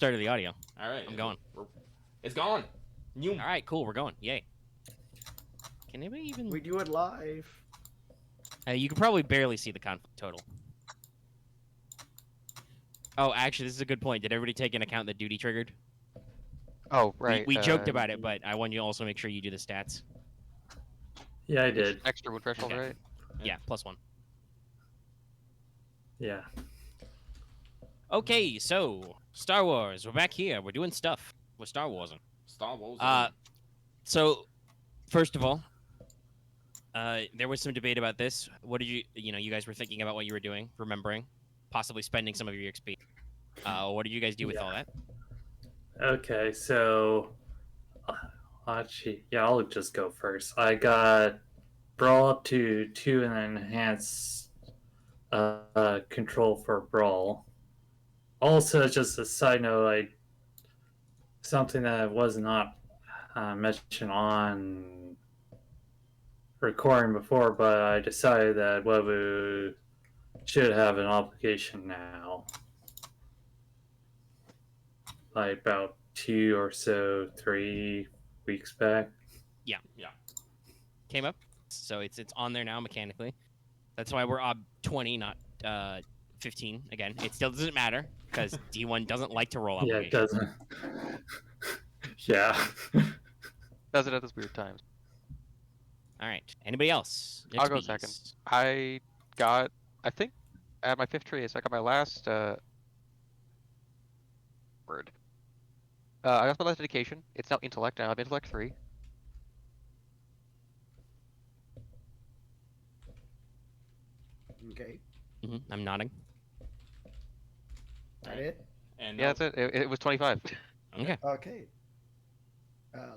started the audio. All right. I'm going. It's gone. All right, cool. We're going. Yay. Can anybody even... We do it live. you can probably barely see the conflict total. Oh, actually, this is a good point. Did everybody take into account that duty triggered? Oh, right. We joked about it, but I want you to also make sure you do the stats. Yeah, I did. Extra wood threshold, Okay. right? Yeah, +1. Yeah. Okay, so Star Wars. We're back here. We're doing stuff. We're Star Warsing. Star Wars. So, first of all, there was some debate about this. What did you guys were thinking about what you were doing, remembering, possibly spending some of your XP. What did you guys do with all that? Okay, so actually, yeah, I'll just go first. I got Brawl up to 2 and enhanced control for Brawl. Also, just a side note, something that was not mentioned on recording before, but I decided that Wevuguk should have an obligation now. Like about 2 or so, 3 weeks back. Yeah. Came up, so it's on there now mechanically. That's why we're ob 20, not 15. Again, it still doesn't matter because D1 doesn't like to roll Yeah, obligations. it doesn't. Yeah. Does it at those weird times. All right. Anybody else? I'll go XPs? second. I think, at my 5th tree, so I got my last word. I got my last dedication. It's now intellect, and I have intellect 3. Okay. I'm nodding. That it? And Yeah, that's it. It was 25. Okay. Okay.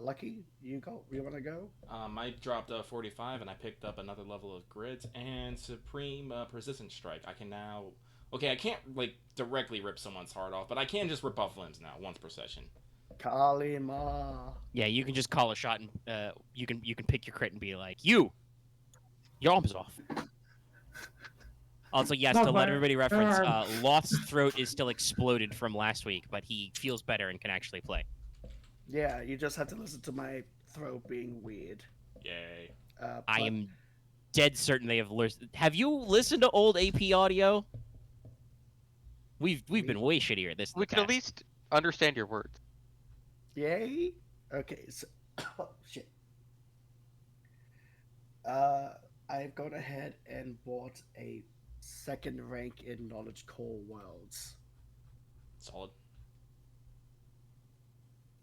Lucky, you go. You want to go? I dropped 45, and I picked up another level of grids and supreme persistent strike. I can now. Okay, I can't directly rip someone's heart off, but I can just rip off limbs now once per session. Kalima. Yeah, you can just call a shot and you can pick your crit and be like, your arm is off. Also, yes, to let everybody reference, Loth's throat is still exploded from last week, but he feels better and can actually play. Yeah, you just have to listen to my throat being weird. Yay. I am dead certain they have listened. Have you listened to old AP audio? We've been way shittier at this. We can at least understand your words. Yay? Okay, so... Oh, shit. I've gone ahead and bought a 2nd rank in Knowledge Core Worlds. Solid.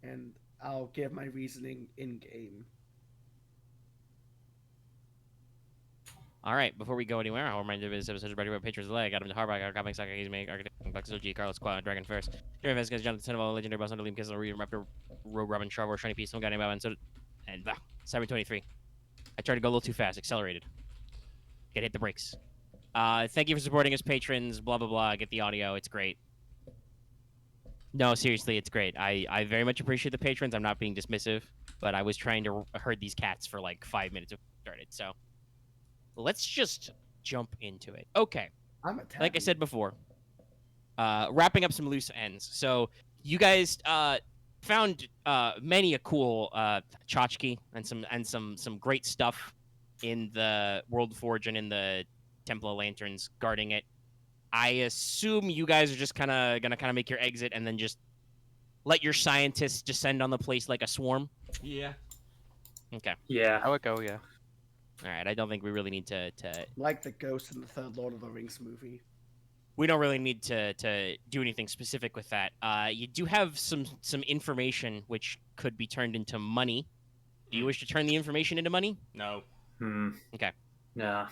And I'll give my reasoning in-game. All right, before we go anywhere, I'll remind you of this episode about Patrons Leg. Got him to Hardback, our comics, he's make Architect, Bucks, OG, Carlos, Squad, Dragon First. Jeremy Vasquez, Jonathan Sandoval, Legendary Boss, Liam Kissel, Reed, Raptor, Rogue Robin, Sharp, Shiny Piece, some guy named Bob, and 723. I tried to go a little too fast, accelerated. Gotta hit the brakes. Thank you for supporting us, patrons, blah, blah, blah. Get the audio, it's great. No, seriously, it's great. I very much appreciate the patrons. I'm not being dismissive, but I was trying to herd these cats for like 5 minutes before we started, so let's just jump into it. Okay. Like I said before, wrapping up some loose ends. So you guys found many a cool tchotchke and some great stuff in the World Forge and in the Temple of Lanterns guarding it. I assume you guys are just gonna make your exit and then just let your scientists descend on the place like a swarm. Yeah. Okay. Yeah. How it go? Yeah. All right. I don't think we really need to. Like the ghost in the 3rd Lord of the Rings movie. We don't really need to do anything specific with that. You do have some information which could be turned into money. Do you wish to turn the information into money? No. Okay. Nah.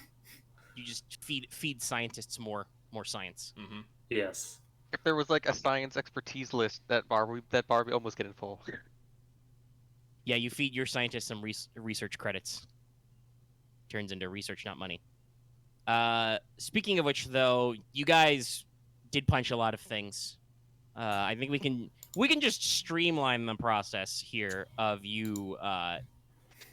You just feed scientists more science. Mm-hmm. Yes. If there was like a science expertise list, that bar we almost get in full. Yeah, you feed your scientists some research credits. Turns into research, not money. Speaking of which, though, you guys did punch a lot of things. I think we can just streamline the process here of you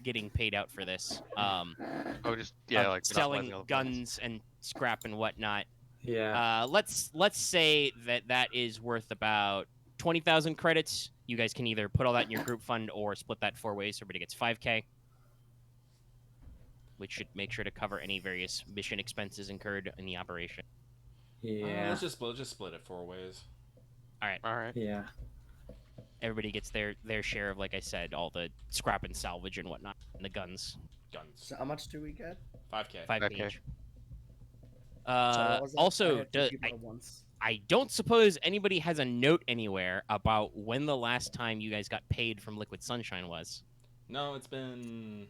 getting paid out for this. Like selling guns and scrap and whatnot. Yeah. Let's say that is worth about 20,000 credits. You guys can either put all that in your group fund or split that 4 ways. So everybody gets 5K, which should make sure to cover any various mission expenses incurred in the operation. Yeah. Let's just split it 4 ways. All right. All right. Yeah. Everybody gets their share of, like I said, all the scrap and salvage and whatnot, and the guns. Guns. So how much do we get? 5K. 5K Okay. each. So what was that? I Also, had to keep it once. I don't suppose anybody has a note anywhere about when the last time you guys got paid from Liquid Sunshine was. No, it's been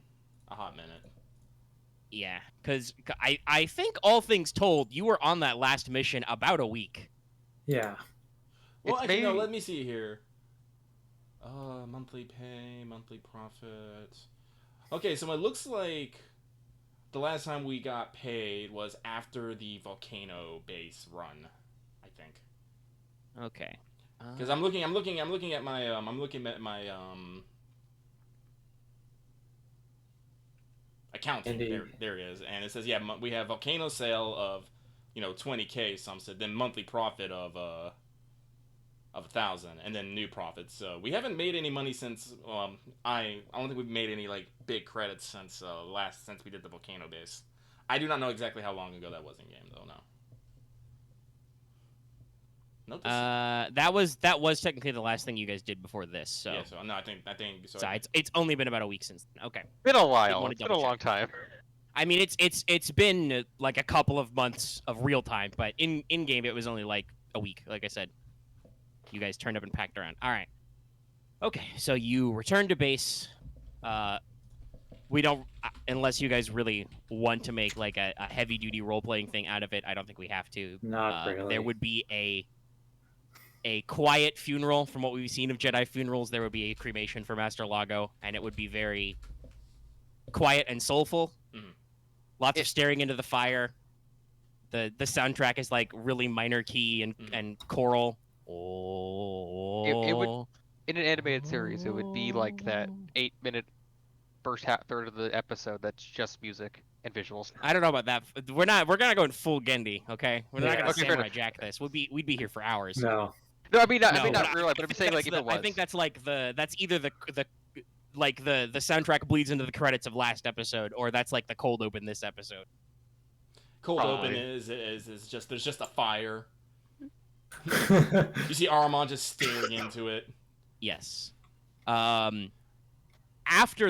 a hot minute. Yeah, because I think all things told, you were on that last mission about a week. Yeah. Well, It's actually, no, maybe- let me see here. Monthly pay, monthly profit. Okay, so it looks like the last time we got paid was after the volcano base run, I think. Okay. Because I'm looking at my accounting. Indeed. There it is, and it says we have volcano sale of 20K. Some said then monthly profit of 1,000, and then new profits. So we haven't made any money since I don't think we've made any like big credits since since we did the volcano base. I do not know exactly how long ago that was in game though. No. Nope. That was technically the last thing you guys did before this. So, Yeah. So no, I think so. so it's only been about a week since then. Okay. Been a while. wanna It's been a double long time. I mean, it's been like a couple of months of real time, but in game it was only like a week. Like I said, you guys turned up and packed around. All right. Okay, so you return to base. We don't, unless you guys really want to make like a heavy duty role playing thing out of it. I don't think we have to. Not really. There would be a quiet funeral. From what we've seen of Jedi funerals, there would be a cremation for Master Lago, and it would be very quiet and soulful. Mhm. Lots of staring into the fire. The soundtrack is like really minor key and Mhm. and choral. Oh. It would- In an animated series, it would be like that 8-minute first third of the episode that's just music and visuals. I don't know about that. We're gonna go in full Gendy, okay? We're not Yeah. gonna Okay, fair samurai enough. jack this. We'd be here for hours. No. No, I mean not, No, not but real life, but I'm saying like if it was. I think that's like that's either the soundtrack bleeds into the credits of last episode, or that's like the cold open this episode. Cold open Probably. is just there's just a fire. You see Aramaa just staring into it. Yes. After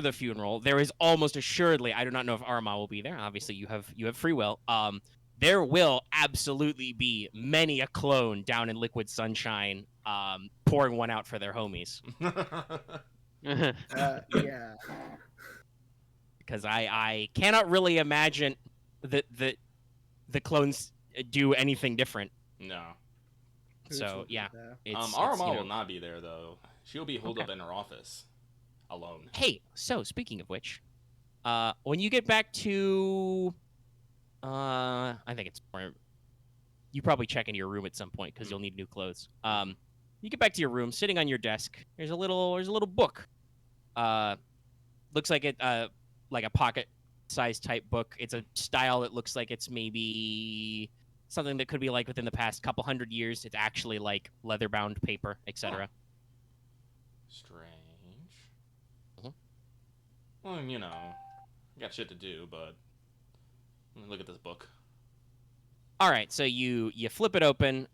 the funeral, there is almost assuredly, I do not know if Aramaa will be there. Obviously, you have free will. There will absolutely be many a clone down in Liquid Sunshine, pouring one out for their homies. Yeah. Because I cannot really imagine that the clones do anything different. No. Who's So looking yeah, at that? it's Aramaa you know. will not be there though. She'll be holed Okay. up in her office, alone. Hey, so speaking of which, when you get back to, I think it's more, you probably check into your room at some point because you'll need new clothes. You get back to your room, sitting on your desk. There's a little book. Looks like like a pocket-sized type book. It's a style that looks like it's maybe something that could be like within the past couple hundred years. It's actually like leather-bound paper, etc. Strange. Mhm. Well, I got shit to do, but let me look at this book. All right, so you flip it open.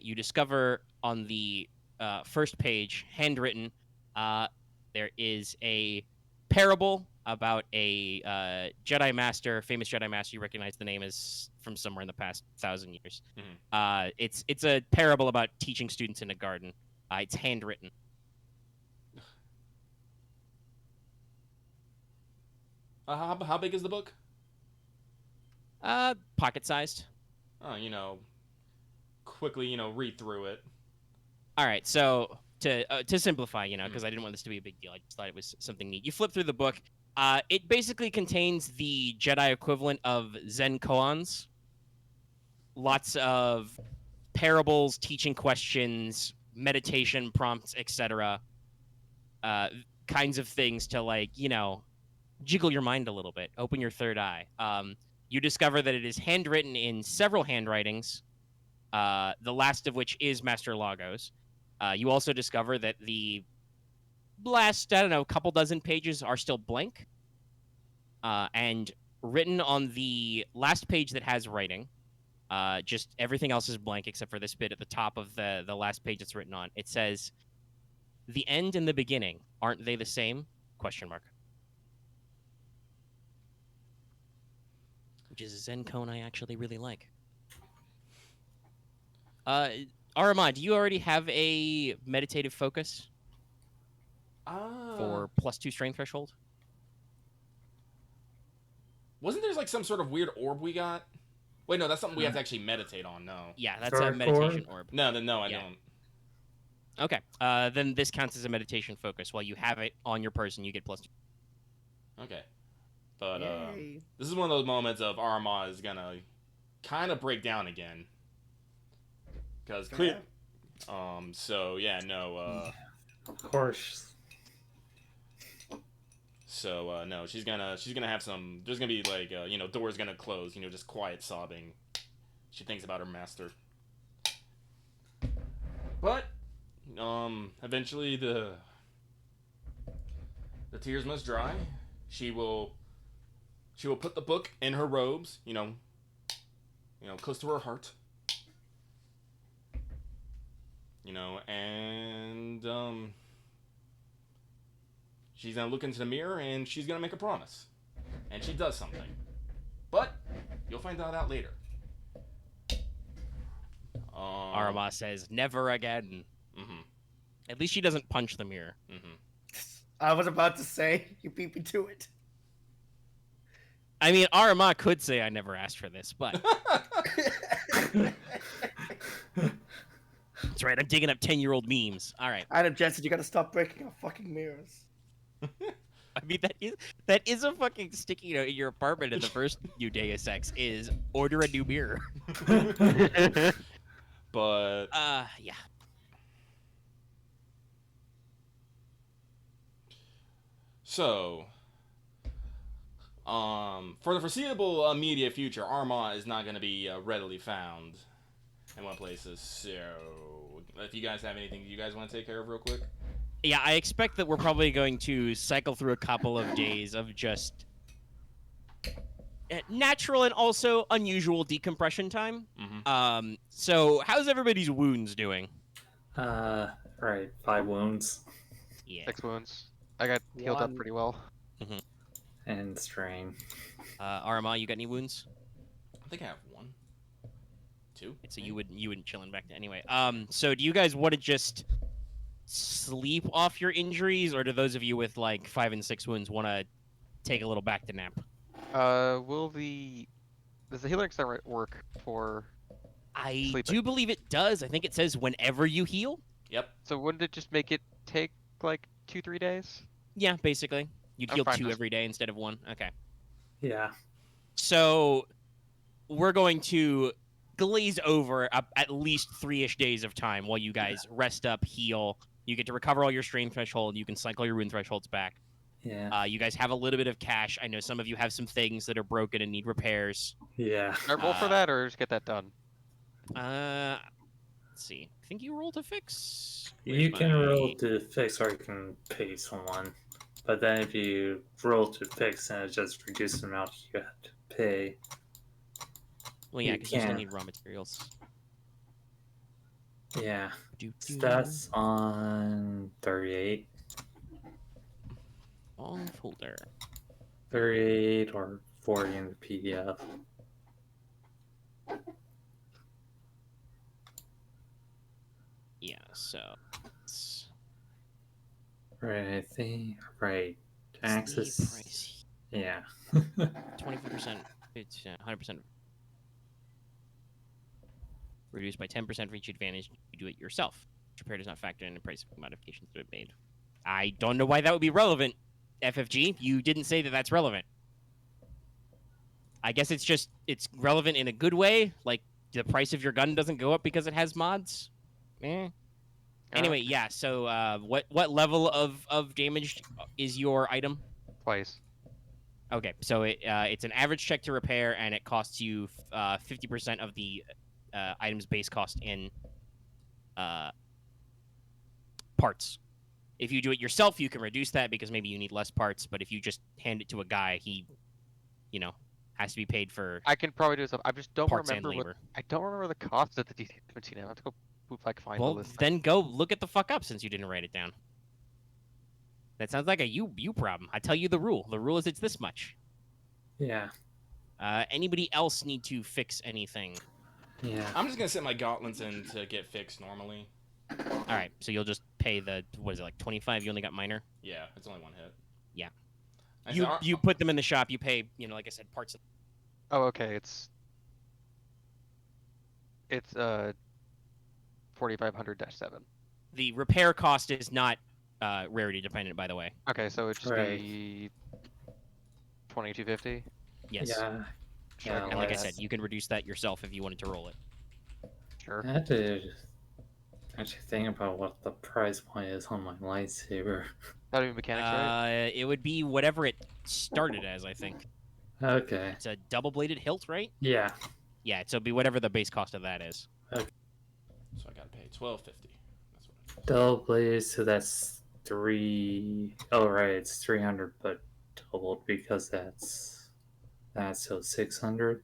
You discover on the first page, handwritten, there is a parable about a Jedi Master, famous Jedi Master. You recognize the name as from somewhere in the past 1,000 years. Mhm. It's a parable about teaching students in a garden. It's handwritten. How big is the book? Pocket-sized. Oh, quickly, read through it. All right, so to simplify, because I didn't want this to be a big deal, I just thought it was something neat. You flip through the book. It basically contains the Jedi equivalent of Zen koans. Lots of parables, teaching questions, meditation prompts, etc. Kinds of things to jiggle your mind a little bit, open your third eye. You discover that it is handwritten in several handwritings, the last of which is Master Lagos. You also discover that the last, I don't know, couple dozen pages are still blank. And written on the last page that has writing, just everything else is blank except for this bit at the top of the last page it's written on. It says, "The end and the beginning, aren't they the same?" Question mark. Which is a Zen cone I actually really like. Aramaa, do you already have a meditative focus for +2 strength threshold? Wasn't there like some sort of weird orb we got? Wait, no, that's something we have to actually meditate on. No. Yeah, that's a Dark meditation orb. No, I Yeah. don't. Okay. Then this counts as a meditation focus. While you have it on your person, you get +2. Okay. But Yay. this is one of those moments of Aramaa is gonna kind of break down again. Because clear. So yeah, no. Of course. So no, she's gonna have some. There's gonna be like doors gonna close. Just quiet sobbing. She thinks about her master. But eventually the tears must dry. She will put the book in her robes. Close to her heart. And she's gonna look into the mirror and she's gonna make a promise. And she does something. But you'll find out later. Aramaa says, "Never again." Mm-hmm. At least she doesn't punch the mirror. Mm-hmm. I was about to say, you beat me to it. I mean, Aramaa could say, "I never asked for this," but that's right. I'm digging up 10-year-old memes. All right. Adam Jensen, you gotta stop breaking our fucking mirrors. I mean, that is a fucking sticky note in your apartment in the first new Deus Ex is order a new mirror. But Yeah. so, for the foreseeable immediate future, Aramaa is not going to be readily found in one places. So, if you guys have anything you guys want to take care of real quick. Yeah, I expect that we're probably going to cycle through a couple of days of just natural and also unusual decompression time. Mm-hmm. So how's everybody's wounds doing? Right, 5 wounds. Yeah. 6 wounds. I got healed up One. pretty well. And strain. Aramaa, you got any wounds? I think I have 1, 2. So you wouldn't chilling back to anyway. So do you guys want to just sleep off your injuries, or do those of you with like 5 and 6 wounds want to take a little back to nap? Does the healer accelerate work for I sleeping? do believe it does. I think it says whenever you heal. Yep. So wouldn't it just make it take like 2-3 days? Yeah, basically. You'd I'm heal fine 2 with- every day instead of 1. Okay. Yeah. So we're going to glaze over at least 3-ish days of time while you guys rest up, heal. You get to recover all your strain threshold. You can cycle your wound thresholds back. Yeah. You guys have a little bit of cash. I know some of you have some things that are broken and need repairs. Yeah. Can I roll for that, or just get that done? Let's see. I think you roll to fix. You Where's can my- roll to fix or you can pay someone. But then if you roll to fix, then it just reduces the amount you have to pay. Well, yeah, you because you still can. need raw materials. Yeah. Do-do. Stats on 38. All folder. 38 or 40 in the PDF. Yeah, so it's Right, I think. Right. it's the Access. price. Yeah. 25%. It's 100%. Reduced by 10% for each advantage you do it yourself. Repair does not factor in the price of modifications that are made. I don't know why that would be relevant, FFG. You didn't say that that's relevant. I guess it's relevant in a good way. Like, the price of your gun doesn't go up because it has mods. Anyway, yeah, so what level of damage is your item? Twice. Okay, so it's an average check to repair, and it costs you 50% of the item's base cost in parts. If you do it yourself, you can reduce that because maybe you need less parts. But if you just hand it to a guy, he, has to be paid for I can probably do stuff. I just don't parts and remember labor. I don't remember the cost of the D17. I have to go find the Well, list. then go look at the fuck up since you didn't write it down. That sounds like a you problem. I tell you the rule. The rule is it's this much. Yeah. Anybody else need to fix anything? Yeah. I'm just gonna set my gauntlets in to get fixed normally. All right, so you'll just pay the what is it like 25? You only got minor. Yeah, it's only one hit. Yeah. I You said, you put them in the shop. You pay like I said parts. Oh, okay. It's 4500-7. The repair cost is not rarity dependent, by the way. Okay, so it'd just Right. be 2250. Yes. Yeah. Sure. Yeah, And like I let's- said, you can reduce that yourself if you wanted to roll it. Sure. I had to actually think about what the price point is on my lightsaber. That'd be mechanics, right? It would be whatever it started as, I think. Okay. It's a double-bladed hilt, right? Yeah. Yeah, so it'd be whatever the base cost of that is. so I gotta pay $12.50. That's what. Double blade, so that's 3. Oh, right, it's 300, but doubled because that's so 600.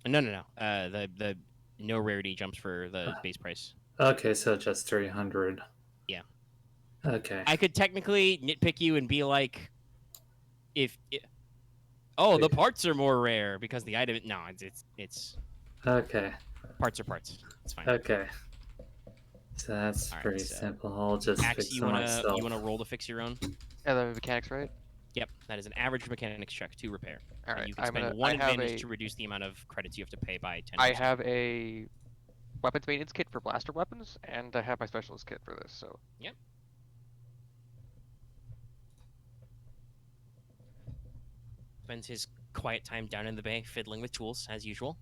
No. The no rarity jumps for the base price. Okay, so just 300. Yeah. Okay. I could technically nitpick you and be like, the parts are more rare because the item. No, it's Okay. parts are parts. It's fine. Okay. So that's All right, pretty so- simple. I'll just Axe, fix you it wanna myself. roll to fix your own? Yeah, that'd be mechanics, right? Yep, that is an average mechanics check to repair. All And right. you can I'm spend gonna. one I have advantage a. to reduce the amount of credits you have to pay by 10%. I have a weapons maintenance kit for blaster weapons, and I have my specialist kit for this. So Spends his quiet time down in the bay fiddling with tools as usual.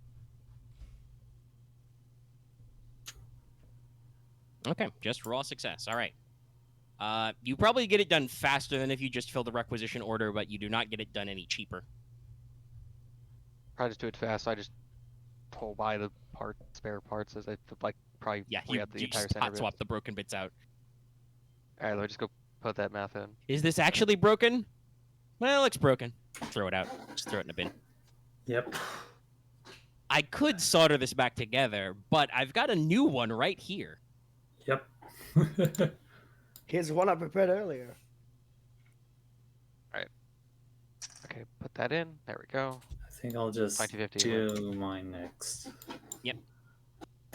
Okay, just raw success. All right. You probably get it done faster than if you just fill the requisition order, but you do not get it done any cheaper. probably just do it fast. I just pull by the spare parts as I probably Yeah, re you, out the you entire just center hot bit. swap the broken bits out. All right, let me just go put that math in. Is this actually broken? Well, it looks broken. Throw it out. Just throw it in a bin. Yep. I could solder this back together, but I've got a new one right here. Yep. Here's one I prepared earlier. Okay, put that in. There we go. I think I'll just 2050, do mine next. You're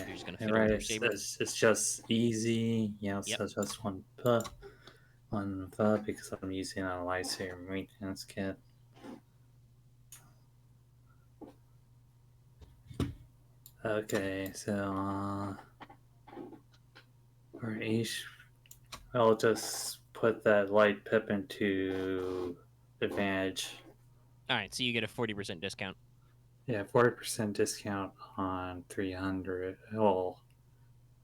just gonna Yeah, fiddle right, with your it's, saber. it's just easy. Yeah, Yep. so just one because I'm using a lightsaber maintenance kit. Okay, so for each, I'll just put that light pip into advantage. All right, so you get a 40% discount. Yeah, 40% discount on 300. Well,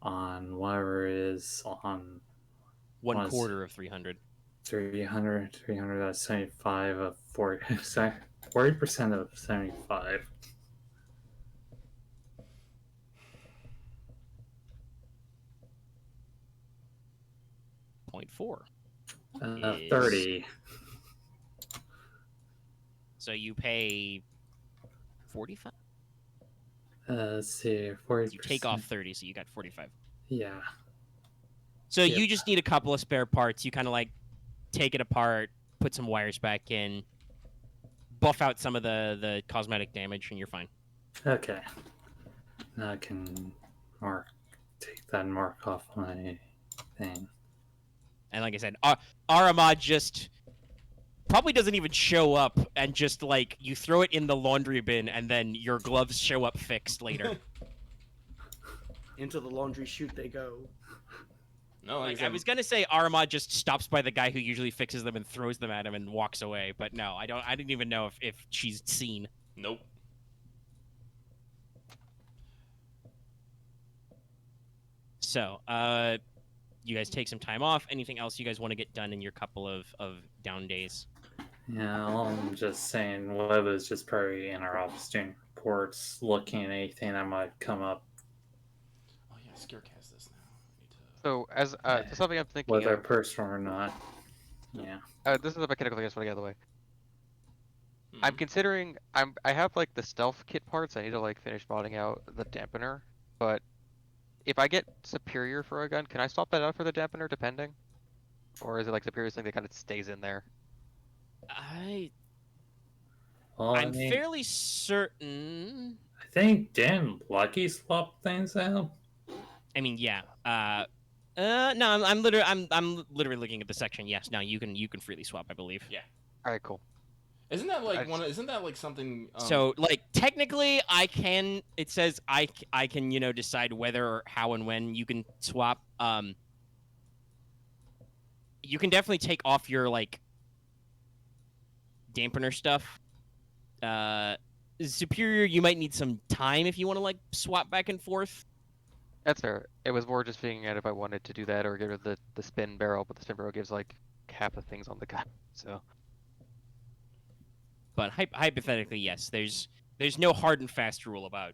on whatever it is on One Was- quarter of 300. 300, that's 75 of 40. 40% of 75. Point 4. 30. So you pay 45. Let's see, 40%. You take off 30, so you got 45. Yeah. So Yep. you just need a couple of spare parts. You kind of like take it apart, put some wires back in, buff out some of the cosmetic damage, and you're fine. Okay. Now I can take that and mark off my thing. And like I said, Aramaa just probably doesn't even show up, and just like you throw it in the laundry bin, and then your gloves show up fixed later. Into the laundry chute they go. No, like Like, I was gonna say Aramaa just stops by the guy who usually fixes them and throws them at him and walks away, but no, I don't. I didn't even know if she's seen. Nope. So, you guys take some time off. Anything else you guys want to get done in your couple of down days? Yeah, I'm just saying, Web is just probably in our office doing reports, looking at anything that might come up. Oh yeah, Skirk has this now. I need to. So as to something I'm thinking whether of, personal or not. Yeah. this is a mechanical thing I just want to get out of the way. Hmm. I'm considering I have like the stealth kit parts. I need to like finish modding out the dampener. But if I get superior for a gun, can I swap that out for the dampener depending? Or is it like superior thing that kind of stays in there? Well, I I'm mean, fairly certain. I think Dan Lucky swapped things out. I mean, yeah. No, I'm literally I'm literally looking at the section. Yes, now you can freely swap, I believe. Yeah. All right, cool. Isn't that like Isn't that like something? So like technically, I can. It says I can decide whether or how and when you can swap. You can definitely take off your like dampener stuff. Superior, you might need some time if you want to like swap back and forth. That's fair. It was more just figuring out if I wanted to do that or get rid of the spin barrel, but the spin barrel gives like half the things on the gun. So But hypothetically, yes. There's no hard and fast rule about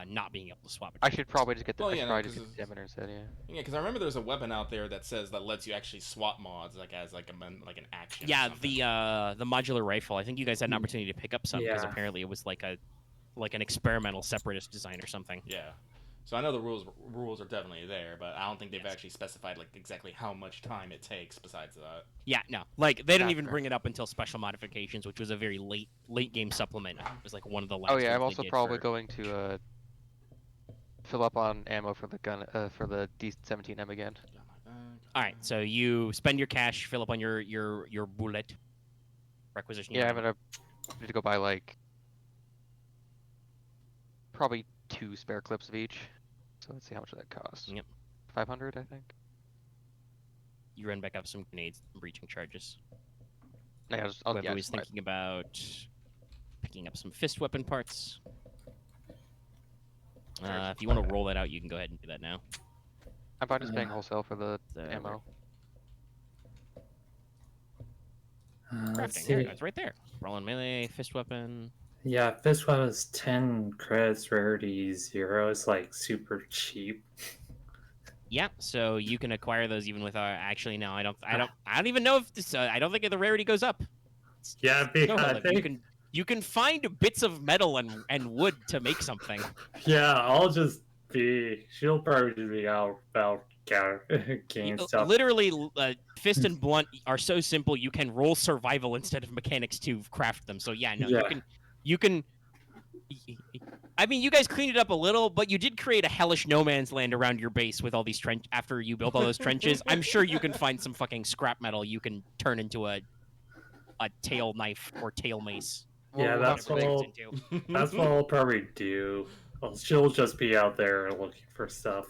not being able to swap it. I should probably just get the, Well, I yeah, should no, probably just 'cause get the dampener instead. Yeah. Yeah, because I remember there's a weapon out there that says that lets you actually swap mods like as like like an action. or Yeah, something. the modular rifle. I think you guys had an opportunity to pick up some because Yeah. apparently it was like an experimental separatist design or something. Yeah. So I know the rules are definitely there, but I don't think they've Yes. actually specified like exactly how much time it takes. Besides that, Yeah, no, like they didn't That's even fair. bring it up until special modifications, which was a very late game supplement. It was like one of the last. Oh yeah, I'm ones they also did probably for- going to fill up on ammo for the gun for the D17M again. All right, so you spend your cash, fill up on your bullet requisition. your Yeah, I'm ammo. gonna need to go buy like probably 2 spare clips of each. So let's see how much that costs. Yep. 500, I think. You run back up some grenades, and breaching charges. Yeah, I'll, Whoever yeah, was thinking about picking up some fist weapon parts. If you want to roll that out, you can go ahead and do that now. I'm fine just paying wholesale for the So ammo. Let's Crafting. There it see. goes, right there. Rolling melee, fist weapon. Yeah, this one was 10 credits, rarity 0. It's like super cheap. Yeah, so you can acquire those even with our. Actually, no, I don't even know if this. I don't think the rarity goes up. Yeah, because I Soheliv, think, you can find bits of metal and wood to make something. yeah, she'll probably just be out about game stuff. Literally, fist and blunt are so simple. You can roll survival instead of mechanics to craft them. So yeah, no, Yeah. you can. I mean, you guys cleaned it up a little, but you did create a hellish no man's land around your base with all these after you built all those trenches. I'm sure you can find some fucking scrap metal you can turn into a tail knife or tail mace. Yeah, We'll that's have to what make- I'll, that's what I'll probably do. Well, she'll just be out there looking for stuff.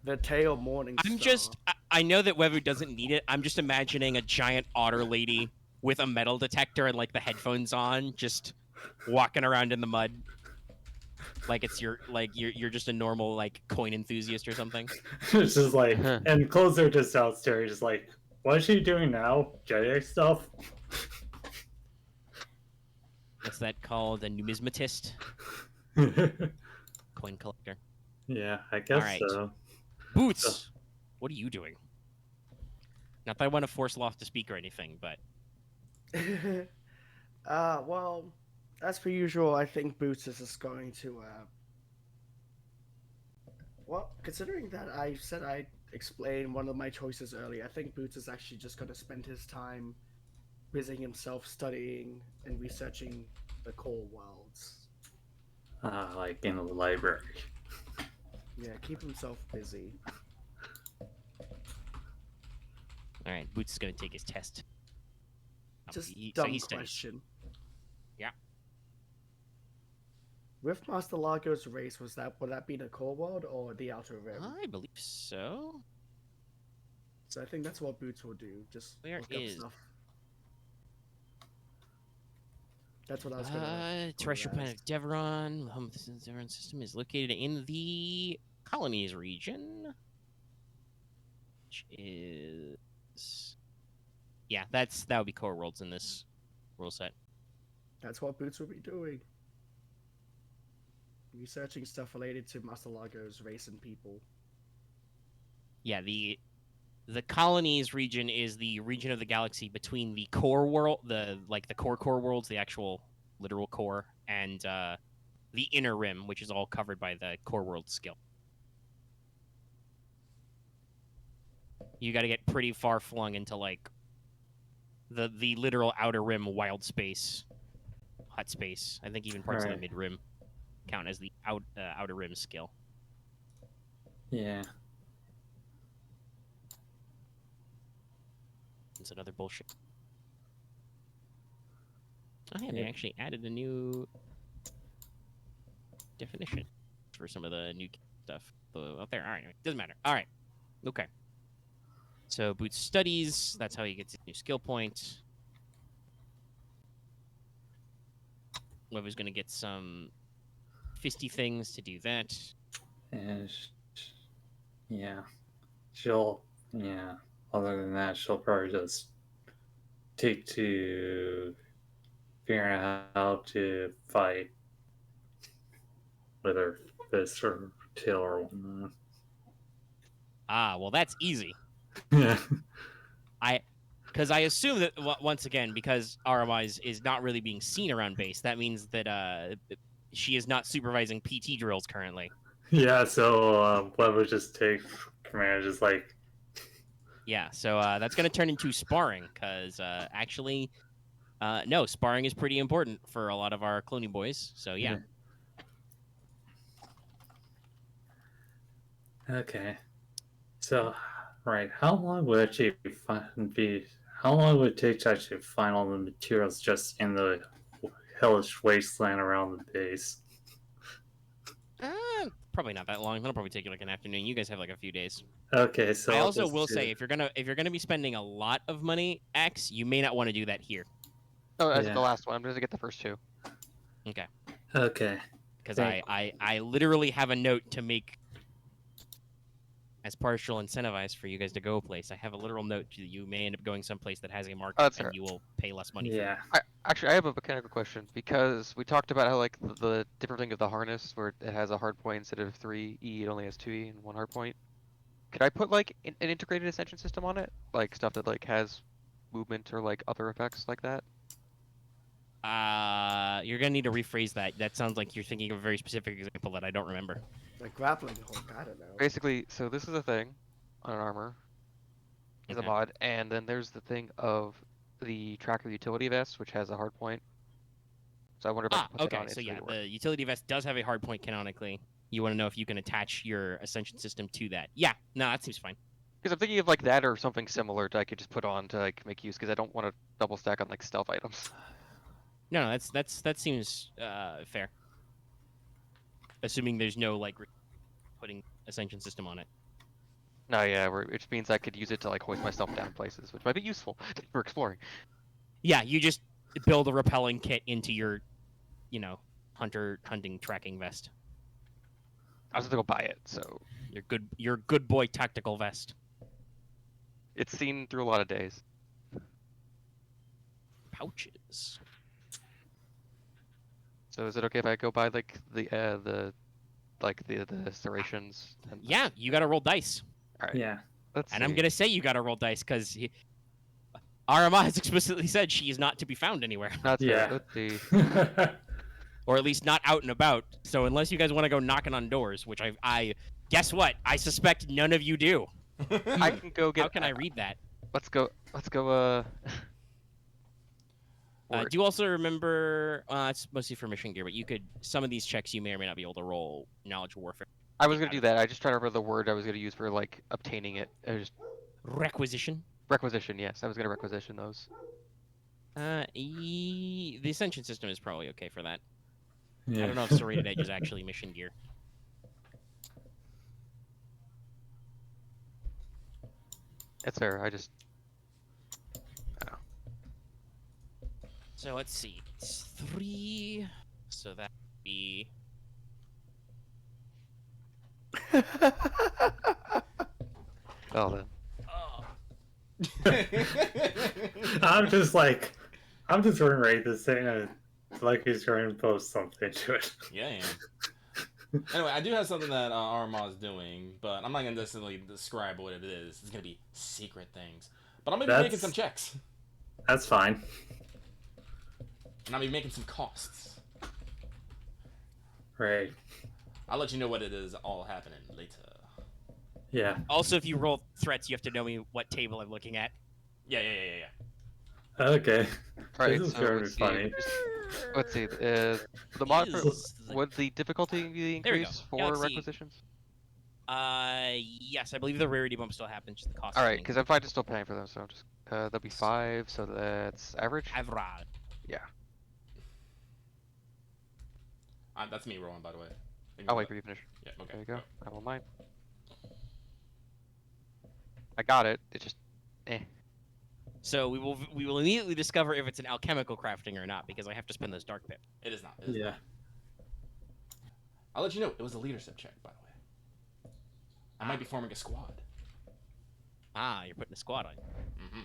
The tail morning. I'm just. I know that Wevuguk doesn't need it. I'm just imagining a giant otter lady with a metal detector and like the headphones on, just walking around in the mud, like you're just a normal like coin enthusiast or something. It's just like, and closer just downstairs, just like, what is she doing now? Jedi stuff? What's that called? A numismatist, coin collector. Yeah, I guess Alright. so. Boots, what are you doing? Not that I want to force Loth to speak or anything, but well, as per usual, I think Boots is just going to. Well, considering that I said I'd explain one of my choices earlier, I think Boots is actually just going to spend his time busying himself studying and researching the core worlds. Like in the library. Yeah, keep himself busy. all right. Boots is gonna take his test. Just So dumb he studies. question. Yeah. With Master Largo's race, would that be the core world or the Outer Rim? I believe so. So I think that's what Boots will do. Just Where look up is- stuff. That's what I was gonna. Terrestrial planet ask. of Deveron. The home of the Deveron system is located in the colonies region, which is that would be core worlds in this rule set. That's what Boots will be doing. Researching stuff related to Master Largo's race and people. Yeah, the colonies region is the region of the galaxy between the core world, the core worlds, the actual literal core, and the inner rim, which is all covered by the core world skill. You got to get pretty far flung into like the literal outer rim wild space, hut space. I think even parts of the Right. mid rim count as the outer rim skill. Yeah. It's another bullshit. Oh yeah, they Yep. actually added a new definition for some of the new stuff up there. All right, anyway, doesn't matter. All right, okay. So Boots studies. That's how he gets his new skill point. Webu's gonna get some fisty things to do that. And yeah, she'll Other than that, she'll probably just take to figuring out how to fight with her fist or tail or whatnot. Ah, well, that's easy. Yeah. Because I assume that once again, because Aramaa is not really being seen around base, that means that she is not supervising PT drills currently. Yeah, so Web would just take command, just like, Yeah, so that's going to turn into sparring, because actually, no, sparring is pretty important for a lot of our cloning boys, so yeah. Okay. So, right, how long would actually how long would it take to actually find all the materials just in the hellish wasteland around the base? Probably not that long. That'll probably take you like an afternoon. You guys have like a few days. Okay, so I I'll also just will do- say, if you're gonna be spending a lot of money, X, you may not want to do that here. Oh, that's Yeah. the last one. I'm going to get the first two. Okay. Okay. Because Thank- I literally have a note to make as partial incentivized for you guys to go a place. I have a literal note that you may end up going someplace that has a market that's and alright. you will pay less money for. Yeah. Actually, I have a mechanical question because we talked about how like the different thing of the harness where it has a hard point instead of 3E, it only has 2E and 1 hard point. Could I put like an integrated ascension system on it, like stuff that like has movement or like other effects like that? You're gonna need to rephrase that. That sounds like you're thinking of a very specific example that I don't remember. Like grappling hook, I don't know. Basically, so this is a thing on an armor, is a Okay. mod, and then there's the thing of the tracker utility vest, which has a hard point. So I wonder if I can put that Okay. on So it. yeah, the utility vest does have a hard point canonically. You want to know if you can attach your ascension system to that. Yeah. No, that seems fine. Because I'm thinking of like that or something similar that I could just put on to like make use, because I don't want to double stack on like stealth items. No, that seems fair. Assuming there's no like putting ascension system on it. No, yeah, which means I could use it to like hoist myself down places, which might be useful for exploring. Yeah, you just build a repelling kit into your, hunting tracking vest. I was gonna go buy it, so Your good boy tactical vest. it's seen through a lot of days. Pouches. So is it okay if I go buy like the serrations? And Yeah, you got to roll dice, All right. Yeah. Let's and see. I'm gonna say you got to roll dice because Aramaa has explicitly said she is not to be found anywhere, That's Yeah. fair. Let's see. or at least not out and about. So unless you guys want to go knocking on doors, which I guess what, I suspect none of you do. I can go get. How can I read that? Let's go. Do you also remember? It's mostly for mission gear, but you could some of these checks you may or may not be able to roll knowledge warfare. I was gonna do that. I just tried to remember the word I was gonna use for like obtaining it. Just Requisition. requisition. Yes, I was gonna requisition those. The ascension system is probably okay for that. Yeah. I don't know if serrated edge is actually mission gear. It's fair. I just. So let's see. It's 3. So that would be. Well then. Oh. I'm just going to rate this thing and like he's going to post something to it. Yeah, I am. Anyway, I do have something that Aramaa is doing, but I'm not gonna necessarily describe what it is. It's gonna be secret things. But I'm gonna be making some checks. That's fine. And I'm gonna be making some costs. Right. I'll let you know what it is all happening later. Yeah. Also, if you roll threats, you have to know me what table I'm looking at. Yeah. Okay. Alright, This is so very let's funny. let's see. The mod Is the- would the difficulty be There we go. increased for Galaxy. requisitions? Yes, I believe the rarity bump still happens. Just the cost. Alright, because I'm fine just still paying for them, so I'm just that'll be 5, so that's average. Avril. Yeah. That's me rolling, by the way. I'll wait for you to finish. Yeah. Okay. There you go. I will mine. I got it. It just So we will immediately discover if it's an alchemical crafting or not, because I have to spend those dark pips. It is not. It is Yeah. not. I'll let you know. It was a leadership check, by the way. I might be forming a squad. Ah, you're putting a squad on. Mm-hmm.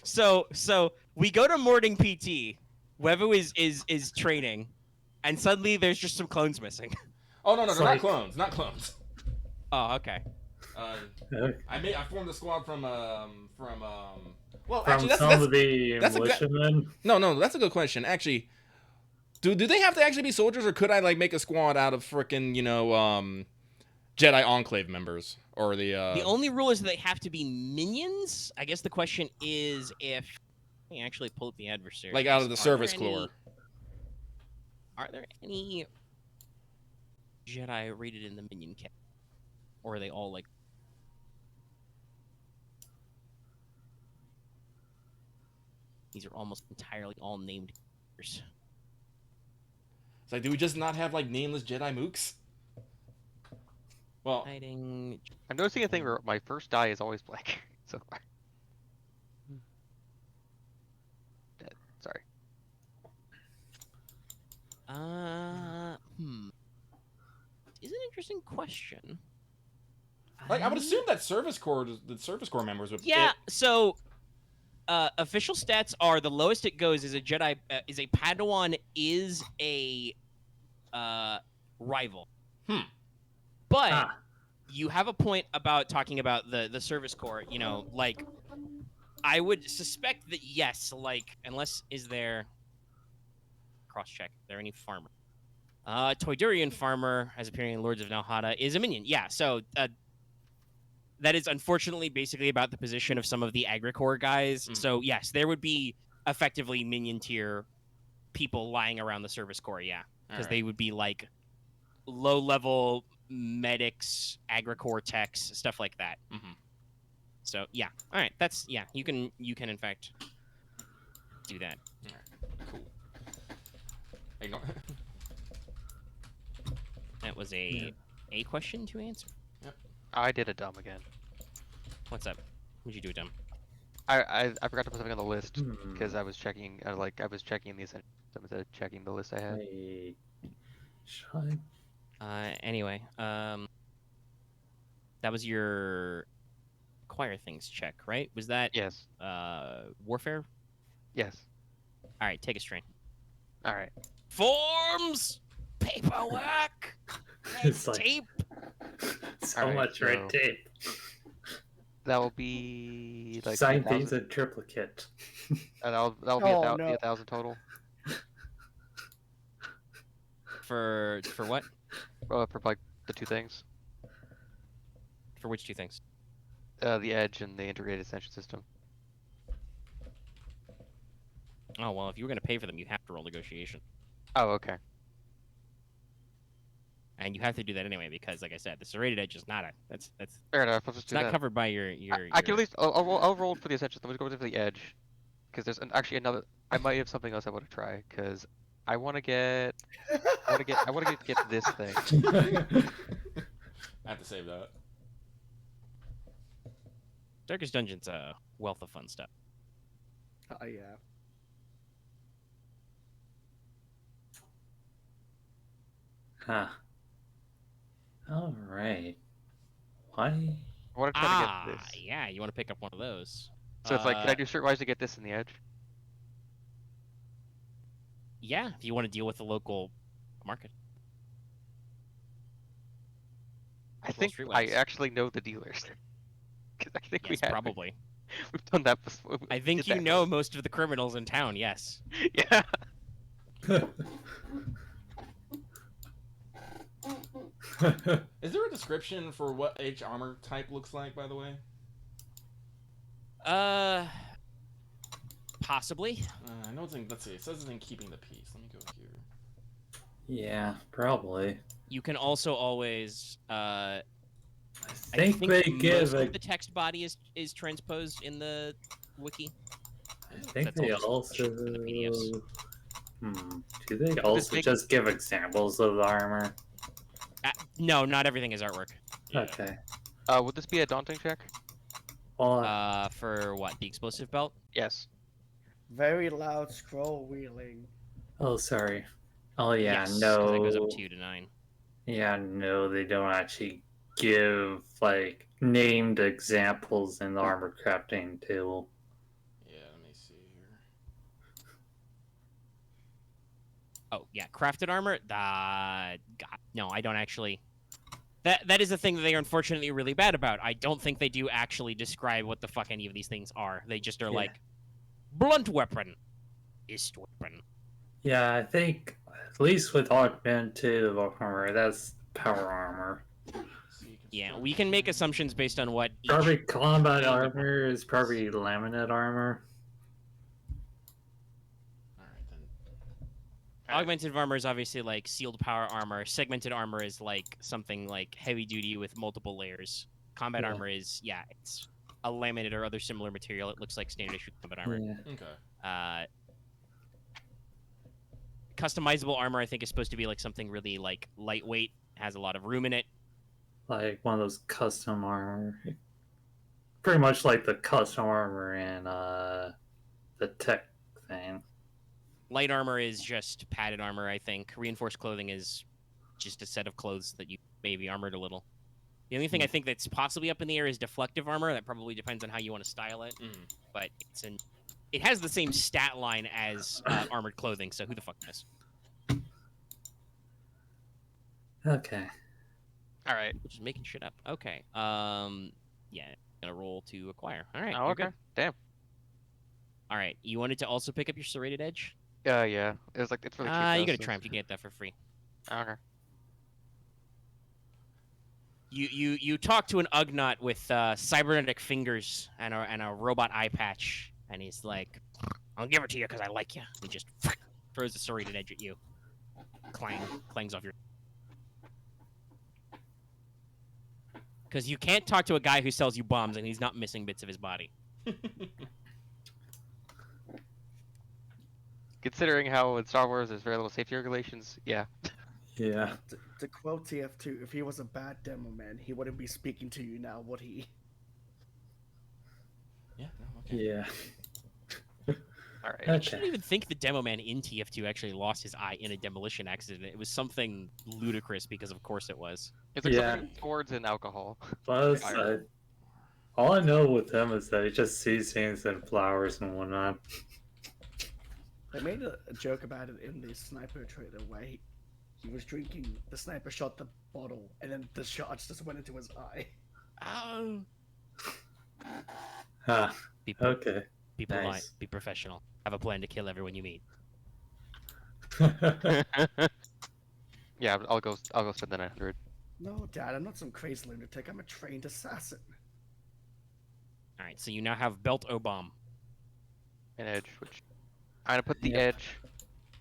So we go to morning PT. Wevu is training, and suddenly there's just some clones missing. Oh no, It's they're like- not clones. Not clones. Oh, okay. Okay. I formed a squad from. Well, From actually, some of the that's a good- militiamen. No, that's a good question. Actually, do they have to actually be soldiers, or could I like make a squad out of frickin' Jedi Enclave members or the? The only rule is that they have to be minions. I guess the question is if let me actually pull up the adversary. like out of the service corps. Are there any Jedi rated in the minion camp, or are they all like? These are almost entirely all named characters. It's like, do we just not have like nameless Jedi mooks? Well, Hiding. I'm noticing a thing where my first die is always blank. So far. Dead. Sorry. Is an interesting question. like I would assume that the service corps members would. Yeah. So, official stats are the lowest it goes is a Jedi is a Padawan is a rival. But Ah, you have a point about talking about the service corps. You know, like I would suspect that yes, like unless is there cross check. Are there any farmer? Toydurian farmer, as appearing in Lords of Nalhada, is a minion. Yeah, so that is unfortunately basically about the position of some of the Agricorps guys. So yes, there would be effectively minion tier people lying around the service corps. Yeah, because they would be like low level medics, Agricorps techs, stuff like that. So yeah, all right, that's You can in fact do that. Cool. Ignore. That was a question to answer. I did a dumb again. What's up? What'd you do, dumb? I forgot to put something on the list because I was checking. I was checking these. Instead of checking the list I had. should Anyway, that was your acquire things check, right? Was that Yes. warfare? Yes. All right, take a strain. All right. Forms, paperwork, It's like- tape. so Alright, much red so- tape. That will be like Sign 1,000 things in triplicate. that'll be Oh, be no. 1,000 total. For what? For like the two things, For which two things? the edge and the integrated extension system. Oh well, if you were gonna pay for them, you have to roll negotiation, Oh, okay. and you have to do that anyway because, like I said, the serrated edge is not a that's Fair enough. I'll just it's do not that. covered by your. I can at least I'll roll for the extension system. Let's go for the edge, because there's actually another. I might have something else I want to try because I want to get this thing. I have to save that. Darkest Dungeon's a wealth of fun stuff. Oh yeah. Huh. All right. Why? I want to try to get this. Yeah, you want to pick up one of those. So it's like, can I do Swrpg to get this in the edge? Yeah, if you want to deal with the local market. I think street I wax. actually know the dealers. 'Cause I think Yes, probably. we've done that before. I think you know most of the criminals in town. Yes. Yeah. Is there a description for what each armor type looks like, by the way? Possibly. I know it's in, let's see, it says it's in keeping the peace. Let me go here. Yeah, probably. You can also always. I I think they give most a. of the text body is transposed in the wiki. I think That's they all just also. in the PDFs. Do they also make- just give examples of the armor? No, not everything is artwork. Okay. Would this be a daunting check? Well, For what? The explosive belt? Yes. Very loud scroll wheeling. oh, sorry. Oh, yeah, Yes, 'cause no. that goes up 2 to 9. Yeah, no, they don't actually give, like, named examples in the armor crafting table. Yeah, let me see here. Oh yeah, crafted armor. God, no, I don't actually. That is the thing that they are unfortunately really bad about. I don't think they do actually describe what the fuck any of these things are. They just are Yeah. like, blunt weapon, ist weapon. Yeah, I think, at least with augmented armor, that's power armor. See, Yeah, we can make construction. assumptions based on what. Each... Probably combat Yeah. armor is probably laminate armor. Alright, then. Augmented armor is obviously like sealed power armor. Segmented armor is like something like heavy duty with multiple layers. Combat Yeah. armor is it's a laminate or other similar material. It looks like standard issue combat armor. Yeah. Okay. Customizable armor, I think, is supposed to be like something really like lightweight, has a lot of room in it. Like one of those custom armor. Pretty much like the custom armor in the tech thing. Light armor is just padded armor, I think. Reinforced clothing is just a set of clothes that you maybe armored a little. The only thing I think that's possibly up in the air is deflective armor. That probably depends on how you want to style it. But it has the same stat line as armored clothing, so who the fuck knows? Okay. All right. Which is making shit up. Okay. Yeah, gonna roll to acquire. All right. Oh, you're okay. good. Damn. All right. You wanted to also pick up your serrated edge? Yeah. It was like it's really cheap. You though, got a so- triumph. You can get that for free. Okay. You talk to an Ugnaught with cybernetic fingers and a robot eye patch, and he's like, "I'll give it to you because I like you." He just throws a serrated edge at you. Clangs off your. Because you can't talk to a guy who sells you bombs and he's not missing bits of his body. Considering how in Star Wars there's very little safety regulations, yeah. Yeah. To quote TF2, if he was a bad demo man, he wouldn't be speaking to you now, would he? Yeah, no, okay. Yeah. All right. I Okay. shouldn't even think the demo man in TF2 actually lost his eye in a demolition accident. It was something ludicrous because of course it was. It's like Yeah. something towards an alcohol. Plus, Fire. all I know with him is that he just sees things and flowers and whatnot. They made a joke about it in the sniper trailer where he was drinking, the sniper shot the bottle, and then the shots just went into his eye. Oh. Ah, Be, okay. be polite. Nice. Be professional. Have a plan to kill everyone you meet. Yeah, I'll go spend the 900. No, Dad, I'm not some crazy lunatic. I'm a trained assassin. All right, so you now have belt O-bomb. An edge, which I'm gonna put the Yeah. edge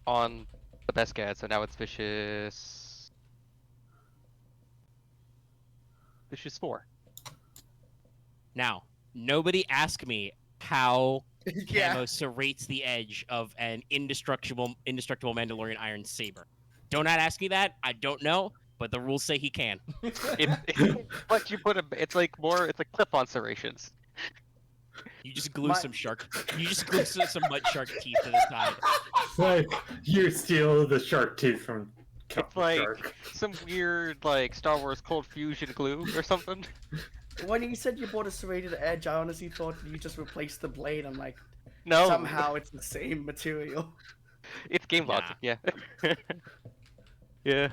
on the best guy, so now it's vicious. Vicious 4. Now, nobody ask me how Camo serrates the edge of an indestructible Mandalorian iron saber. Do not ask me that. I don't know, but the rules say he can. But you put it's like clip-on serrations. You just glue My- some shark. You just glue some mud shark teeth to the side. It's like you steal the shark teeth from It's Captain like Shark. some weird like Star Wars cold fusion glue or something. When you said you bought a serrated edge, I honestly thought you just replaced the blade. I'm like, No. somehow it's the same material. It's game Yeah. logic, yeah. Yeah.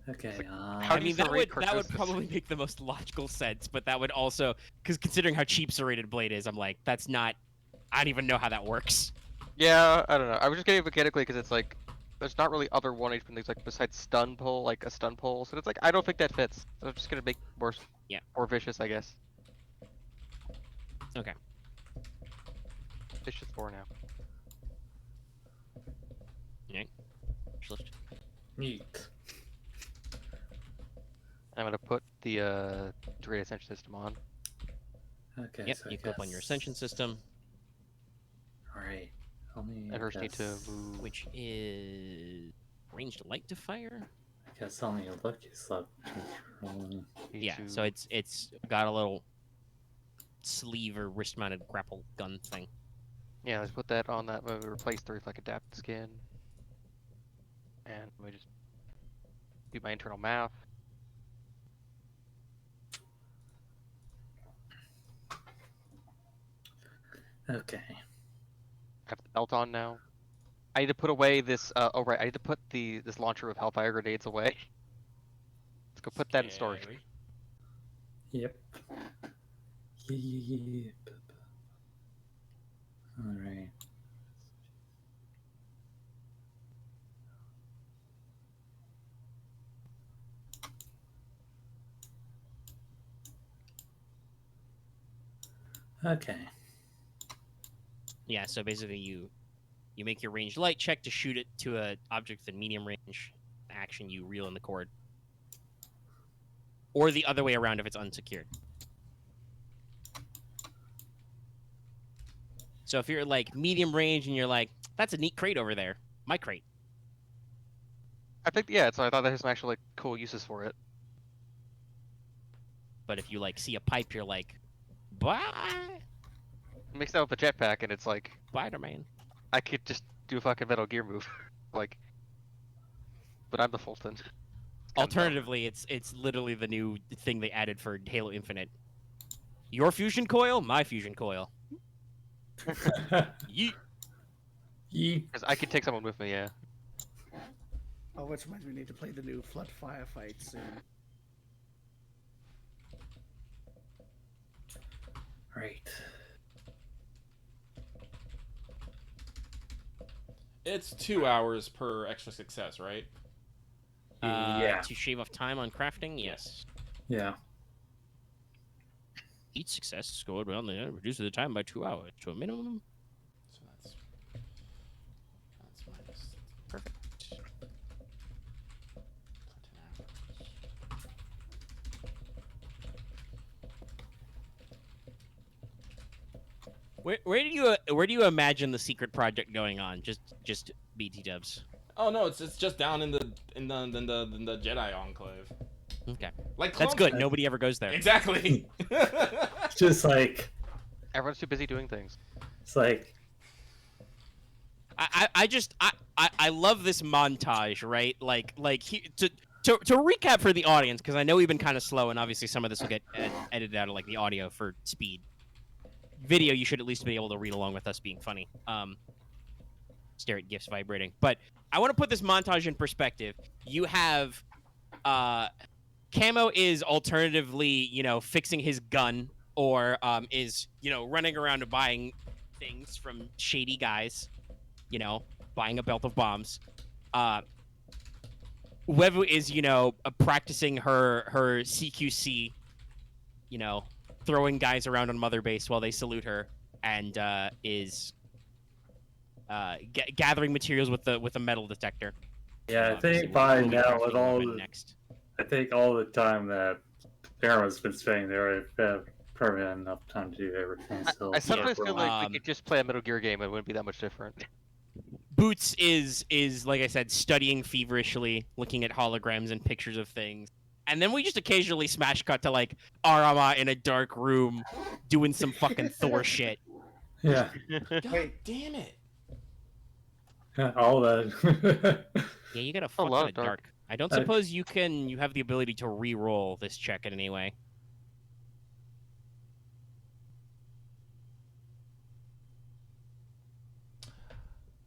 Okay. How I do you mean, that would separate probably make the most logical sense, but that would also, because considering how cheap serrated blade is, I'm like, that's not. I don't even know how that works. Yeah, I don't know. I was just getting it mechanically because it's like there's not really other 1 HP things like besides stun pull, like a stun pull. So it's like I don't think that fits. So I'm just gonna make Yeah. more vicious, I guess. Okay. Vicious 4 now. Neat. I'm gonna put the Dread Ascension System on. Okay. Yep. So You click on your ascension system, All right. Only. And first need to move. which is ranged light to fire. I guess only lucky slot controlling. Need Yeah. to- So it's got a little sleeve or wrist mounted grapple gun thing. Yeah, let's put that on that. We replace the Reflect Adapt skin. And we just do my internal math. Okay. I have the belt on now. I need to put away this. Oh right, I need to put this launcher of Hellfire grenades away. Let's go put that in storage. Scary. Yep. Yep. All right. Okay. Yeah. So basically, you make your ranged light check to shoot it to a object within medium range. Action, you reel in the cord, or the other way around if it's unsecured. So if you're like medium range and you're like, that's a neat crate over there, my crate. I think yeah. So I thought there's some actual like cool uses for it. But if you like see a pipe, you're like, bye, Mix that with the jetpack, and it's like Spider-Man. I could just do a fucking Metal Gear move, like. But I'm the Fulton. Alternatively, it's literally the new thing they added for Halo Infinite. Your fusion coil, my fusion coil. Yeet. Yeet. Because I could take someone with me, yeah. Oh, which reminds me, we need to play the new Flood Firefight soon. Right. It's 2 hours per extra success, right? Yeah. To shave off time on crafting, yes. Yeah. Each success scored well, reduces the time by 2 hours to a minimum. So that's minus. Perfect. For 10 hours. Where do you imagine the secret project going on? Just BT dubs. Oh no, it's just down in the Jedi Enclave. Okay, Like that's clones- good. Nobody ever goes there. Exactly. It's just like Everyone's too busy doing things. it's like I love this montage, right? To recap for the audience, because I know we've been kind of slow, and obviously some of this will get edited out of like the audio for speed. Video, you should at least be able to read along with us being funny. Stare at GIFs vibrating. But I want to put this montage in perspective. You have Camo is alternatively, fixing his gun, or is, running around and buying things from shady guys, buying a belt of bombs. Wevu is, practicing her CQC, throwing guys around on Mother Base while they salute her, and is gathering materials with the metal detector. yeah. I Obviously, think by we'll be now crafting with all equipment the, next. I think all the time that Aaron's been spending there, I've had probably had enough time to do everything. So I sometimes feel like we Um, could just play a Metal Gear game. It wouldn't be that much different. Boots is like I said, studying feverishly, looking at holograms and pictures of things. And then we just occasionally smash cut to like Aramaa in a dark room doing some fucking Thor shit. yeah, God Wait. damn it. all that. Yeah, you gotta A fuck lot out of of dark. dark. I don't Okay. suppose you have the ability to re-roll this check in any way.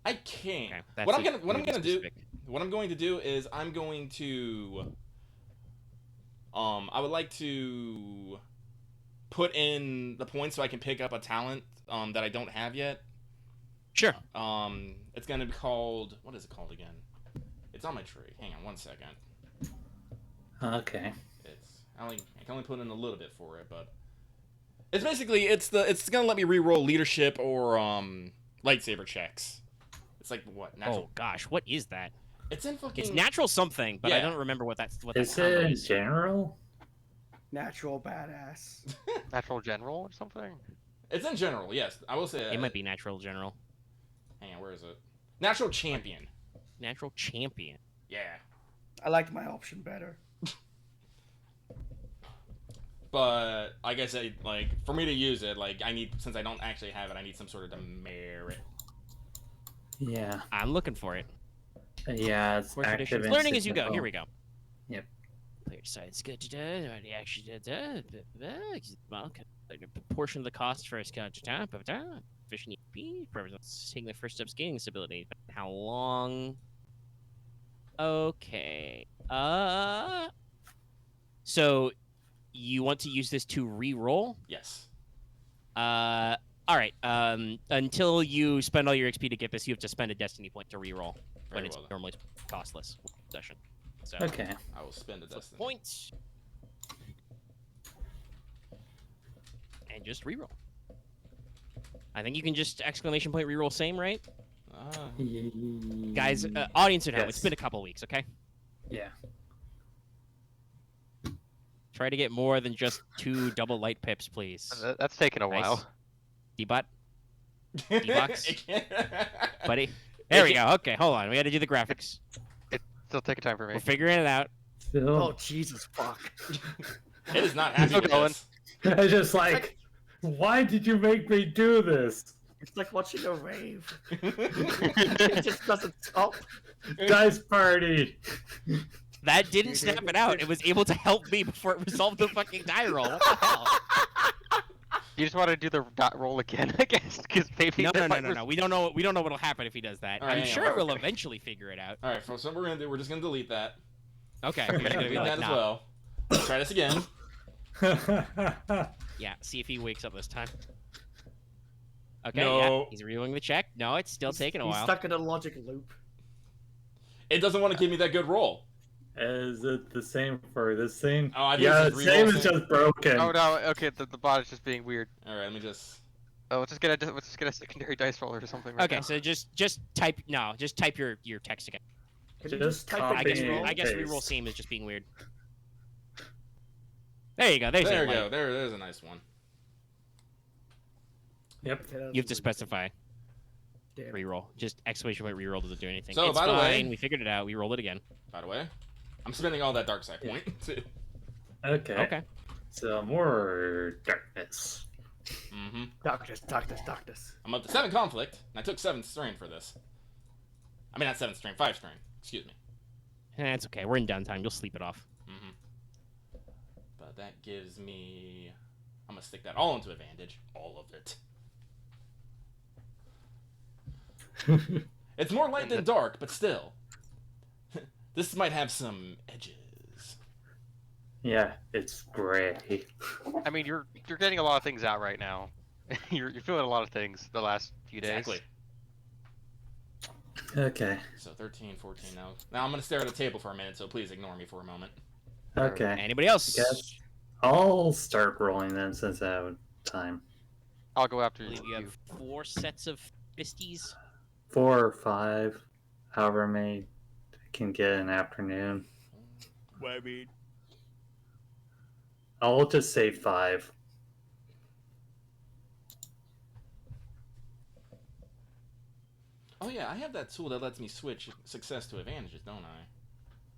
I can. Okay, that's What I'm a gonna really do. specific. What I'm going to do is I'm going to. I would like to put in the points so I can pick up a talent that I don't have yet. Sure. It's gonna be called. What is it called again? It's on my tree. Hang on 1 second. Okay. I can only put in a little bit for it, but it's basically it's gonna let me reroll leadership or lightsaber checks. It's like what natural. Oh gosh, what is that? It's in fucking. It's natural something, but I Yeah. don't remember what that's. What Is that combo it in is. general? Natural badass. Natural general or something? It's in general, yes. I will say that. It might be natural general. Hang on, where is it? Natural champion. Natural champion. Yeah. I liked my option better. But like I said, like for me to use it, like I need since I don't actually have it, I need some sort of demerit. Yeah. I'm looking for it. Yeah, it's Fourth active edition. in Learning as you go. Sigma. Here we go. Yep. Player decides good to do. The action portion of the cost for a efficient EP represents taking the first steps gaining this ability. How long? Okay. So you want to use this to re-roll? Yes. All right. Until you spend all your XP to get this, you have to spend a destiny point to re-roll, but Very it's well then. normally costless session. So Okay. I will spend a destiny. point and just re-roll. I think you can just exclamation point re-roll same, right? Guys, audience at home, it's Yes. been a couple weeks, okay? Yeah. Try to get more than just 2 double light pips, please. That's taken a Nice. while. D-bot, D-Box? buddy. There we go. Okay, hold on. We got to do the graphics. Still taking time for me. We're figuring it out. Still, Oh Jesus fuck! It is not happy Still with going. this. I just like, why did you make me do this? It's like watching a rave. It just doesn't stop. Dice party. That didn't snap it out. It was able to help me before it resolved the fucking die roll. What the hell? You just want to do the dot roll again, I guess, because maybe No, that no, no, might no, no. We don't know. We don't know what'll happen if he does that. All right, I'm hang on, sure it will okay. eventually figure it out. All right, so what we're gonna do, we're just gonna delete that. Okay, you're just gonna be Delete like, that as nah. well. Let's try this again. Yeah, see if he wakes up this time. Okay, No. yeah, he's redoing the check. No, it's still taking a He's while. stuck in a logic loop. It doesn't want to give me that good roll. Is it the same for this thing? Oh, I think Yeah, it's the just same reroll is thing. just broken. Oh no, okay, the bot is just being weird. All right, let me just. Oh, let's just get a secondary dice roller or something. Right Okay, now. so just type your text again. Can you Just type copy I it guess in and roll? I guess paste. reroll seam is just being weird. There you go. There's There your we go. light. There's a nice one. Yep. Okay, that You have to doesn't- specify Damn. reroll. Just exclamation point reroll doesn't do anything. So, It's by the way- fine. We figured it out. We rolled it again. By the way, I'm spending all that dark side point too. Okay. Okay. So more darkness. Mm-hmm. Darkness, darkness, darkness. I'm up to 7 conflict, and I took 7th strain for this. I mean, not 7th strain, 5 strain. Excuse me. It's okay. We're in downtime. You'll sleep it off. Mm-hmm. But that gives me. I'm gonna stick that all into advantage, all of it. It's more light than dark, but still. This might have some edges. Yeah, it's gray. I mean, you're getting a lot of things out right now. you're feeling a lot of things the last few days. Exactly. Okay. So 13, 14 now. Now I'm gonna stare at a table for a minute, so please ignore me for a moment. Okay. Anybody else? Yes. I'll start rolling then since I have time. I'll go I after believe you have 4 sets of fisties. 4 or 5, however many I can get in afternoon. I mean, I'll just say 5. Oh yeah, I have that tool that lets me switch success to advantages, don't I?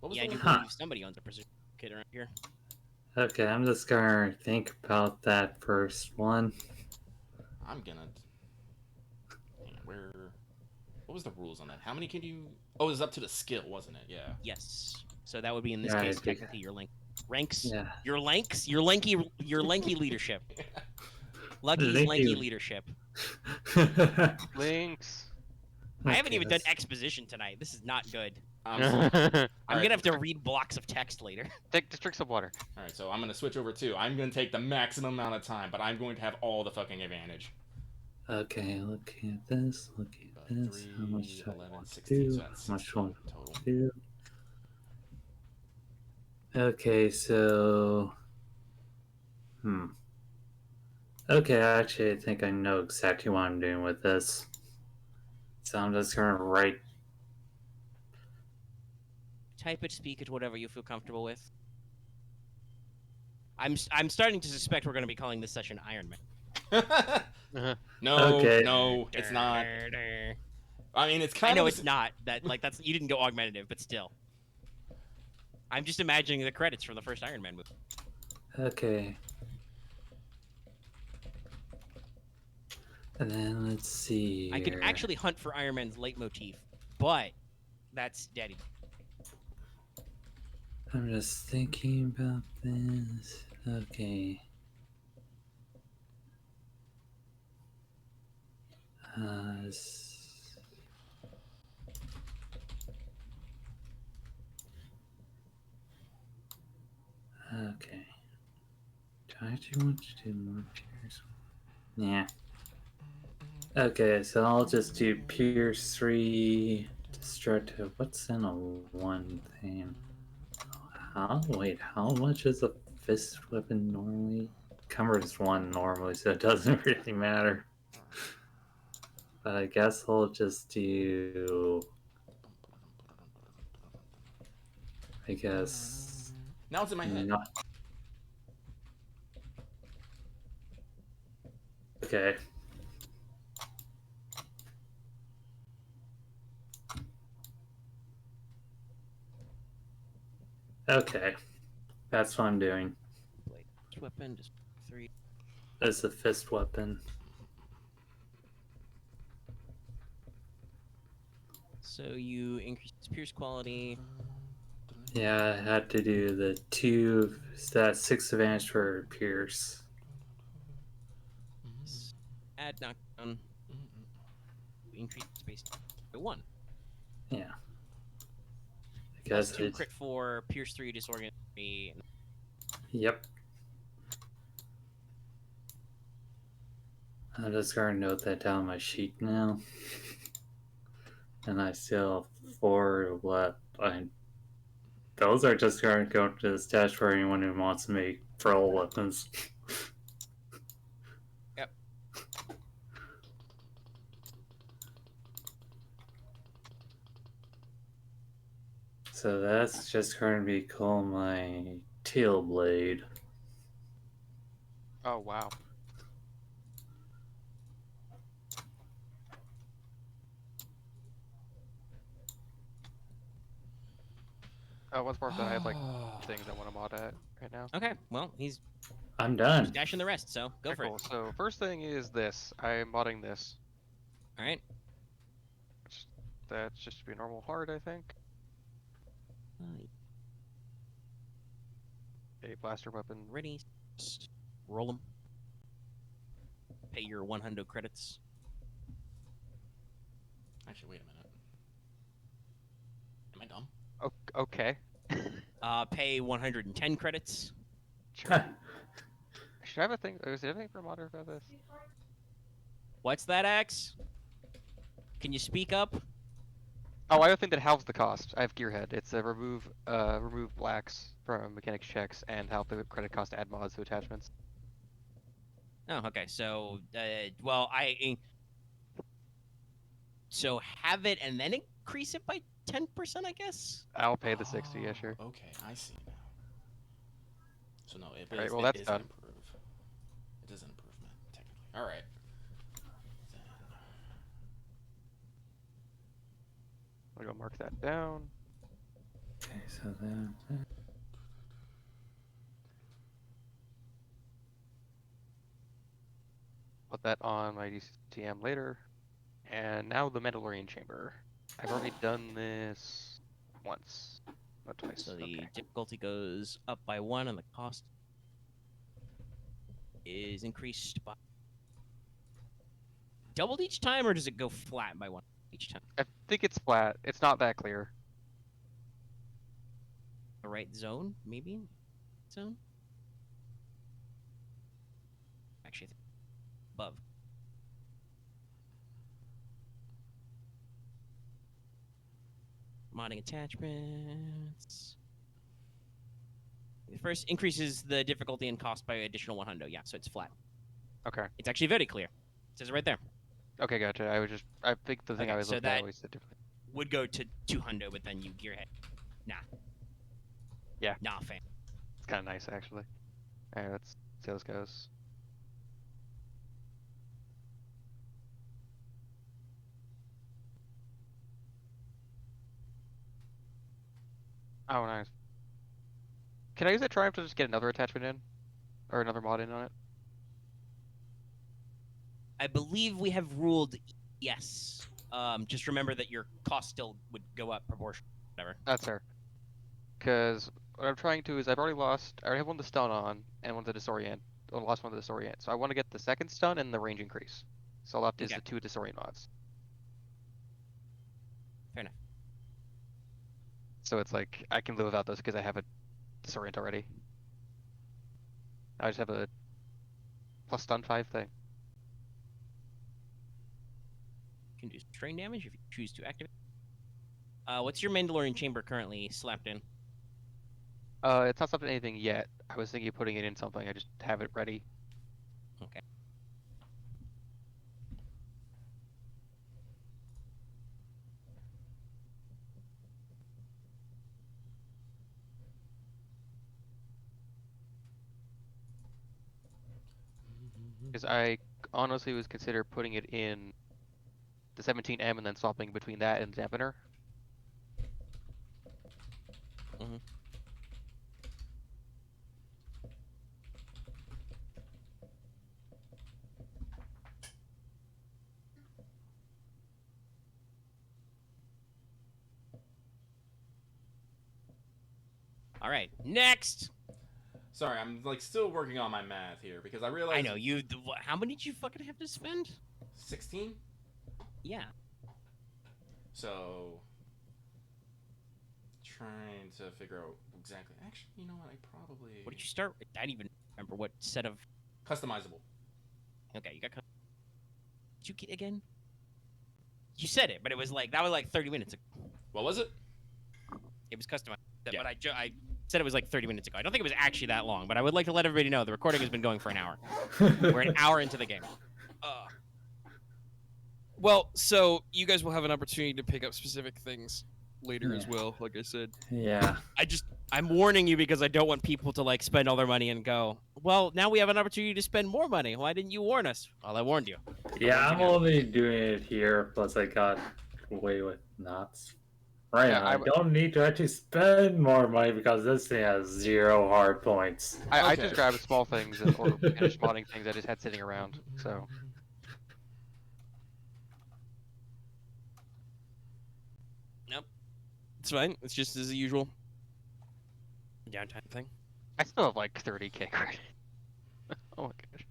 What was yeah, I the do one? Huh. believe somebody owns a precision kit around here. Okay, I'm just gonna think about that first one. I'm gonna. Hang on, where? What was the rules on that? How many can you? Oh, it was up to the skill, wasn't it? Yeah. Yes. So that would be in this Yeah, case I think- technically your ranks. Yeah. Your lanky leadership. Lucky's Lanky- lanky leadership. Links. I haven't Okay, even done that's- exposition tonight. This is not good. I'm sorry. I'm Alright. gonna have to read blocks of text later. Just drink some water. All right, so I'm gonna switch over too. I'm gonna take the maximum amount of time, but I'm going to have all the fucking advantage. Okay, looking at this, looking at this. How 3, much do I 11, want to 16, do? so that's How much 16 want total. to do? Okay, so. Okay, actually, I think I know exactly what I'm doing with this. So I'm just gonna write. Type it, speak it, whatever you feel comfortable with. I'm starting to suspect we're gonna be calling this session Iron Man. No, Okay. no, it's not. I mean, it's kind I know of. it's not. That's you didn't go augmentative, but still. I'm just imagining the credits from the first Iron Man movie. Okay. And then let's see. I could here. actually hunt for Iron Man's leitmotif, but that's daddy. I'm just thinking about this. Okay. Okay. Do I actually want to do more Pierce? Yeah. Okay, so I'll just do Pierce 3, Destructive. What's in a 1 thing? How much is a fist weapon normally? Cumber's 1 normally, so it doesn't really matter. But I guess I'll just do. I guess. Now it's in my head. Not... Okay. Okay. That's what I'm doing. Blade weapon, just 3. That's a fist weapon. So you increase Pierce quality. Yeah, I had to do the 2 stat 6 advantage for Pierce. Add knockdown. Increase space by 1. Yeah. I Plus guess 2 crit 4, Pierce 3, Disorient 3. Yep. I'm just gonna note that down on my sheet now. And I still have 4 left. Those are just gonna go to the stash for anyone who wants to make for all weapons. Yep. So that's just going to be called my tail blade. Oh wow. Once more done, I have like things I want to mod at right now. Okay, well, he's I'm done. dashing the rest, so go Okay, for cool. it. So first thing is this. I'm modding this. Alright. That's just to be normal hard, I think. A blaster weapon. Ready. Just roll them. Pay your 100 credits. Actually, wait a minute. Am I dumb? Okay. Pay 110 credits. Sure. Should I have a thing? Is there anything for modder about this? What's that, Axe? Can you speak up? Oh, I have a thing that halves the cost. I have Gearhead. It's a remove blacks from mechanics checks and halve the credit cost to add mods to attachments. Oh, okay. So, so have it and then increase it by 10%, I guess? I'll pay the 60, yeah, sure. Okay, I see now. So no, it, Alright, is, well, it that's is done. an improve. It is an improvement, technically. Alright. I'll go mark that down. Okay, so then. Put that on my DCTM later. And now the Mandalorian Chamber. I've already done this once. Not twice. So the Okay. difficulty goes up by 1 and the cost is increased by... doubled each time, or does it go flat by 1? each time. I think it's flat. It's not that clear. The right zone, maybe? Zone? Actually, I think above. Modding attachments. First, increases the difficulty and cost by additional 100. Yeah, so it's flat. Okay. It's actually very clear. It says it right there. Okay, gotcha. I think the thing Okay, I was so looking at that- always said different. Would go to 200, but then you gearhead. Nah. Yeah. Nah, fam. It's kind of nice, actually. Alright, let's see how this goes. Oh, nice. Can I use that Triumph to just get another attachment in? Or another mod in on it? I believe we have ruled yes. Just remember that your cost still would go up proportionally. Whatever. That's fair. Because what I'm trying to is I already have one to stun on, and one to disorient. Well, lost one to disorient. So I want to get the second stun and the range increase. So left is Okay. the 2 disorient mods. Fair enough. So it's like, I can live without those because I have a disorient already. I just have a plus stun 5 thing. You can do strain damage if you choose to activate. What's your Mandalorian Chamber currently slapped in? It's not something anything yet. I was thinking of putting it in something. I just have it ready. Okay. Because I honestly was consider putting it in the 17M and then swapping between that and dampener. Mhm. All right, next. Sorry, I'm like still working on my math here because I realized I know you. How many did you fucking have to spend? 16. Yeah. So trying to figure out exactly. Actually, you know what? I probably What did you start with? I don't even remember what set of. customizable. Okay, you got. Did you get again? You said it, but it was like that was like 30 minutes ago. What was it? It was customized, Yeah. but I said it was like 30 minutes ago. I don't think it was actually that long, but I would like to let everybody know the recording has been going for an hour. We're an hour into the game. Well, so you guys will have an opportunity to pick up specific things later as Yeah. well, like I said. Yeah. I'm warning you because I don't want people to like spend all their money and go, well, now we have an opportunity to spend more money. Why didn't you warn us? Well, I warned you. Yeah, Once I'm again. only doing it here, plus I got away with knots. Right Yeah, now, I don't need to actually spend more money because this thing has 0 hard points. I Okay. just grabbed small things or finished modding things I just had sitting around. So It's fine. It's just as usual. Downtime thing. I still have like 30k credit. Oh my gosh.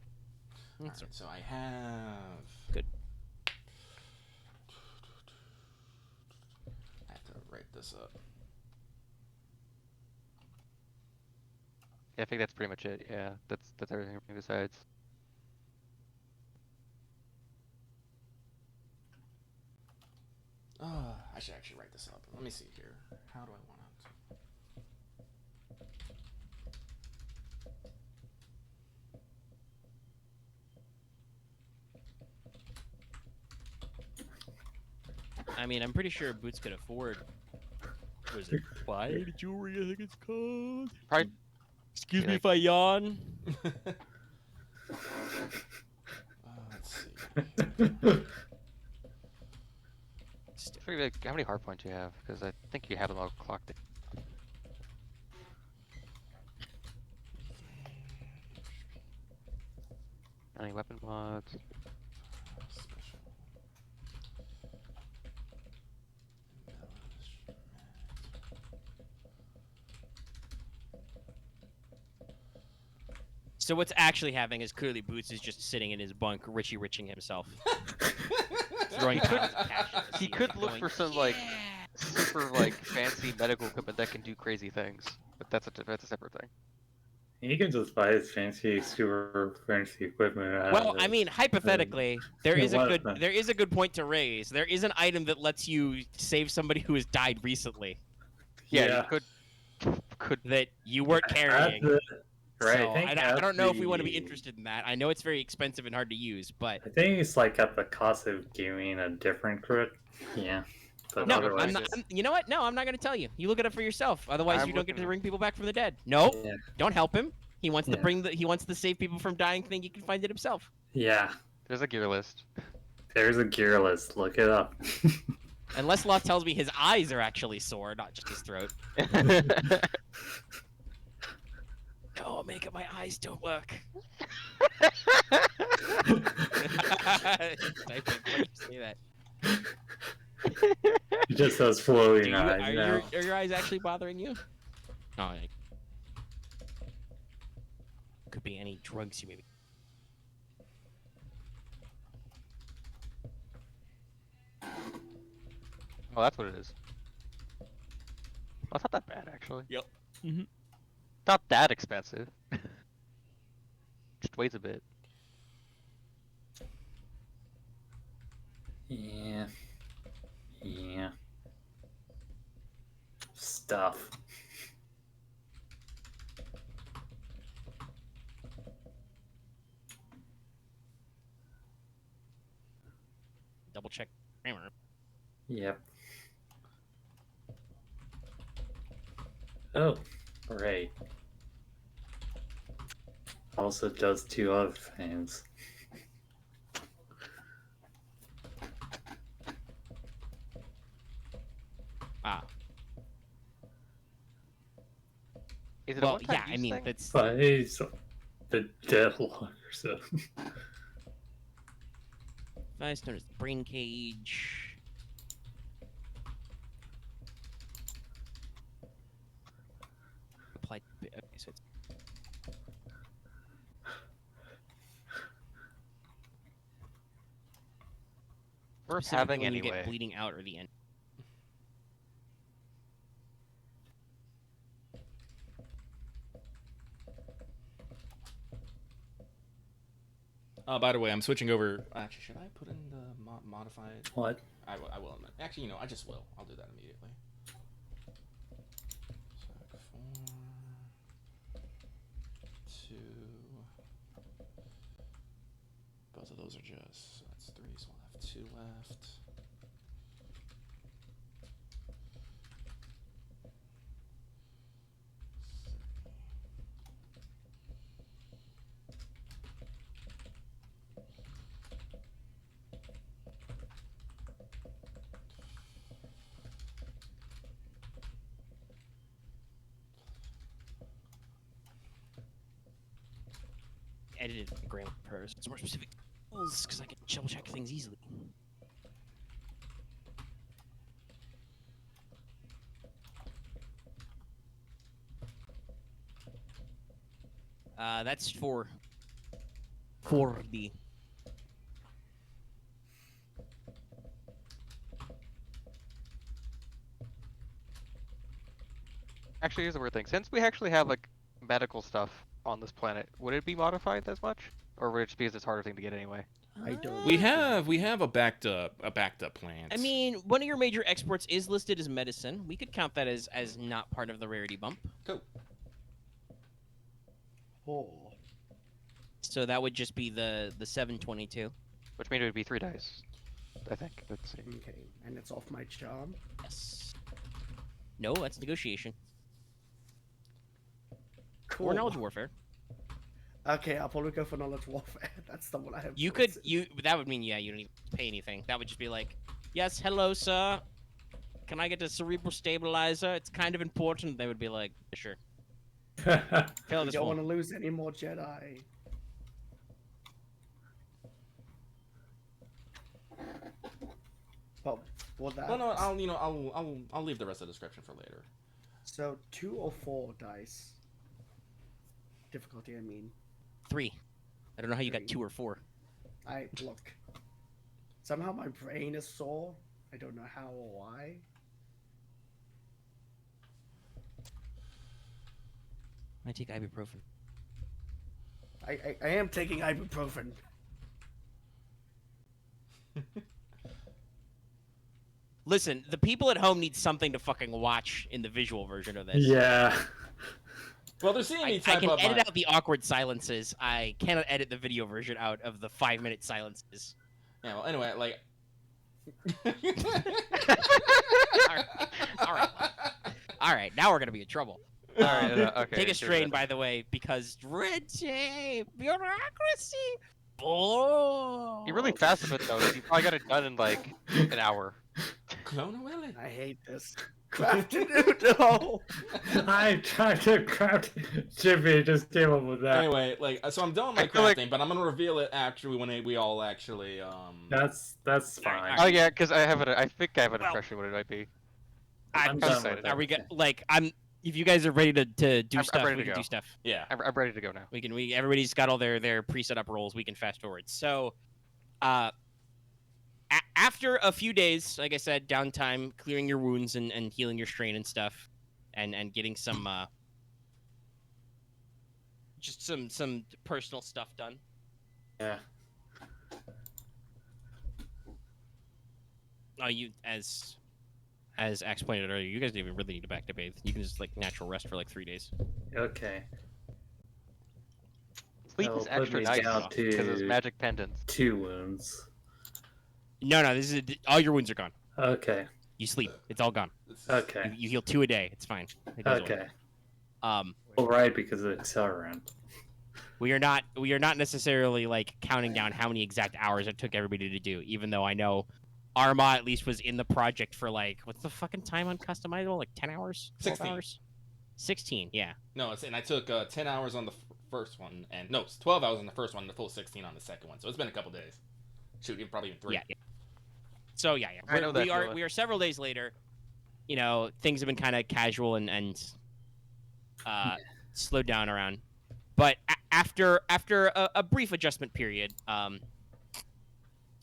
Alright, so I have. Good. I have to write this up. Yeah, I think that's pretty much it. Yeah, that's everything besides. I should actually write this up. Let me see here. How do I want to? I mean, I'm pretty sure Boots could afford. Was it quiet jewelry? I think it's called. Probably Excuse me like- if I yawn. Let's see. figure, like, how many hard points you have? Because I think you have them all clocked. Any weapon mods? Special. So what's actually happening is clearly Boots is just sitting in his bunk, Richie-riching himself. throwing piles of cash. At the He ceiling, could look going, for some like super like fancy medical equipment that can do crazy things, but that's a separate thing. He can just buy his super fancy equipment. Well, I mean, hypothetically, there Yeah, is a what good if- there is a good point to raise. There is an item that lets you save somebody who has died recently Yeah, you could. that you weren't carrying. Right, So I think I don't know if we want to be the- interested in that. I know it's very expensive and hard to use, but I think it's like at the cost of giving a different crit. Yeah. But no, otherwise I'm not. it's- You know what? No, I'm not going to tell you. You look it up for yourself. Otherwise, I'm you don't get to looking- bring people back from the dead. No, Yeah. don't help him. He wants to Yeah. bring the. He wants to save people from dying. Think he can find it himself. Yeah. There's a gear list. There's a gear list. Look it up. Unless Loth tells me his eyes are actually sore, not just his throat. Oh, make it my eyes don't work. I think when you say that. He just has Do floating you, eyes are, now. your eyes actually bothering you? No. Could be any drugs you maybe. Oh, that's what it is. Oh, it's not that bad actually. Yep. Mhm. Not that expensive. Just weighs a bit. Yeah. Yeah. Stuff. Double check grammar. Yep. Oh, right. Also does two other things. Ah. Is it a Well, one-time yeah. I use mean, thing? that's But he's the dead longer, so. nice. Known as the brain cage. Applied. Okay, so it's Worth specifically having when you anyway. get bleeding out or the end. By the way, I'm switching over. Actually, should I put in the modified? What? I will. I will. Actually, I just will. I'll do that immediately. Sec 4, 2. Both of those are just. So that's 3. So we'll have 2 left. Edited grammar purse. It's more specific rules because I can double check things easily. That's for 4D. Actually, here's the weird thing. Since we actually have like medical stuff on this planet, would it be modified as much, or would it just be it's a harder thing to get anyway? I don't. We have a backed up plant. I mean, one of your major exports is listed as medicine. We could count that as not part of the rarity bump. Cool. Oh. So that would just be the 722. Which means it would be 3 dice. I think. Let's see. Okay, and it's off my charm. Yes. No, that's negotiation. Cool. Or knowledge warfare. Okay, I'll probably go for knowledge warfare. That's the one I have. You could that would mean you don't even pay anything. That would just be like, yes, hello, sir. Can I get a cerebral stabilizer? It's kind of important. They would be like, sure. Fill You this don't one. want to lose any more Jedi. Well, that. Well, no, I'll leave the rest of the description for later. So 2 or 4 dice. Difficulty, I mean. 3. I don't know how you got 3. 2 or 4. Look. Somehow my brain is sore. I don't know how or why. I take ibuprofen. I am taking ibuprofen. Listen, the people at home need something to fucking watch in the visual version of this. Yeah. Well, they're seeing me I type can up edit my... out the awkward silences. I cannot edit the video version out of the 5-minute silences. Yeah, well, anyway, like... All right. All right, now we're gonna be in trouble. All right, okay. Take a good strain, enough. by the way, because red tape, bureaucracy, bull. You're really fast with it though. You probably got it done in like an hour. Clone Willy. I hate this. Crafted noodle. I tried to craft. Jimmy just came up with that. Anyway, like, so I'm done with my I feel like- crafting, but I'm gonna reveal it after when we all actually, That's fine. Oh yeah, because I think I have an Well- impression what it might be. I'm done just, with are we everything. like I'm? If you guys are ready to do I'm stuff, ready we to can go. do stuff. yeah. I'm ready to go now. Everybody's got all their preset up roles. We can fast forward. So, after a few days, like I said, downtime, clearing your wounds and healing your strain and stuff, and getting some just some personal stuff done. Yeah. You as Axe pointed out earlier, you guys don't even really need to back to bathe. You can just like natural rest for like 3 days. Okay. Sleep That'll is put extra me nice down because there's to- magic pendants. 2 wounds. No, this is all your wounds are gone. Okay. You sleep. It's all gone. Okay. You heal 2 a day. It's fine. It goes away. Okay. Um, All right, because of Accelerant. we are not necessarily like counting down how many exact hours it took everybody to do, even though I know Aramaa at least was in the project for like what's the fucking time on customizable? Like 10 hours? 12 16. hours? 16, yeah. No, and I took 10 hours on the first one, and no, it's 12 hours on the first one, and the full 16 on the second one. So it's been a couple days. Shoot, even probably even 3. Yeah. So yeah. I know that feeling. We are several days later. You know, things have been kind of casual and slowed down around. But after a brief adjustment period,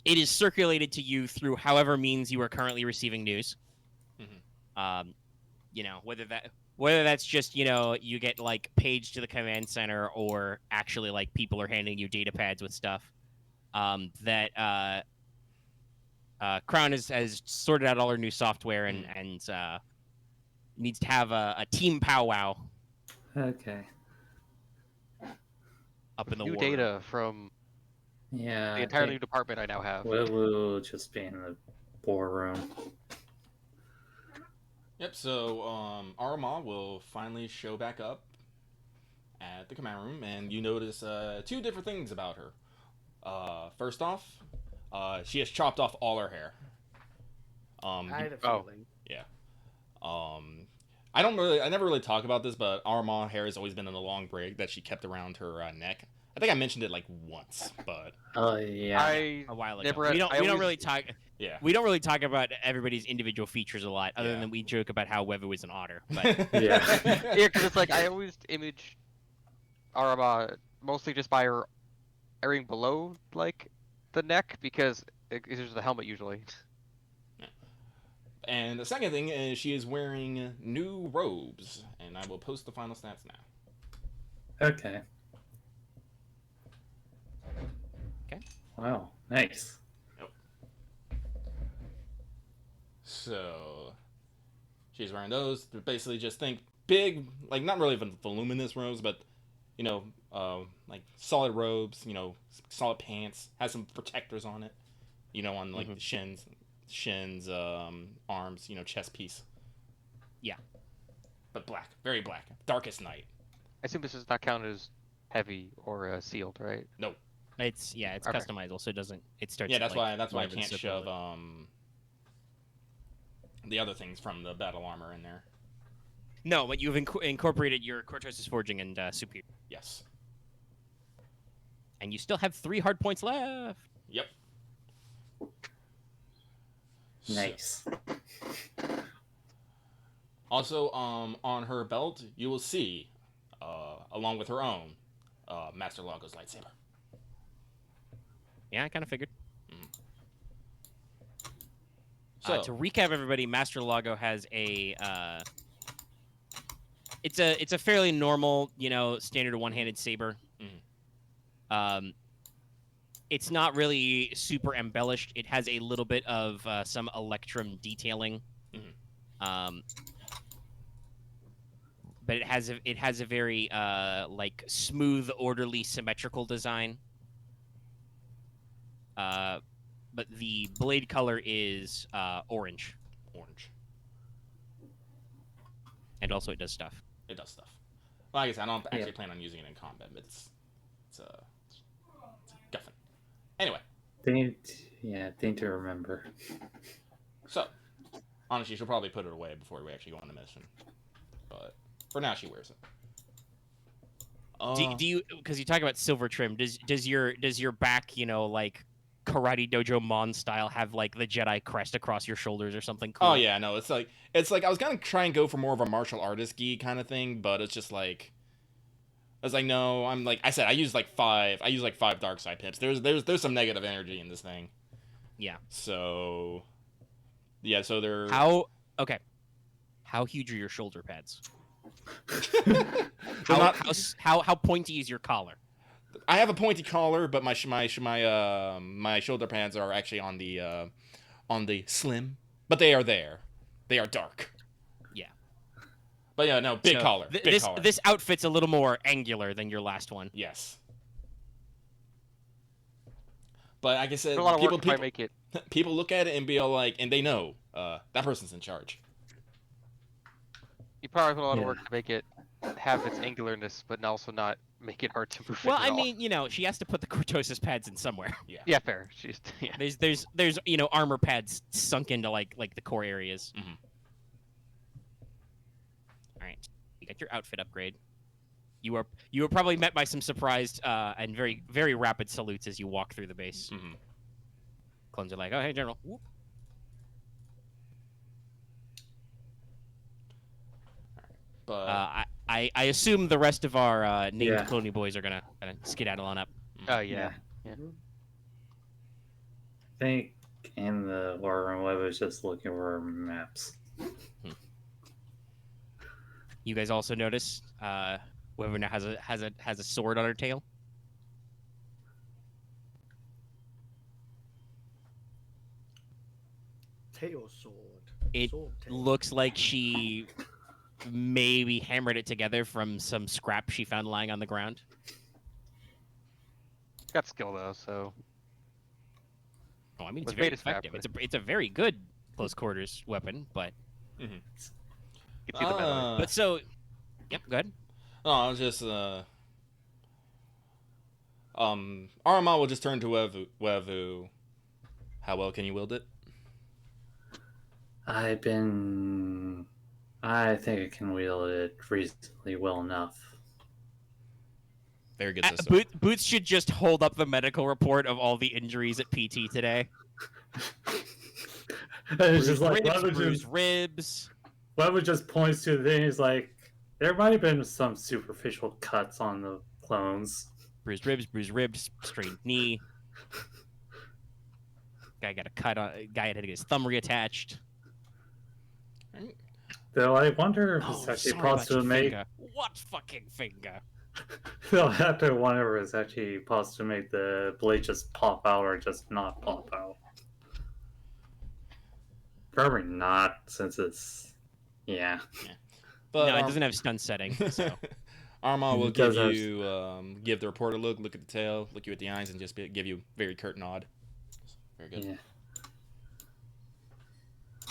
it is circulated to you through however means you are currently receiving news. Mhm. You know, whether that's just, you know, you get like paged to the command center, or actually like people are handing you data pads with stuff. That Crown has sorted out all her new software and needs to have a team powwow Okay. up in the New war room. data from Yeah. the entire new department I now have. We'll just be in the war room. Yep, so Aramaa will finally show back up at the command room, and you notice 2 different things about her. First off, she has chopped off all her hair. I had a Oh. feeling. I never really talk about this, but Aramaa hair has always been in a long braid that she kept around her neck. I think I mentioned it like once, but Oh yeah. I A while ago. Never- we don't I always- really talk. yeah. We don't really talk about everybody's individual features a lot, other Yeah. than we joke about how Wevu is an otter. But Yeah. yeah, because it's like I always image Aramaa mostly just by her airing below like the neck because it's just the helmet usually. And the second thing is she is wearing new robes, and I will post the final stats now. Okay. Okay. Wow. Nice. So she's wearing those. Basically, just think big, like not really voluminous robes, but you know, like solid robes. You know, solid pants. Has some protectors on it. You know, on like the shins, arms. You know, chest piece. Yeah. But black, very black, darkest night. I assume this does not count as heavy or sealed, right? it's Okay. customizable, so it doesn't. It starts. Yeah, at, that's like, why I whatever the can't circle shove is. the other things from the battle armor in there. No, but you've incorporated your Cortez's forging and superior, Yes. and you still have 3 hard points left. Yep. Nice. Also, on her belt, you will see, along with her own, Master Longo's lightsaber. Yeah, I kind of figured. So To recap, everybody, Master Lago has a it's a fairly normal, standard one-handed saber. It's not really super embellished. It has a little bit of some electrum detailing, but it has a very like smooth, orderly, symmetrical design. But the blade color is orange, and also it does stuff. It does stuff. Well, like I guess I don't actually plan on using it in combat, but it's guffin. Anyway. Thing to remember. So, honestly, she'll probably put it away before we actually go on the mission. But for now, she wears it. Do you? Because you talk about silver trim. Does your back, like Karate Dojo Mon style, have like the Jedi crest across your shoulders or something cool? Oh yeah, no, it's like I was gonna try and go for more of a martial artist gi kind of thing, but it's just like I was like, no, I'm like I said, I use like five dark side pips. There's some negative energy in this thing. Yeah. So yeah, so they're How huge are your shoulder pads? How pointy is your collar? I have a pointy collar, but my shoulder pads are actually on the slim, but they are there. They are dark. Yeah. But yeah, no, big collar. Big collar. This outfit's a little more angular than your last one. Yes. But like I said, a lot of work if I make it. People look at it and be all like, and they know that person's in charge. You probably put a lot of work to make it have its angularness, but also not make it hard to move. Well, I mean, she has to put the cortosis pads in somewhere. Yeah. Yeah, fair. She's There's armor pads sunk into like the core areas. Mm-hmm. All right, you got your outfit upgrade. You were probably met by some surprised and very, very rapid salutes as you walk through the base. Mm-hmm. Clones are like, "Oh, hey, General." Whoop. But I assume the rest of our named Cloney boys are gonna skedaddle on up. Oh yeah. I think in the war room, I was just looking for maps. You guys also notice Wever now has a sword on her tail. Tail sword. It Sword tail. looks like she maybe hammered it together from some scrap she found lying on the ground. Got skill though, so. Oh, I mean, it's Was very made of scrap, effective. It's a very good close quarters weapon, but. You can see the metal. But so, yep, go ahead. No, I was just Aramaa will just turn to Wevu. How well can you wield it? I think I can wield it reasonably well enough. Very good system. Boots should just hold up the medical report of all the injuries at PT today. It's just like bruised ribs. Weber just points to the thing. He's like, there might have been some superficial cuts on the clones. Bruised ribs, strained knee. Guy got a cut on. Guy had to get his thumb reattached. Though I wonder if it's actually possible to make. What fucking finger? They'll have to wonder if it's actually possible to make the blade just pop out or just not pop out. Probably not, since it's But no, it doesn't have stun setting. So Aramaa will give the report a look at the tail, look you at the eyes, and just give you a very curt nod. Very good. Yeah.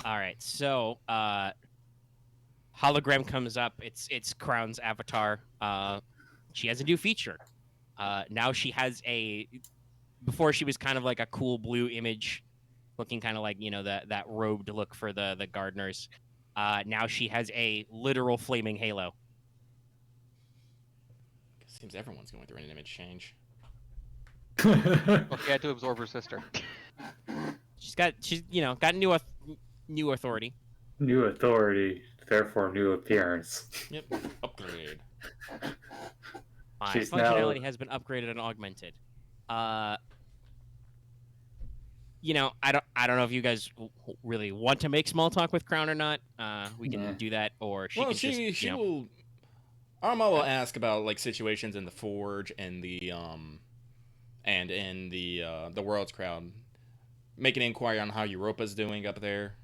all right, so hologram comes up. It's Crown's avatar. She has a new feature. Now she has before she was kind of like a cool blue image, looking kind of like that robed look for the gardeners. Now she has a literal flaming halo. Seems everyone's going through an image change. Well, she had to absorb her sister. She's got new authority. New authority, therefore new appearance. Yep. Upgrade. My She's functionality has been upgraded and augmented. I don't know if you guys really want to make small talk with Crown or not. We can Yeah. do that, or she Well, can just she will. Aramaa will ask about like situations in the Forge and in the World's Crown. Make an inquiry on how Europa's doing up there.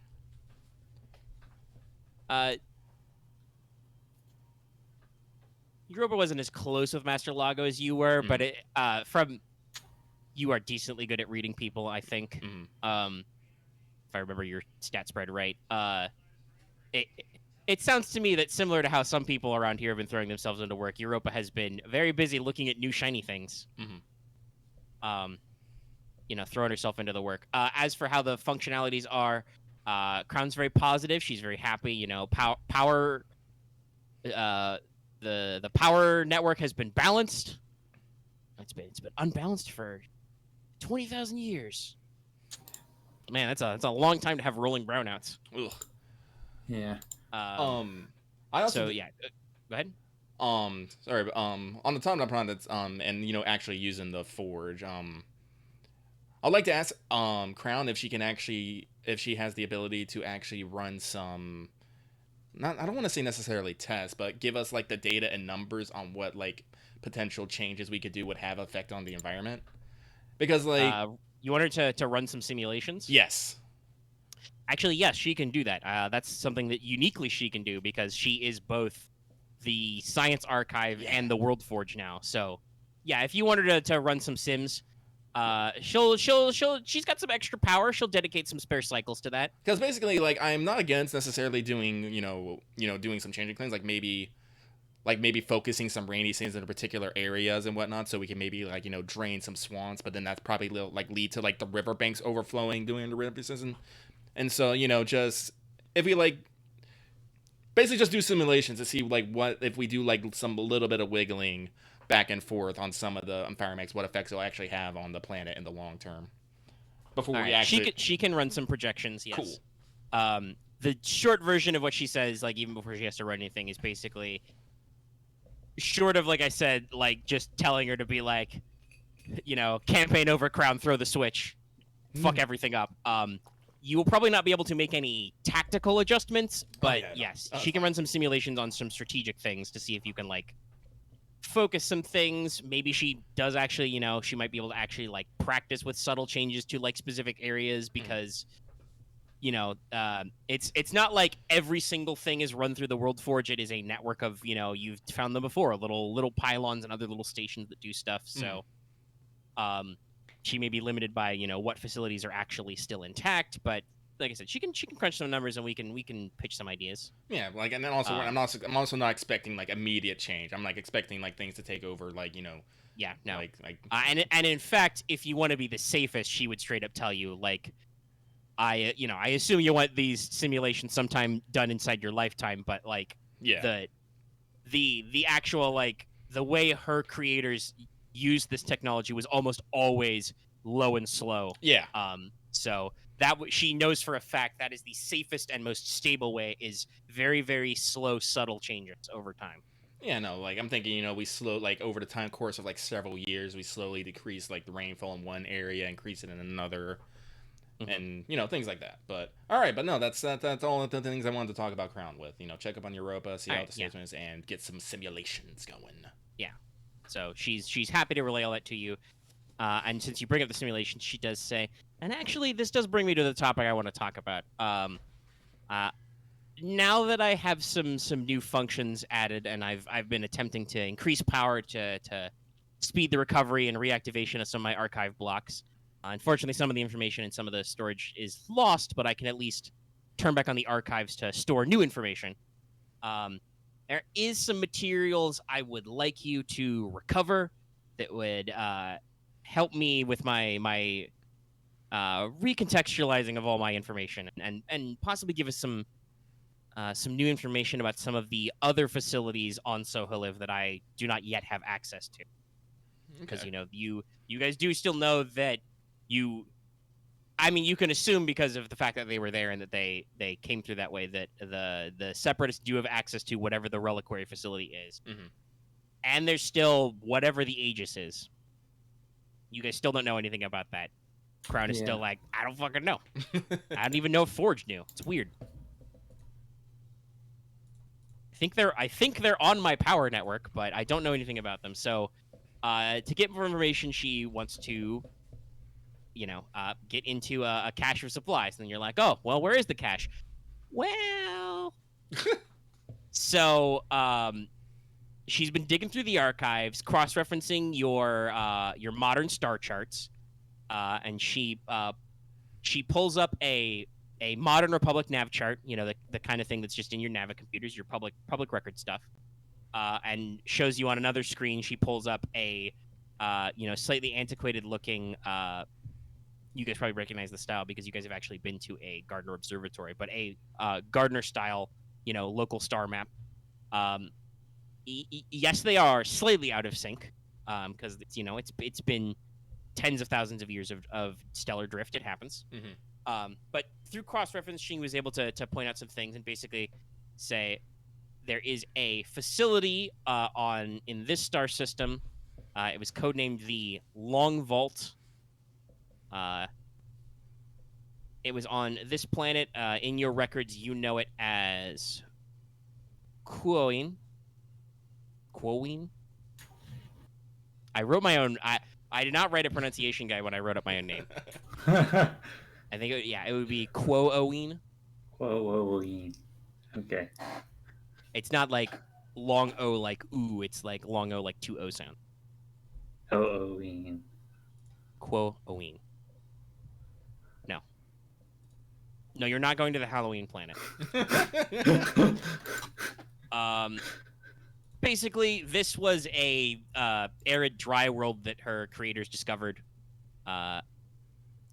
Europa wasn't as close with Master Lago as you were, but you are decently good at reading people, I think. If I remember your stat spread right. It sounds to me that similar to how some people around here have been throwing themselves into work, Europa has been very busy looking at new shiny things. Throwing herself into the work. As for how the functionalities are, Crown's very positive. She's very happy. Power. The power network has been balanced. It's been unbalanced for 20,000 years. Man, that's a long time to have rolling brownouts. Ugh. Yeah. I also go ahead. Sorry, but, on the top of planets, and actually using the Forge, I'd like to ask Crown if she has the ability to actually run some, I don't want to say necessarily tests, but give us like the data and numbers on what like potential changes we could do would have effect on the environment. Because like you want her to run some simulations? Yes. Actually, yes, she can do that. That's something that uniquely she can do because she is both the Science Archive and the World Forge now. So, yeah, if you want her to run some sims, she's got some extra power. She'll dedicate some spare cycles to that. Because basically, like, I'm not against necessarily doing, doing some changing things, like maybe focusing some rainy seasons in particular areas and whatnot, so we can maybe like drain some swamps, but then that's probably lead to like the riverbanks overflowing during the rainy season. And so, just if we like basically just do simulations to see like what if we do like some little bit of wiggling back and forth on some of the environments, what effects it'll actually have on the planet in the long term. Before we actually she can run some projections, yes. Cool. The short version of what she says, like even before she has to run anything, is basically short of, like I said, like just telling her to be like, campaign over, Crown, throw the switch, fuck everything up. You will probably not be able to make any tactical adjustments, but yes, she can run some simulations on some strategic things to see if you can like focus some things. Maybe she does actually, she might be able to actually like practice with subtle changes to like specific areas because, it's not like every single thing is run through the World Forge. It is a network of, you've found them before, little pylons and other little stations that do stuff. So, she may be limited by what facilities are actually still intact, but like I said, she can crunch some numbers and we can pitch some ideas. Yeah, like, and then also I'm also not expecting like immediate change. I'm like expecting like things to take over, like Yeah, no. Like and in fact, if you want to be the safest, she would straight up tell you like, I assume you want these simulations sometime done inside your lifetime, but like the actual like the way her creators use this technology was almost always low and slow. Yeah. So that she knows for a fact that is the safest and most stable way is very, very slow, subtle changes over time. Yeah, no, like I'm thinking, we slow like over the time course of like several years, we slowly decrease like the rainfall in one area, increase it in another, and things like that. But all right, but no, that's all the things I wanted to talk about Crown with. Check up on Europa, see how the statesman is, and get some simulations going. Yeah. So she's happy to relay all that to you. And since you bring up the simulation, she does say, and actually this does bring me to the topic I want to talk about. Now that I have some new functions added, and I've been attempting to increase power to speed the recovery and reactivation of some of my archive blocks. Unfortunately, some of the information and some of the storage is lost, but I can at least turn back on the archives to store new information. There is some materials I would like you to recover that would help me with my recontextualizing of all my information and possibly give us some new information about some of the other facilities on Soheliv that I do not yet have access to. Because you guys do still know that you can assume because of the fact that they were there and that they came through that way that the Separatists do have access to whatever the reliquary facility is. And there's still whatever the Aegis is. You guys still don't know anything about that. Crown is Yeah. still like, I don't fucking know. I don't even know if Forge knew. It's weird. I think they're on my power network, but I don't know anything about them. So, to get more information, she wants to, get into a cache of supplies. And then you're like, oh, well, where is the cache? Well, so she's been digging through the archives, cross-referencing your modern star charts, and she pulls up a modern Republic nav chart, the kind of thing that's just in your Nava computers, your public record stuff, and shows you on another screen. She pulls up a slightly antiquated looking. You guys probably recognize the style because you guys have actually been to a Gardner observatory, but a Gardner style, local star map. Yes, they are slightly out of sync, because it's been tens of thousands of years of stellar drift. It happens. Mm-hmm. But through cross-reference, she was able to point out some things and basically say there is a facility in this star system. It was codenamed the Long Vault. It was on this planet. In your records, you know it as Quoin. I wrote my own. I did not write a pronunciation guide when I wrote up my own name. I think it would be Quo-Owen. Whoa. Okay. It's not like long O like ooh. It's like long O like two O sound. Owen. Quo-Owen. No, you're not going to the Halloween planet. Basically, this was a arid, dry world that her creators discovered.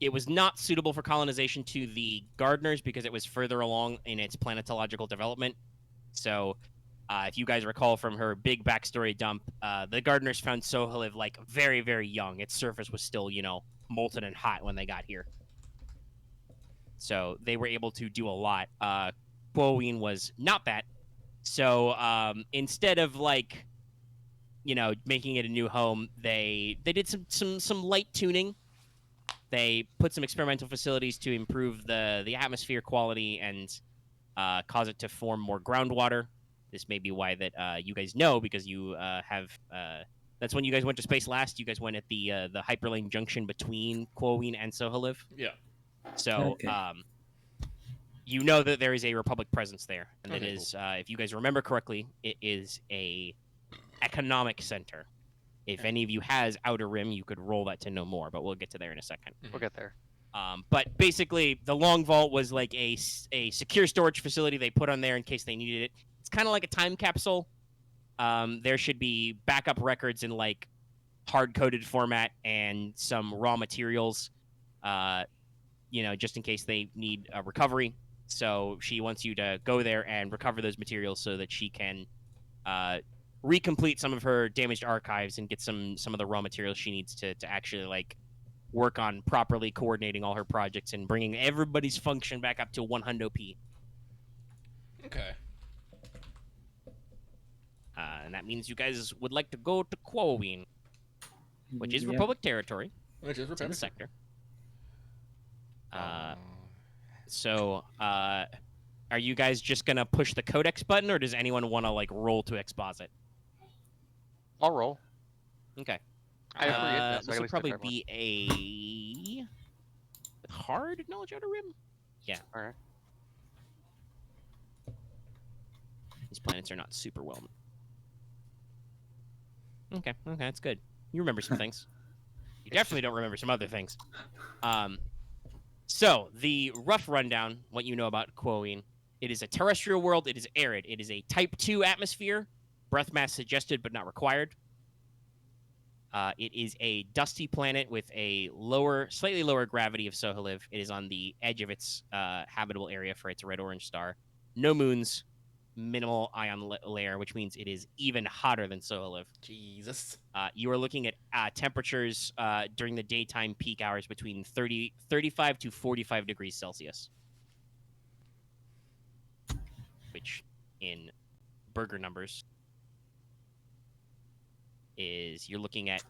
It was not suitable for colonization to the Gardeners because it was further along in its planetological development. So, if you guys recall from her big backstory dump, the Gardeners found Soheliv like very, very young. Its surface was still, molten and hot when they got here. So they were able to do a lot. Quoin was not that. So instead of making it a new home, they did some light tuning. They put some experimental facilities to improve the atmosphere quality and cause it to form more groundwater. This may be why that you guys know, because you have. That's when you guys went to space last. You guys went at the hyperlane junction between Quoin and Soheliv. Yeah. So, Okay. you know that there is a Republic presence there, and Okay, it is, if you guys remember correctly, it is a economic center. If any of you has Outer Rim, you could roll that to know more, but we'll get to there in a second. We'll get there. But basically, the Long Vault was like a secure storage facility they put on there in case they needed it. It's kind of like a time capsule. There should be backup records in like hard-coded format and some raw materials. Just in case they need a recovery. So she wants you to go there and recover those materials so that she can recomplete some of her damaged archives and get some of the raw materials she needs to actually work on properly coordinating all her projects and bringing everybody's function back up to 100p. Okay. And that means you guys would like to go to Quoin, which is Yep. Republic territory. Which is It's in the Republic. sector. So, are you guys just gonna push the codex button, or does anyone want to roll to exposit? I'll roll. Okay. I have free input, so I This can will at least probably pick everyone. be a hard knowledge outer rim. Yeah. All right. These planets are not super well. Okay, that's good. You remember some things. You definitely don't remember some other things. So, the rough rundown, what you know about Quoin. It is a terrestrial world. It is arid. It is a Type 2 atmosphere. Breath mass suggested, but not required. It is a dusty planet with a slightly lower gravity of Soheliv. It is on the edge of its habitable area for its red-orange star. No moons, minimal ion layer, which means it is even hotter than Soheliv. Jesus. You are looking at temperatures during the daytime peak hours between 35 to 45 degrees Celsius, which in burger numbers is you're looking at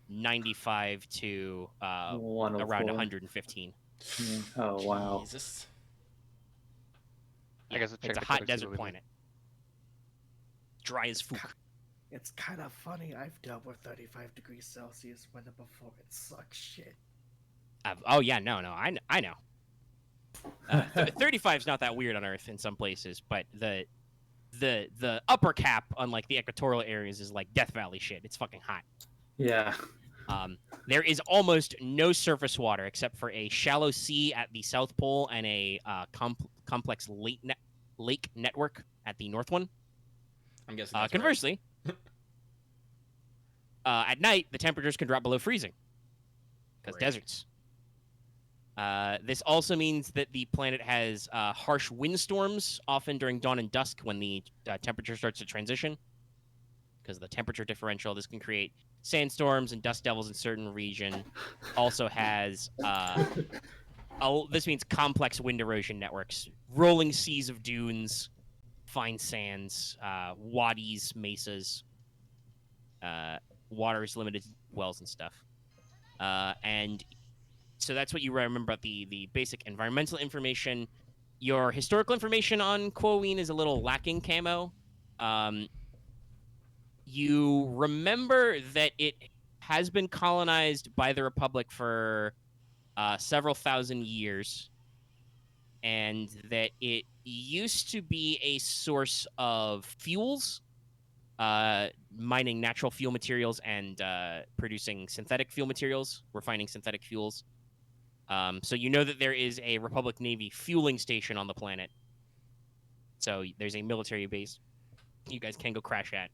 95 to around 104. 115. Yeah. Oh wow. Jesus. I guess It's a hot desert planet. Dry as fuck. It's kind of funny. I've dealt with 35 degrees Celsius weather before. It sucks shit. Oh yeah, no, I know. 35 is not that weird on Earth in some places, but the upper cap on like the equatorial areas is like Death Valley shit. It's fucking hot. Yeah. There is almost no surface water except for a shallow sea at the South Pole and a complex lake network at the North one. I'm guessing. That's Conversely, at night the temperatures can drop below freezing because deserts. This also means that the planet has harsh windstorms, often during dawn and dusk when the temperature starts to transition. Because of the temperature differential, this can create sandstorms and dust devils in certain region. Also has this means complex wind erosion networks, rolling seas of dunes, fine sands, wadis, mesas, waters, limited wells and stuff. And so that's what you remember about the basic environmental information. Your historical information on Quoeen is a little lacking, Camo. You remember that it has been colonized by the Republic for several thousand years, and that it used to be a source of fuels, mining natural fuel materials and producing synthetic fuel materials, refining synthetic fuels. So you know that there is a Republic Navy fueling station on the planet. So there's a military base you guys can go crash at.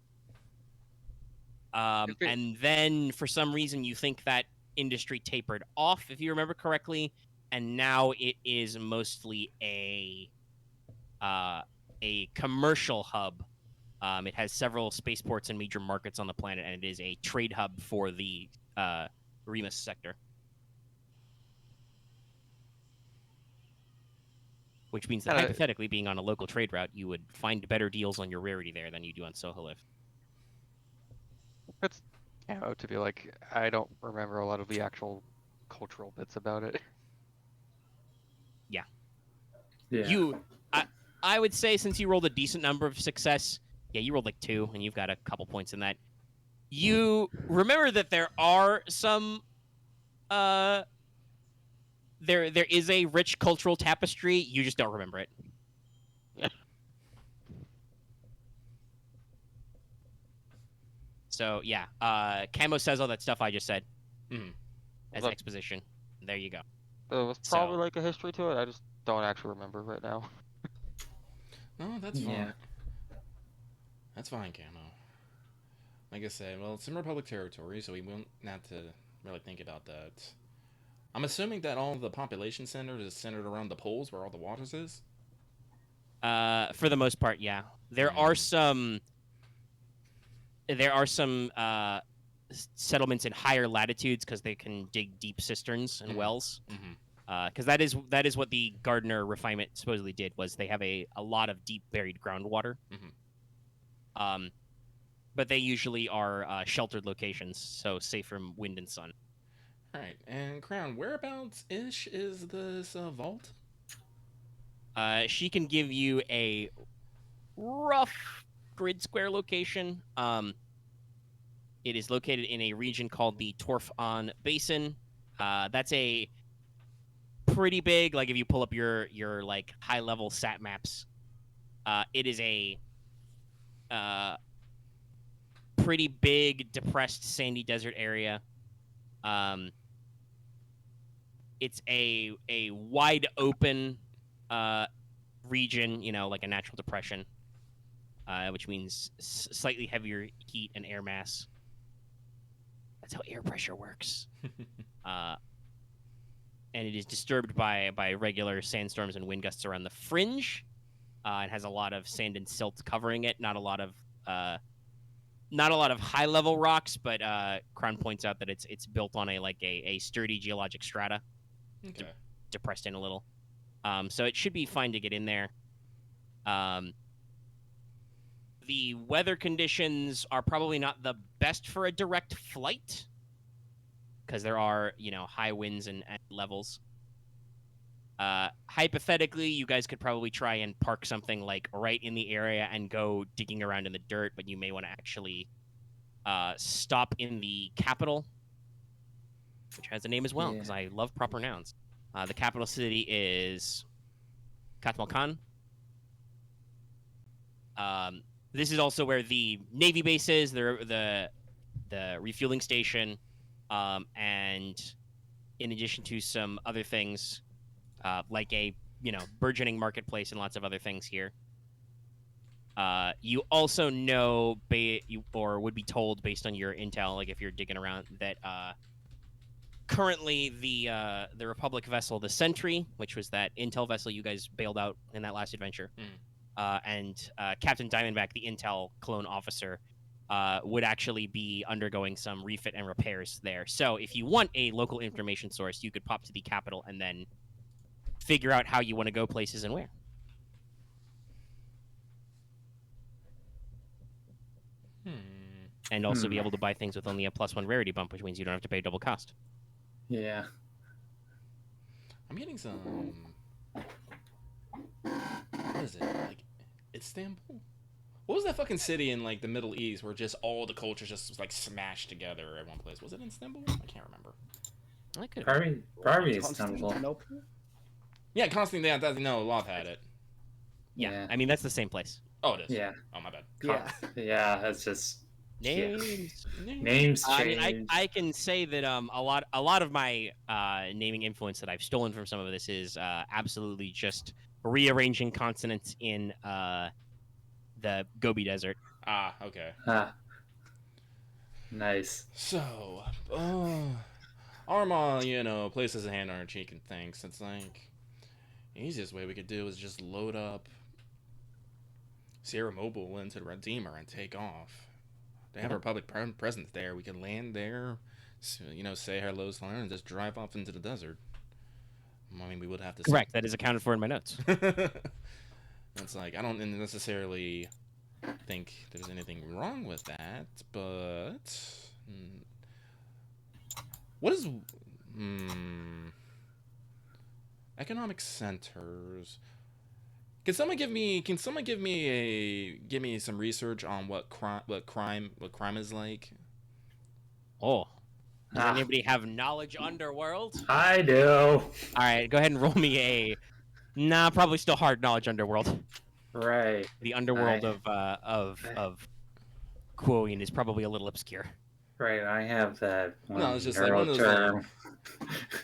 And then for some reason you think that industry tapered off, if you remember correctly, and now it is mostly a commercial hub. It has several spaceports and major markets on the planet, and it is a trade hub for the Remus sector. Which means that hypothetically, being on a local trade route, you would find better deals on your rarity there than you do on Soheliv. It's Camo to be like, I don't remember a lot of the actual cultural bits about it. Yeah. Yeah. I would say since you rolled a decent number of success, yeah, you rolled like 2, and you've got a couple points in that. You remember that there are some there is a rich cultural tapestry, you just don't remember it. Yeah. So yeah, Camo says all that stuff I just said as Look, exposition. There you go. There was probably like a history to it. I just don't actually remember right now. No, that's fine. Yeah. That's fine, Camo. Like I said, well, it's in Republic territory, so we won't have to really think about that. I'm assuming that all the population centers is centered around the poles where all the waters is? For the most part, yeah. There are some settlements in higher latitudes because they can dig deep cisterns and wells. Because that is what the Gardner refinement supposedly did, was they have a lot of deep buried groundwater. But they usually are sheltered locations, so safe from wind and sun. All right, and Crown, whereabouts-ish is this vault? She can give you a rough grid square location. It is located in a region called the Torf-On Basin. That's a pretty big, like if you pull up your like high level sat maps, it is a pretty big depressed sandy desert area. It's a wide open region, you know, like a natural depression, which means slightly heavier heat and air mass. That's how air pressure works. And it is disturbed by regular sandstorms and wind gusts around the fringe. It has a lot of sand and silt covering it. Not a lot of high level rocks, but Crown points out that it's built on a sturdy geologic strata, depressed in a little. So it should be fine to get in there. the weather conditions are probably not the best for a direct flight, because there are, high winds and levels. Hypothetically, you guys could probably try and park something like right in the area and go digging around in the dirt, but you may want to actually stop in the capital, which has a name as well, because I love proper nouns. The capital city is Katmalkan. This is also where the Navy base is, the refueling station, and in addition to some other things, like a burgeoning marketplace and lots of other things here. You also know, or would be told based on your intel, like if you're digging around, that currently the Republic vessel, the Sentry, which was that intel vessel you guys bailed out in that last adventure, and Captain Diamondback, the intel clone officer, would actually be undergoing some refit and repairs there. So if you want a local information source, you could pop to the capital and then figure out how you want to go places and where. And also be able to buy things with only a +1 rarity bump, which means you don't have to pay double cost. Yeah. I'm getting some. What is it? Like Istanbul? What was that fucking city in like the Middle East where just all the cultures just like smashed together at one place? Was it Istanbul? I can't remember. Probably Istanbul. Constantinople? Yeah, Constantinople. No, Loth had it. Yeah, I mean that's the same place. Oh, it is. Yeah. Oh, my bad. Yeah. Yeah, it's just Names. names change. I mean, I can say that a lot of my naming influence that I've stolen from some of this is absolutely just rearranging consonants in the Gobi Desert. Ah, okay. Nice. So, Aramaa, places a hand on her cheek and thinks. It's like, the easiest way we could do is just load up Sierra Mobile into the Redeemer and take off. They have a Republic presence there. We can land there, say hello, Selonian, and just drive off into the desert. I mean, we would have to... Correct. That is accounted for in my notes. It's like, I don't necessarily think there's anything wrong with that, but... What is... Economic centers... Can someone give me some research on what crime is like? Oh. Does anybody have knowledge underworld? I do. All right, go ahead and roll me probably still hard knowledge underworld. Right. The underworld of Quoin is probably a little obscure. Right, I have that one. No, it's just like one of those term.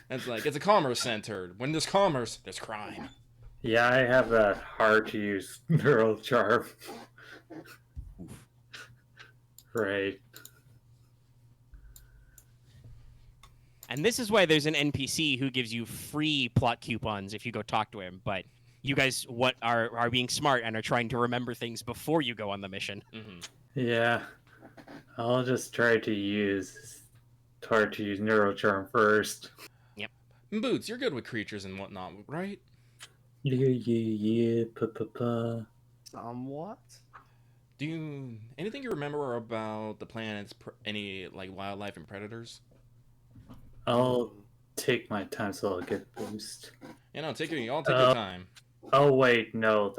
It's like, it's a commerce center. When there's commerce, there's crime. Yeah, I have that hard to use neural charm. Right. And this is why there's an NPC who gives you free plot coupons if you go talk to him, but you guys are being smart and are trying to remember things before you go on the mission. Mm-hmm. Yeah. I'll just try to use hard to use neural charm first. Yep. Boots, you're good with creatures and whatnot, right? Yeah. Somewhat. Anything you remember about the planet's any like wildlife and predators? I'll take my time so I'll get boost. Take your time. Oh wait, no,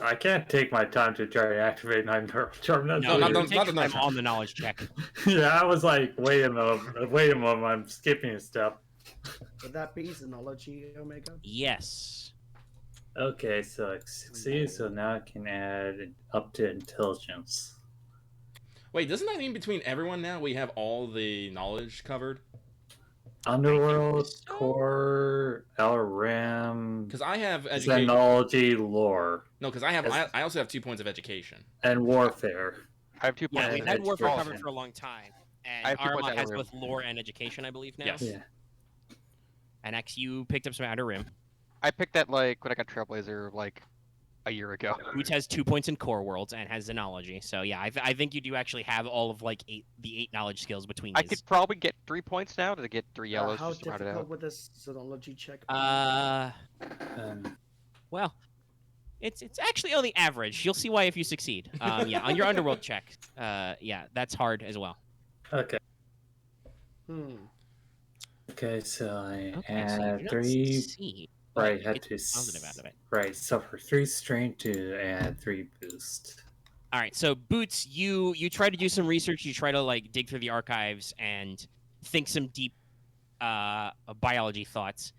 I can't take my time to try to activate 9 neural charm. No, not take the time on the knowledge check. Yeah, I was like, wait a moment, I'm skipping a step. Would that be Xenology, Omega? Yes. Okay, so I succeed, so now I can add up to intelligence. Wait, doesn't that mean between everyone now we have all the knowledge covered? Underworld, Core, LRAM, Because I have education. Xenology, Lore. No, because I also have 2 points of education. And Warfare. I have 2 points. Yeah, we've of had Warfare education. covered for a long time. I And have 2 points Aramaa Outer has Rim. both lore and education, I believe, now. Yes. Yeah. And X, you picked up some Outer Rim. I picked that when I got Trailblazer a year ago. Boots has 2 points in Core Worlds and has Xenology. So yeah, I think you do actually have all of the 8 knowledge skills between I these. could probably get 3 points now to get 3 yellows How just to round it difficult out. would this Xenology check be? Well, It's actually only average. You'll see why if you succeed. Yeah, on your underworld check. Yeah, that's hard as well. Okay. Hmm. Okay, so I Okay, so you add do not 3. succeed, but Right, you had get to. positive out of it. Right, so for 3 strength to add 3 boost. All right, so Boots, you try to do some research. You try to like dig through the archives and think some deep biology thoughts.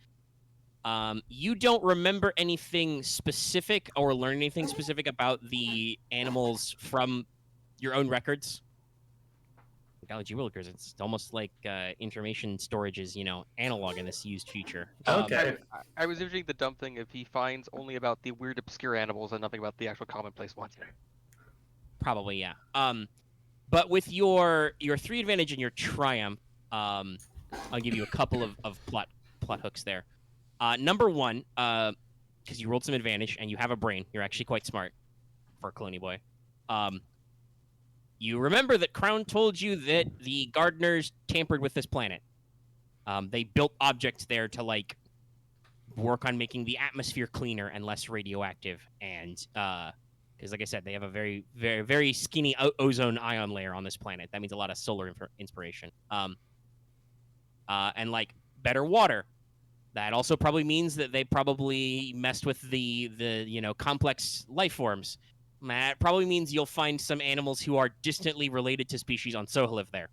You don't remember anything specific or learn anything specific about the animals from your own records. Biology workers, it's almost like information storage is, analog in this used future. Okay. I was envisioning the dumb thing if he finds only about the weird obscure animals and nothing about the actual commonplace ones. Probably, yeah. But with your 3 advantage and your triumph, I'll give you a couple of plot hooks there. Number one, because you rolled some advantage and you have a brain, you're actually quite smart for a cloney boy. You remember that Crown told you that the gardeners tampered with this planet. They built objects there to like work on making the atmosphere cleaner and less radioactive, and because like I said, they have a very, very, very skinny ozone ion layer on this planet. That means a lot of solar inspiration. And like better water. That also probably means that they probably messed with the complex life forms. That probably means you'll find some animals who are distantly related to species on Soheliv there.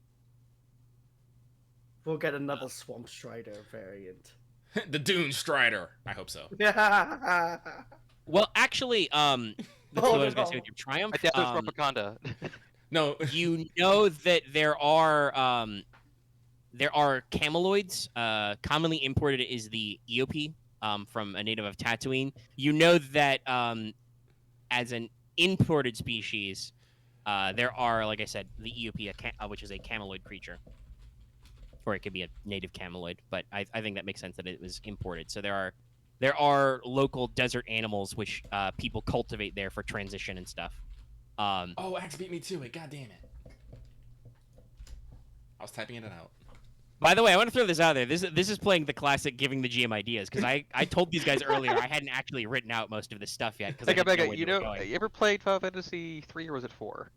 We'll get another Swamp Strider variant. The Dune Strider. I hope so. Well, actually, that's what I was going to say with your triumph. I doubt there's propaganda. No. You know that there are cameloids. Commonly imported is the Eop from a native of Tatooine. You know that as an imported species, there are, like I said, the Eop, which is a cameloid creature. Or it could be a native cameloid, but I think that makes sense that it was imported. So there are local desert animals which people cultivate there for transition and stuff. Oh, Axe beat me to it. God damn it. I was typing it out. By the way, I want to throw this out there. This is playing the classic giving the GM ideas, because I told these guys earlier I hadn't actually written out most of this stuff yet. Becca, you ever played Final Fantasy 3 or was it 4?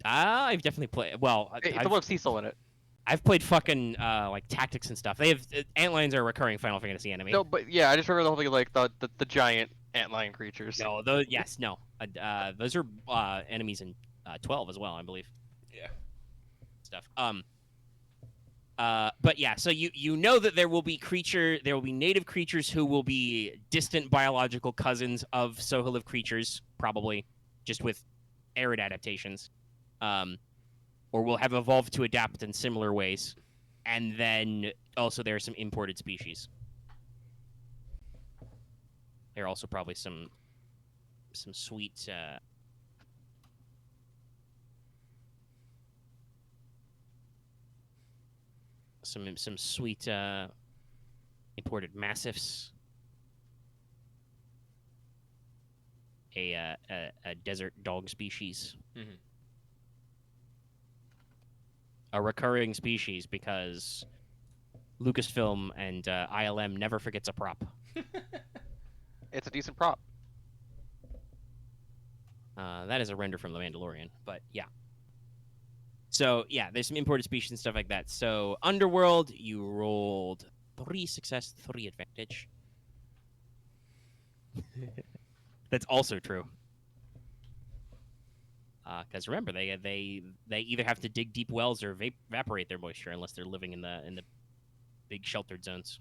I've definitely played. Well, It's the one with Cecil in it. I've played fucking like tactics and stuff. They have antlions are a recurring Final Fantasy enemy. No, but yeah, I just remember the whole thing like the giant antlion creatures. No, those are enemies in 12 as well, I believe. Yeah. Stuff. But yeah, so you know that there will be native creatures who will be distant biological cousins of Soheliv creatures, probably just with arid adaptations, or will have evolved to adapt in similar ways. And then also there are some imported species. There are also probably some sweet. Some sweet imported massifs, a desert dog species, a recurring species because Lucasfilm and ILM never forgets a prop. It's a decent prop. That is a render from The Mandalorian, but yeah. So, yeah, there's some imported species and stuff like that. So, Underworld, you rolled 3 success, 3 advantage. That's also true. Because remember, they either have to dig deep wells or evaporate their moisture unless they're living in the big sheltered zones.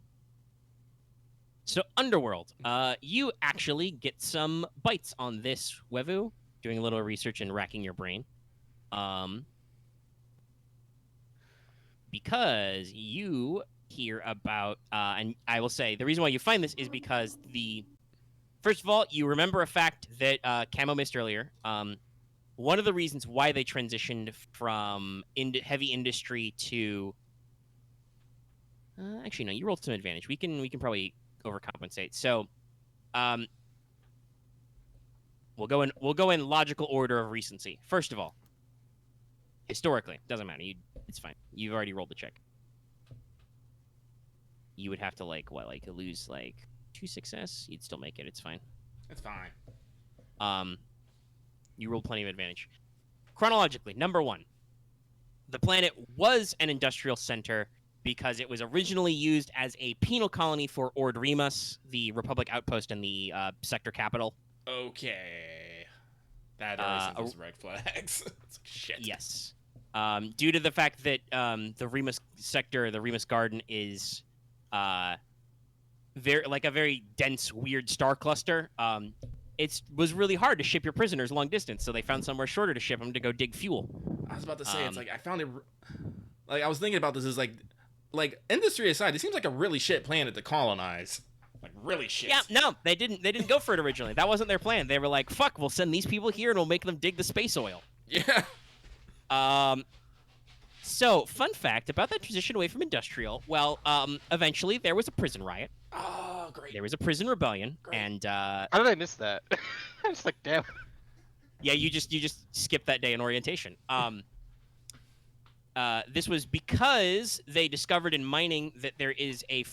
So, Underworld, you actually get some bites on this Wevu, doing a little research and racking your brain. Because you hear about, and I will say, the reason why you find this is because first of all, you remember a fact that Camo missed earlier. One of the reasons why they transitioned from heavy industry to, actually no, you rolled some advantage. We can probably overcompensate. So, we'll go in logical order of recency. First of all, historically, doesn't matter. It's fine. You've already rolled the check. You would have to lose 2 success. You'd still make it. It's fine. It's fine. You rolled plenty of advantage. Chronologically, number 1. The planet was an industrial center because it was originally used as a penal colony for Ord Remus, the Republic outpost in the sector capital. Okay. That already sends us red flags. It's like, shit. Yes. Due to the fact that the Remus sector, the Remus Garden, is a very dense, weird star cluster. It was really hard to ship your prisoners long distance, so they found somewhere shorter to ship them to go dig fuel. I was about to say, it's like, I found it, like, I was thinking about this as, like, industry aside, it seems like a really shit planet to colonize. Like, really shit. Yeah, no, they didn't go for it originally. That wasn't their plan. They were like, fuck, we'll send these people here and we'll make them dig the space oil. Yeah. So, fun fact about that transition away from industrial, well, eventually there was a prison riot. Oh, great. There was a prison rebellion, Great. and How did I miss that? I'm just like, damn. yeah, you just skipped that day in orientation. This was because they discovered in mining that there is a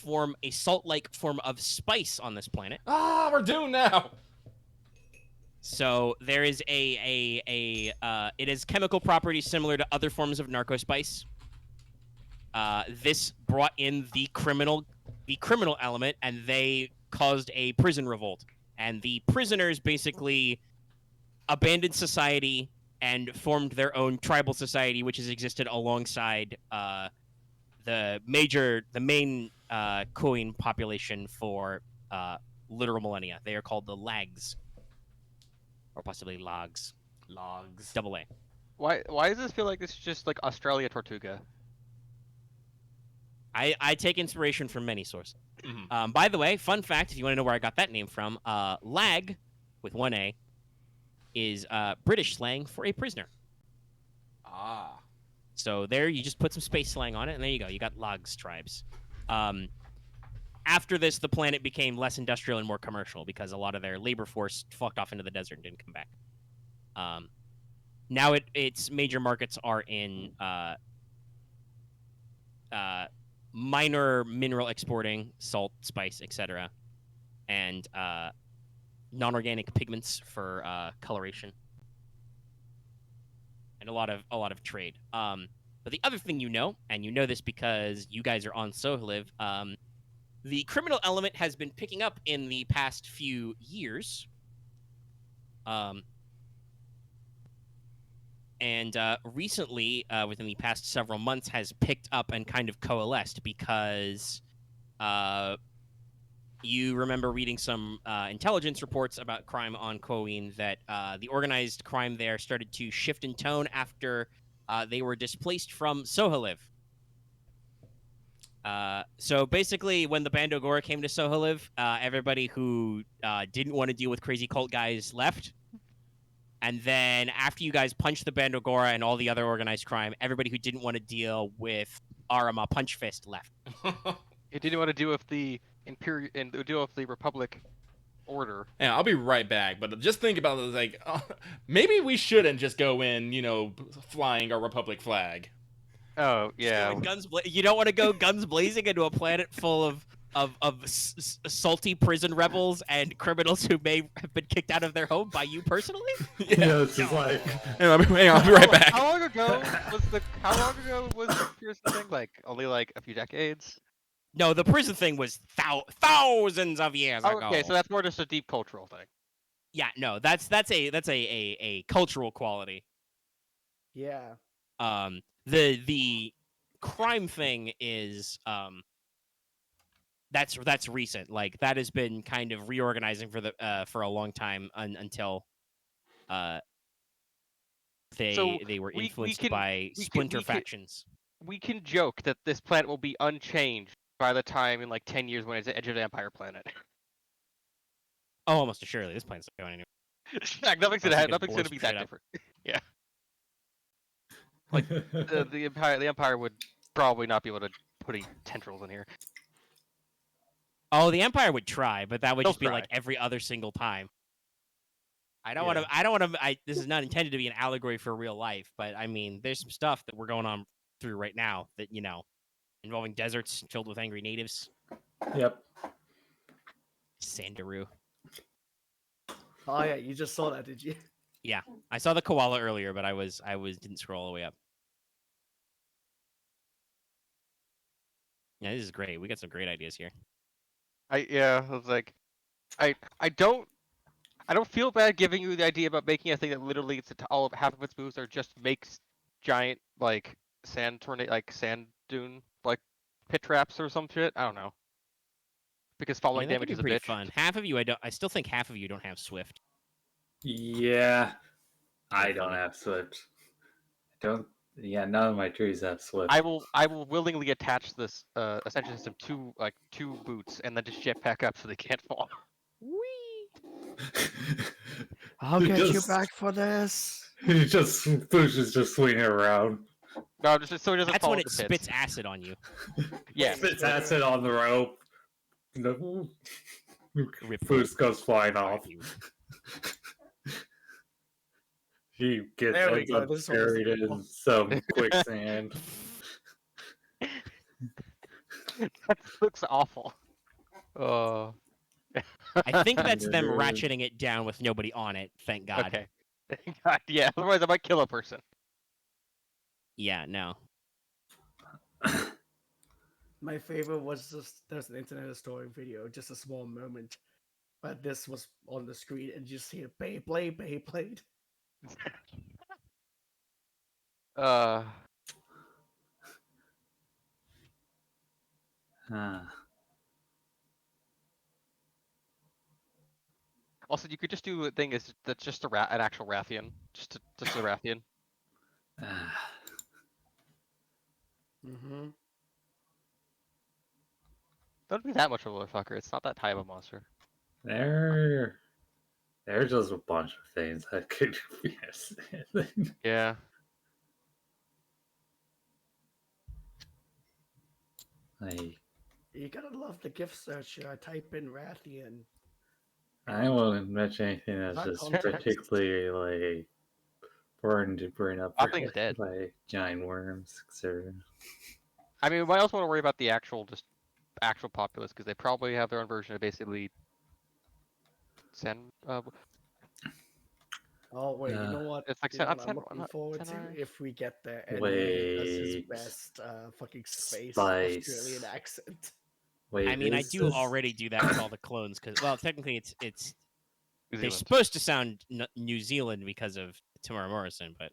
salt-like form of spice on this planet. Ah, we're doomed now. So there is it has chemical properties similar to other forms of narco spice. This brought in the criminal element, and they caused a prison revolt. And the prisoners basically abandoned society and formed their own tribal society, which has existed alongside the main Koin population for literal millennia. They are called the Lags, or possibly Logs. Logs. Double A. Why does this feel like this is just like Australia Tortuga? I take inspiration from many sources. Mhm. By the way, fun fact, if you want to know where I got that name from, lag, with 1A, is British slang for a prisoner. Ah. So there, you just put some space slang on it, and there you go. You got Logs tribes. After this, the planet became less industrial and more commercial because a lot of their labor force fucked off into the desert and didn't come back. Now its major markets are in minor mineral exporting, salt, spice, etc., and non-organic pigments for coloration, and a lot of trade. But the other thing and you know this because you guys are on Soheliv, the criminal element has been picking up in the past few years. And recently, within the past several months, has picked up and kind of coalesced because you remember reading some intelligence reports about crime on Koin that the organized crime there started to shift in tone after they were displaced from Soheliv. So basically, when the Bandogora came to Soheliv, everybody who didn't want to deal with crazy cult guys left. And then after you guys punched the Bandogora and all the other organized crime, everybody who didn't want to deal with Aramaa Punch Fist left. It didn't want to deal with the Imperial and deal with the Republic order. Yeah, I'll be right back. But just think about it, like, maybe we shouldn't just go in, flying our Republic flag. Oh yeah. You don't want to go guns blazing into a planet full of salty prison rebels and criminals who may have been kicked out of their home by you personally? Yeah, it's just like... Hang on, I'll be right back. How long ago was the prison thing? Like only like a few decades? No, the prison thing was thousands of years ago. Okay, so that's more just a deep cultural thing. Yeah, no, that's a cultural quality. Yeah. The crime thing is that's recent. Like that has been kind of reorganizing for a long time until they were influenced by splinter factions. We can joke that this planet will be unchanged by the time in like 10 years when it's an Edge of the Empire planet. Oh, almost assuredly, this planet's not going anywhere. Nothing's gonna Unless it nothing's gonna blows be straight that up. different. Yeah. Like the Empire would probably not be able to put any tendrils in here. Oh, the Empire would try, but that would They'll just be like try. every other single time. I don't Yeah. want to. This is not intended to be an allegory for real life, but I mean, there's some stuff that we're going on through right now that involving deserts filled with angry natives. Yep. Sandaroo. Oh yeah, you just saw that, did you? Yeah, I saw the koala earlier, but I didn't scroll all the way up. Yeah, this is great. We got some great ideas here. I was like, I don't feel bad giving you the idea about making a thing that literally all of half of its moves are just makes giant like sand dune like pit traps or some shit. I don't know. Because falling That could damage be is a pretty bitch. fun. Half of you, I still think half of you don't have Swift. Yeah, I Pretty don't funny. have Swift. I don't. Yeah, none of my trees have Swift. I will willingly attach this ascension system to like 2 boots and then just jetpack up so they can't fall. Whee! I'll He get you just- back for this. He just pushes, just swinging around. No, just so it doesn't That's fall when into it pits. spits acid on you. Yeah. Spits acid on the rope. No. Rip Boost goes flying Alright, off. you- He gets There we ends go, up this one was buried the in some quicksand. That looks awful. Oh. I think that's them Dude. ratcheting it down with nobody on it. Thank God. Okay. God, yeah, otherwise I might kill a person. Yeah, no. My favorite was just there's an Internet Explorer video, just a small moment, but this was on the screen and you just hear Beyblade, Beyblade. Uh, Ah. Also, you could just do a thing that's just an actual Rathian, just a Rathian. Ah. Mm-hmm. Don't be that much of a fucker. It's not that high of a monster. There's just a bunch of things that could be a Yeah. like, You gotta love the gift searcher. I type in Rathian. I won't mention anything that's Not just context. particularly like important to bring up for Nothing's dead. like giant worms, etc. I mean, we might also want to worry about the actual populace because they probably have their own version of basically sand. Oh wait, you know what? It's like You know not what I'm Sen- looking not forward to Senrai. if we get there and Wade does his Wait. best fucking space Spice. Australian accent. Wait, I mean, I is do this- already do that with all the clones because, well, technically, it's New they're Zealand. supposed to sound New Zealand because of Tamara Morrison, but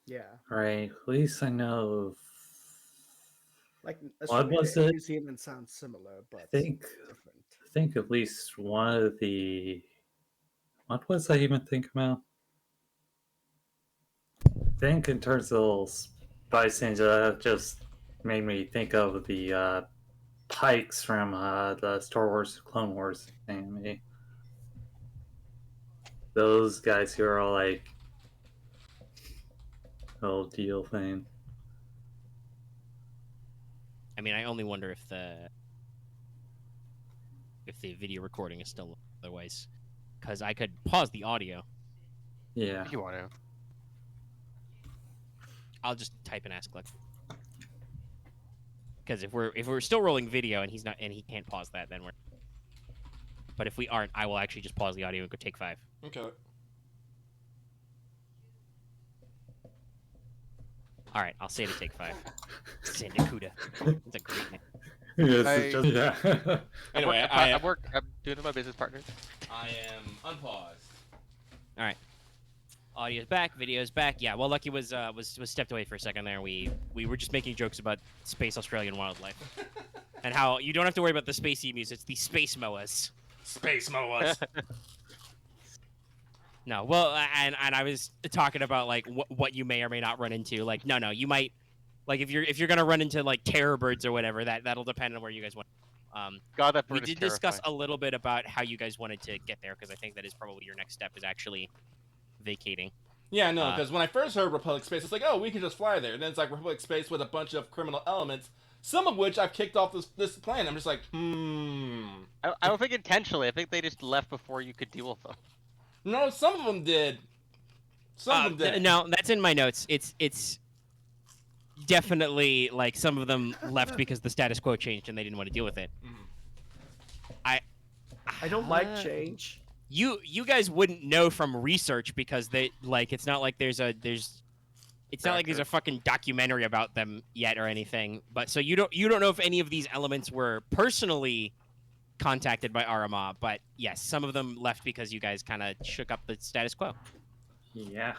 Yeah, Right, at least I know. like What Australia was and it? New Zealand sounds similar, but think- different. I think at least one of the. What was I even thinking about? I think in terms of Spice Ninja, that just made me think of the Pikes from the Star Wars Clone Wars anime. Those guys who are all like whole deal thing. I mean, I only wonder if the video recording is still otherwise, because I could pause the audio. Yeah. If you want to. I'll just type in ask Lex. Because if we're still rolling video and he can't pause that, then we're. But if we aren't, I will actually just pause the audio and go take 5. Okay. All right, I'll say to take 5. Sandakuda. That's a great name. Yes, I- it's just, yeah. Anyway, I'm doing it with my business partner. I am unpaused. Audio's back, video's back. Yeah, well, Lucky was stepped away for a second there. We were just making jokes about space Australian wildlife and how you don't have to worry about the space emus; it's the space moas. Space moas. No, well, and I was talking about like what you may or may not run into. Like, no, you might, like if you're gonna run into like terror birds or whatever, that'll depend on where you guys want. God, that We bird is did discuss terrifying. a little bit about how you guys wanted to get there because I think that is probably your next step is actually vacating. Yeah, no, because when I first heard Republic Space, it's like, oh, we can just fly there. And then it's like Republic Space with a bunch of criminal elements, some of which I've kicked off this planet. I'm just like, I don't think intentionally. I think they just left before you could deal with them. No, some of them did. Some of them did. No, that's in my notes. It's definitely like some of them left because the status quo changed and they didn't want to deal with it. Mhm. I don't like change. you guys wouldn't know from research because it's not like there's a fucking documentary about them yet or anything. But so you don't know if any of these elements were personally contacted by Aramaa, but yes, some of them left because you guys kind of shook up the status quo. Yeah.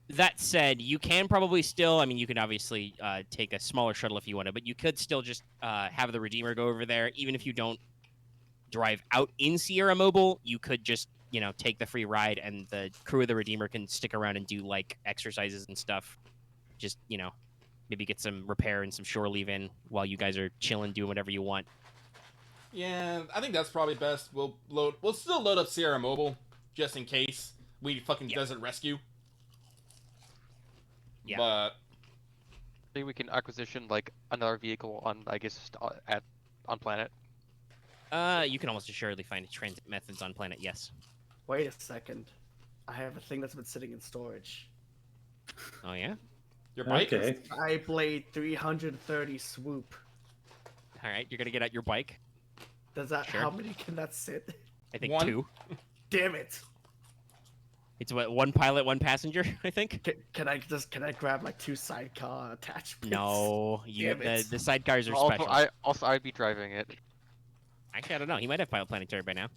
That said, you can probably still, you can obviously take a smaller shuttle if you wanted, but you could still just have the Redeemer go over there. Even if you don't drive out in Sierra Mobile, you could just, take the free ride, and the crew of the Redeemer can stick around and do, exercises and stuff. Just, maybe get some repair and some shore leave in while you guys are chilling, doing whatever you want. Yeah, I think that's probably best. We'll still load up Sierra Mobile, just in case we fucking desert rescue. Yeah. But Maybe we can acquisition another vehicle on, I guess, on planet. You can almost assuredly find transit methods on planet, yes. Wait a second. I have a thing that's been sitting in storage. Oh, yeah? your bike? Okay. Tri-Blade 330 swoop. All right, you're going to get out your bike. Does that? Sure. How many can that sit? I think One. 2. Damn it! It's what, 1 pilot, 1 passenger, I think? Can I grab 2 sidecar attachments? No, Damn it. the sidecars are Also, special. I'd be driving it. Actually, I don't know. He might have pilot planetary by now.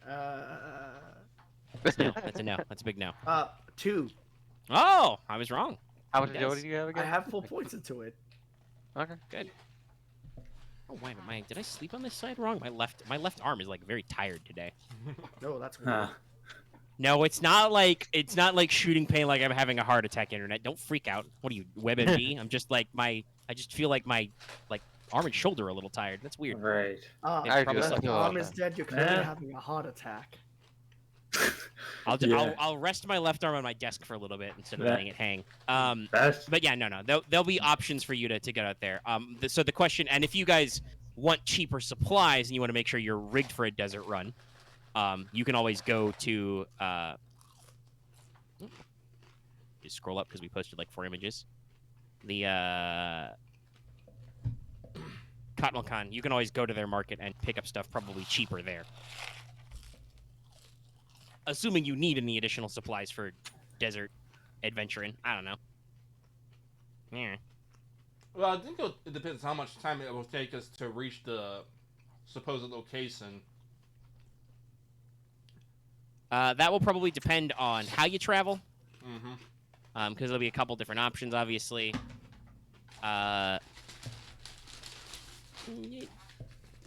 No, that's a no. That's a big no. 2. Oh, I was wrong. How much He agility does. do you have I again? have 4 points into it. Okay. Good. Oh, wait, did I sleep on this side wrong? My left arm is very tired today. No, that's weird. Huh. No, it's not like shooting pain like I'm having a heart attack. Internet, don't freak out. What are you, WebMD? I'm just I just feel like my arm and shoulder are a little tired. That's weird. Right. It's I probably do. something. Your like arm is dead. You're clearly Yeah. having a heart attack. Yeah. I'll rest my left arm on my desk for a little bit instead of That- letting it hang. That's But yeah, no. There'll be options for you to get out there. So the question, and if you guys want cheaper supplies and you want to make sure you're rigged for a desert run, you can always go to. Just scroll up because we posted 4 images. The Cottonelcon, you can always go to their market and pick up stuff probably cheaper there. Assuming you need any additional supplies for desert adventuring. I don't know. Yeah. Well, I think it depends how much time it will take us to reach the supposed location. That will probably depend on how you travel. Mm-hmm. Because there'll be a couple different options, obviously.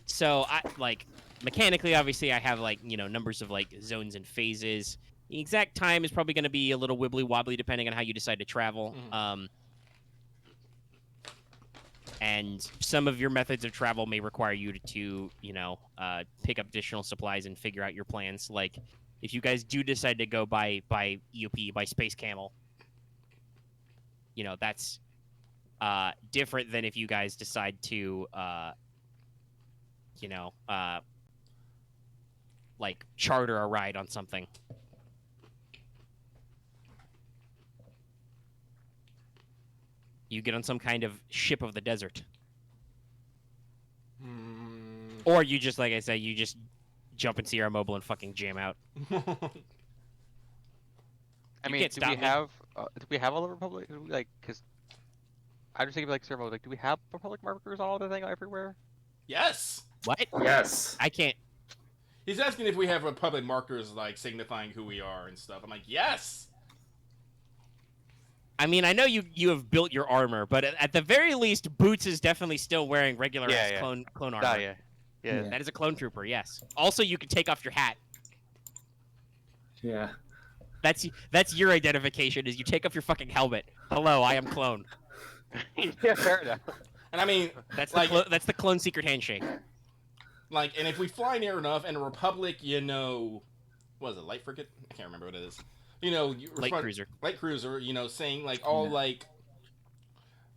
So mechanically, obviously, I have numbers of zones and phases. The exact time is probably going to be a little wibbly wobbly depending on how you decide to travel. Mhm. And some of your methods of travel may require you to pick up additional supplies and figure out your plans. Like, if you guys do decide to go by EOP, by Space Camel, that's different than if you guys decide to, charter a ride on something. You get on some kind of ship of the desert. Or you just, like I said, you just jump in Sierra Mobile and fucking jam out. I You mean, can't do stop we me. have all the Republic? Because I'm just thinking of Sierra Mobile. Do we have Republic markers all the thing everywhere? Yes. What? yes. I can't. He's asking if we have Republic markers signifying who we are and stuff. I'm like, yes. I mean, I know you have built your armor, but at the very least, Boots is definitely still wearing regular Yeah, yeah. clone armor. Yeah. Yeah. That is a clone trooper, yes. Also, you can take off your hat. Yeah. That's your identification. Is you take off your fucking helmet. Hello, I am clone. Yeah, fair enough. And I mean, That's the clone secret handshake. and if we fly near enough, and a Republic, what is it, light frigate? I can't remember what it is. Light cruiser. Light cruiser, saying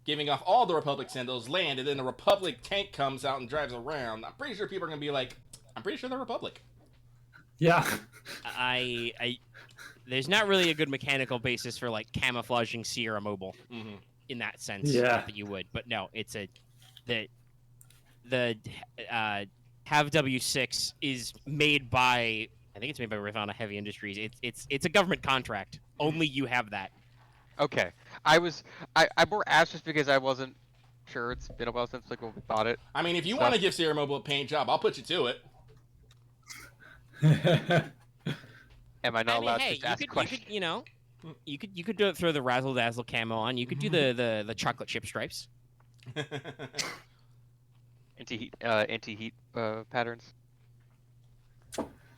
giving off all the Republic symbols, land, and then the Republic tank comes out and drives around. I'm pretty sure people are gonna be like, I'm pretty sure they're Republic. Yeah. There's not really a good mechanical basis for camouflaging Sierra Mobile Mm-hmm. in that sense. Yeah. Not that you would, but no, it's the Have W6 is made by, I think it's made by Rathana Heavy Industries. It's a government contract. Only you have that. Okay. I more asked just because I wasn't sure. It's been a while since like when we bought it. I mean, if you So- want to give Sierra Mobile a paint job, I'll put you to it. Am I not I mean, allowed hey, to just ask questions? you could do it, throw the razzle dazzle camo on. You could do the chocolate chip stripes. Anti-heat patterns.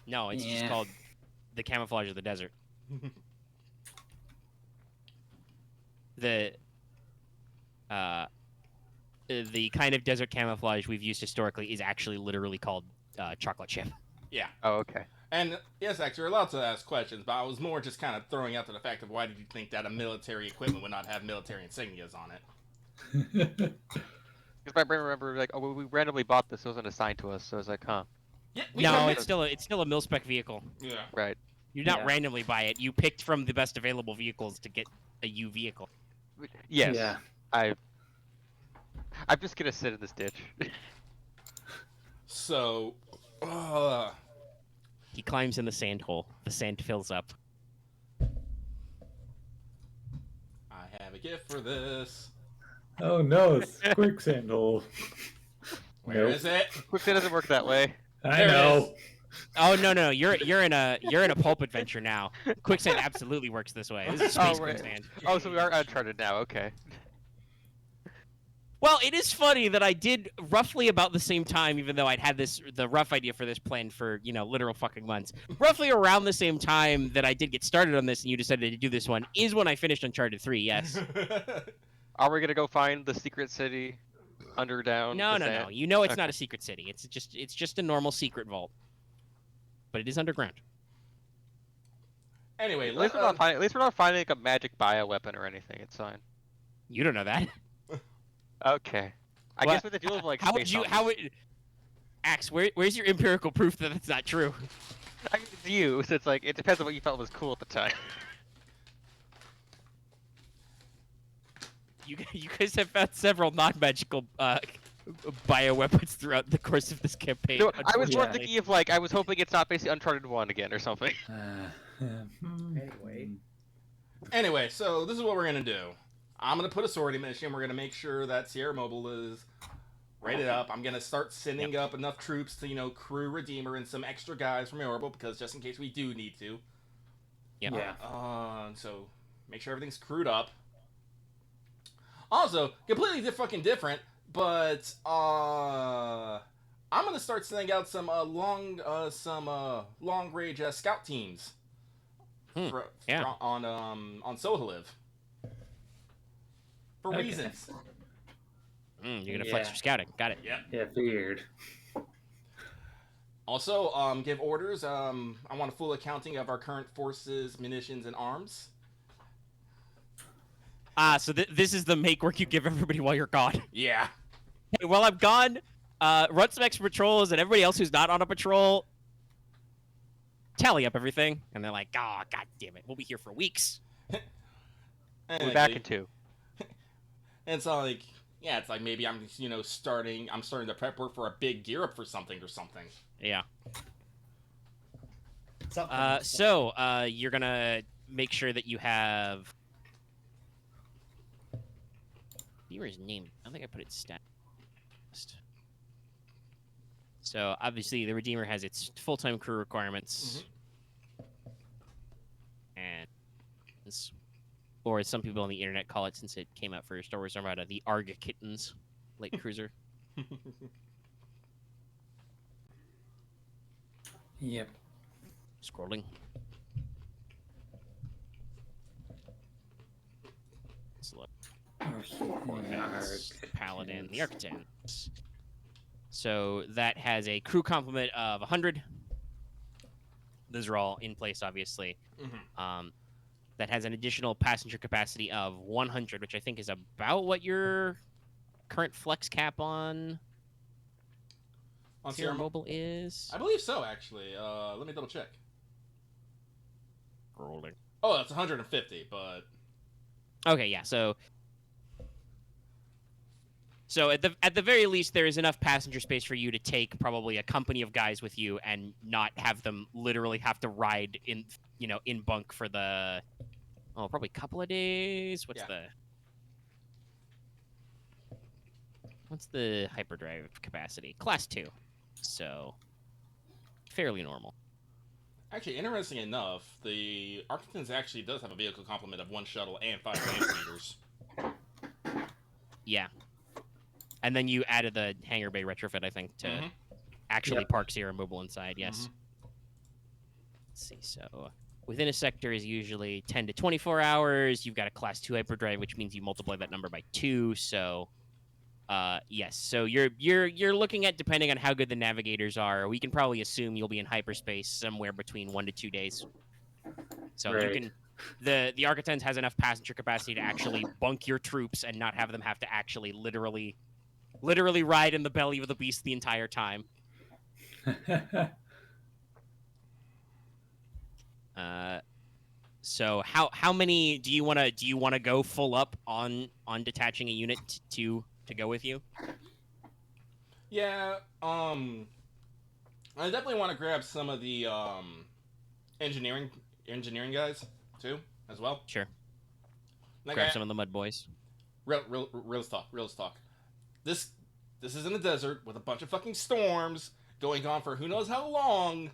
No, it's just Yeah. called the camouflage of the desert. The kind of desert camouflage we've used historically is actually literally called chocolate chip. Yeah. Oh, okay. And yes, actually, you're allowed to ask questions, but I was more just kind of throwing out to the fact of why did you think that a military equipment would not have military insignias on it? Because my brain remembered like, oh, well, we randomly bought this. It wasn't assigned to us, so I was like, huh, Yeah, No, it's still a mil spec vehicle. Yeah. right. You not Yeah. randomly buy it. You picked from the best available vehicles to get a U vehicle. Yes. Yeah. I'm just gonna sit in this ditch. So, He climbs in the sand hole. The sand fills up. I have a gift for this. Oh no, it's quicksand hole. Where is it? Quicksand doesn't work that way. I There it know. Oh no, you're in a pulp adventure now. Quicksand absolutely works this way. This is space Oh, right. quicksand. Oh, so we are Uncharted now. Okay. Well, it is funny that I did roughly about the same time, even though I'd had the rough idea for this plan for, literal fucking months. Roughly around the same time that I did get started on this and you decided to do this one is when I finished Uncharted 3, yes. Are we gonna go find the secret city down? No. You know it's Okay. not a secret city. It's just a normal secret vault. But it is underground. Anyway, At least we're not finding like a magic bioweapon or anything. It's fine. You don't know that. Okay. I What? guess with the deal of like How would space you zombies- Axe, where's your empirical proof that that's not true? I mean, it's you, so it's like it depends on what you felt was cool at the time. You guys have found several non-magical bioweapons throughout the course of this campaign. No, I was more unfortunately. thinking of like I was hoping it's not basically Uncharted 1 again or something. Anyway, so this is what we're gonna do. I'm gonna put a sortie mission. We're gonna make sure that Sierra Mobile is rated up. I'm gonna start sending up enough troops to crew Redeemer and some extra guys from Orbital because just in case we do need to. Yep. Yeah. So make sure everything's crewed up. Also, completely different, but I'm gonna start sending out some long range scout teams. Yeah. On Soheliv. For Okay. reasons. You're gonna flex Yeah. your scouting. Got it. Yep. Yeah, figured. Also, give orders. I want a full accounting of our current forces, munitions, and arms. So this is the make work you give everybody while you're gone. Yeah. Hey, while I'm gone, run some extra patrols, and everybody else who's not on a patrol, tally up everything. And they're like, oh, god damn it, we'll be here for weeks. And We're back in 2. And it's like, yeah, it's like maybe I'm, starting to prep work for a big gear up for something or something. Yeah. Something. So you're gonna make sure that you have. Viewer's name. I don't think I put it stat. So obviously the Redeemer has its full-time crew requirements, and or as some people on the internet call it, since it came out for Star Wars Armada, the Arga Kittens light cruiser. Yep. Scrolling. Let's look. Paladin, the Architects. So that has a crew complement of 100. Those are all in place, obviously. That has an additional passenger capacity of 100, which I think is about what your current flex cap on On Sierra Sierra Mobile is. I believe so, actually. Let me double check. Scrolling. Oh, it's 150, but Okay, yeah. So So at the very least, there is enough passenger space for you to take probably a company of guys with you and not have them literally have to ride in in bunk for the probably a couple of days. What's the hyperdrive capacity? Class 2, so fairly normal. Actually, interesting enough, the Arctons actually does have a vehicle complement of 1 shuttle and 5 land speeders. Yeah. And then you added the hangar bay retrofit, I think, to Mhm. actually Yep. park Sierra Mobile inside. Yes. Let's see. So within a sector is usually 10 to 24 hours. You've got a class 2 hyperdrive, which means you multiply that number by 2. So, yes. So you're looking at, depending on how good the navigators are, we can probably assume you'll be in hyperspace somewhere between 1 to 2 days. So you Right. can. The Architens has enough passenger capacity to actually bunk your troops and not have them have to actually literally ride in the belly of the beast the entire time. So how many do you want to go full up on detaching a unit to go with you? Yeah, I definitely want to grab some of the engineering guys too, as well. Sure. Like Grab some of the mud boys. real talk. This is in the desert with a bunch of fucking storms going on for who knows how long.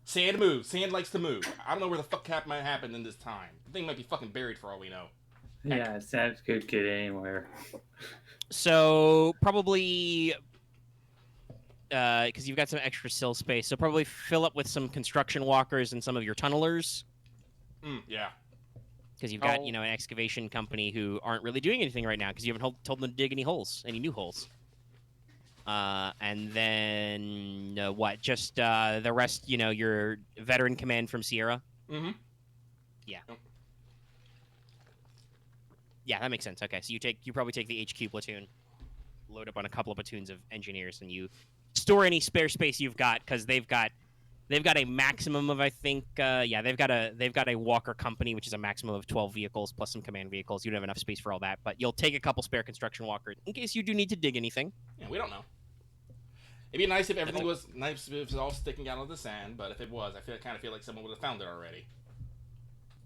Sand moves. Sand likes to move. I don't know where the fuck might happen in this time. The thing might be fucking buried for all we know. Yeah, sand could get anywhere. So probably because you've got some extra sill space, so probably fill up with some construction walkers and some of your tunnelers. Yeah. Because you've got, an excavation company who aren't really doing anything right now because you haven't told them to dig any new holes. And then what? Just the rest, your veteran command from Sierra. Mm-hmm. Yeah. Yep. Yeah, that makes sense. Okay, so you probably take the HQ platoon, load up on a couple of platoons of engineers, and you store any spare space you've got because they've got a maximum of, I think, they've got a Walker company, which is a maximum of 12 vehicles plus some command vehicles. You don't have enough space for all that, but you'll take a couple spare construction walkers in case you do need to dig anything. Yeah, we don't know. It'd be nice if everything was nice if it was all sticking out of the sand, but if it was, I kind of feel like someone would have found it already.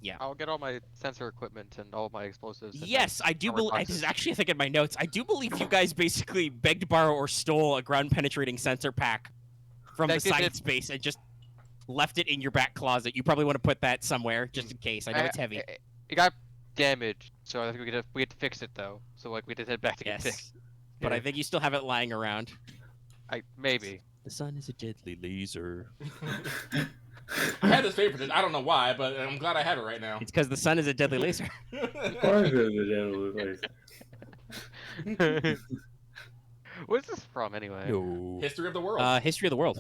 Yeah. I'll get all my sensor equipment and all my explosives. Yes, I do believe. This is actually, I think, in my notes. I do believe you guys basically begged, borrowed, or stole a ground-penetrating sensor pack from the science base and just left it in your back closet. You probably want to put that somewhere just in case. I know it's heavy. It got damaged, so I think we had to fix it though. So we had to head back to get fixed. But I think you still have it lying around. Maybe. The sun is a deadly laser. I had this favorited. I don't know why, but I'm glad I have it right now. It's because the sun is a deadly laser. What is this from anyway? No. History of the world. History of the world.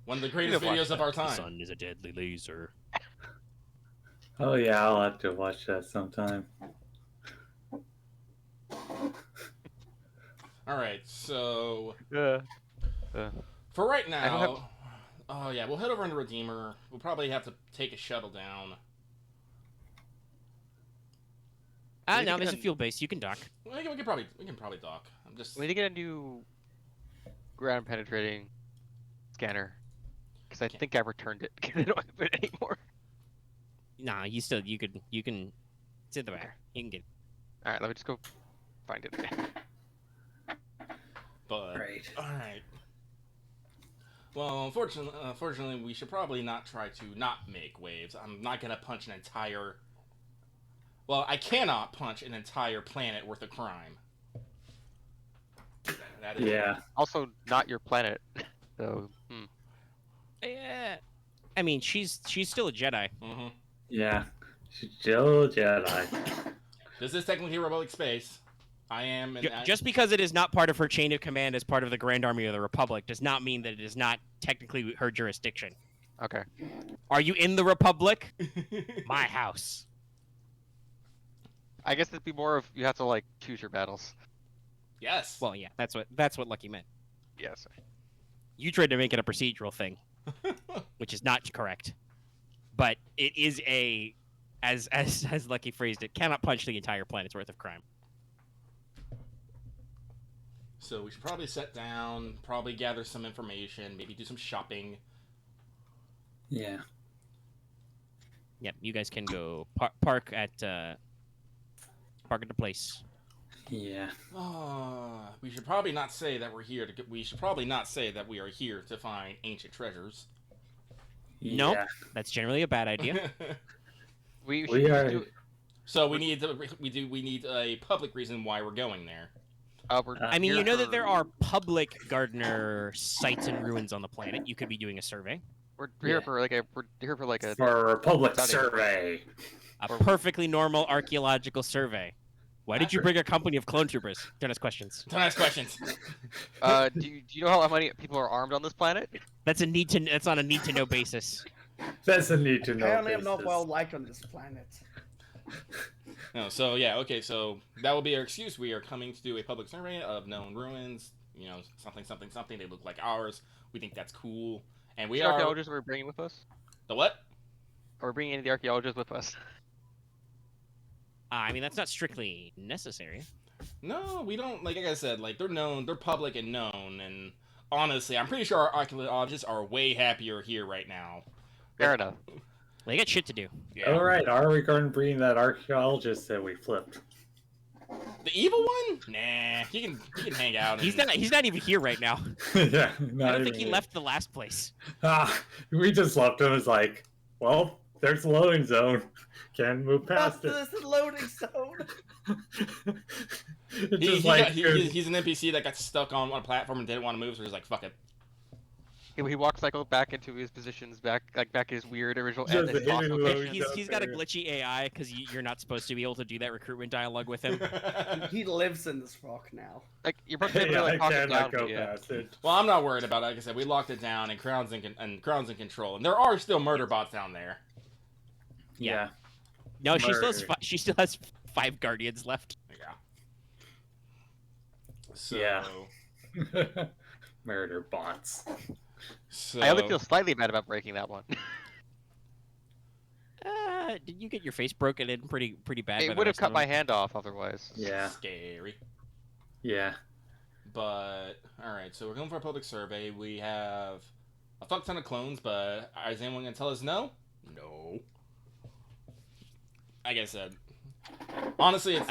One of the greatest videos of our The time. sun is a deadly laser. Oh yeah, I'll have to watch that sometime. All right, so For right now, we'll head over into Redeemer. We'll probably have to take a shuttle down. No, there's a fuel base. You can dock. We can probably dock. We need to get a new ground penetrating scanner because I think I returned it because I don't have it anymore. Nah, you can. It's in the back. You can get it. All right, let me just go find it. But Right. all right. Well, unfortunately, we should probably not try to not make waves. I'm not gonna punch an entire. Well, I cannot punch an entire planet worth of crime. That is Also, not your planet. So. Yeah. I mean, she's still a Jedi. Mm-hmm. Yeah. She's still a Jedi. This is technically Republic space. I am. Just because it is not part of her chain of command as part of the Grand Army of the Republic does not mean that it is not technically her jurisdiction. Okay. Are you in the Republic? My house. I guess it'd be more of you have to choose your battles. Yes. Well, yeah, that's what Lucky meant. Yes. You tried to make it a procedural thing, which is not correct. But it is a as Lucky phrased it, cannot punch the entire planet's worth of crime. So we should probably sit down, probably gather some information, maybe do some shopping. Yeah. Yep, you guys can go park at the place. Yeah. We should probably not say that we're here to. We should probably not say that we are here to find ancient treasures. Nope, Yeah. that's generally a bad idea. We are- do, So we need a public reason why we're going there. I mean, here you know that for- there are public gardener sites and ruins on the planet. You could be doing a survey. We're Yeah. here for like a For a public Study. survey. A perfectly normal archaeological survey. Why did you bring a company of clone troopers? Don't ask questions. Don't ask questions. do you know how many people are armed on this planet? That's on a need to know basis. That's a need to know. Apparently, I'm not basis. well liked on this planet. No, so yeah, okay, so that will be our excuse. We are coming to do a public survey of known ruins. You know, something, something, something. They look like ours. We think that's cool, and we The are archaeologists we're bringing with us? the what? Or we're bringing any of the archaeologists with us? I mean, that's not strictly necessary. No, we don't. Like I said, like they're known, they're public and known, and honestly, I'm pretty sure our archaeologists are way happier here right now. Fair enough. They got shit to do. Yeah. All right. Are we going to bring that archaeologist that we flipped? The evil one? Nah, he can hang out. He's and- not even here right now. Yeah. I don't think he left the last place. We just left him as like, well, there's the loading zone. Can't move past it. This is loading zone. It's just He's an NPC that got stuck on a platform and didn't want to move, so he's like, fuck it. He walks cycle back into his positions, back in his weird original Just end. the That's hidden possible. load. He's got a glitchy AI because you're not supposed to be able to do that recruitment dialogue with him. He lives in this rock now. Like you're probably Yeah, like I talk it cannot down, go but yeah. past it. Well, I'm not worried about it. Like I said, we locked it down, and Crown's in control, and there are still murder bots down there. Yeah. No, she still has 5 guardians left. Yeah. So, Yeah. Murder bots. So, I only feel slightly bad about breaking that one. Did you get your face broken in pretty bad? by It the would have rest cut of my them? hand off otherwise. Yeah. scary. Yeah. But all right, so we're going for a public survey. We have a fuck ton of clones, but is anyone gonna tell us no? No. Like I said, honestly, it's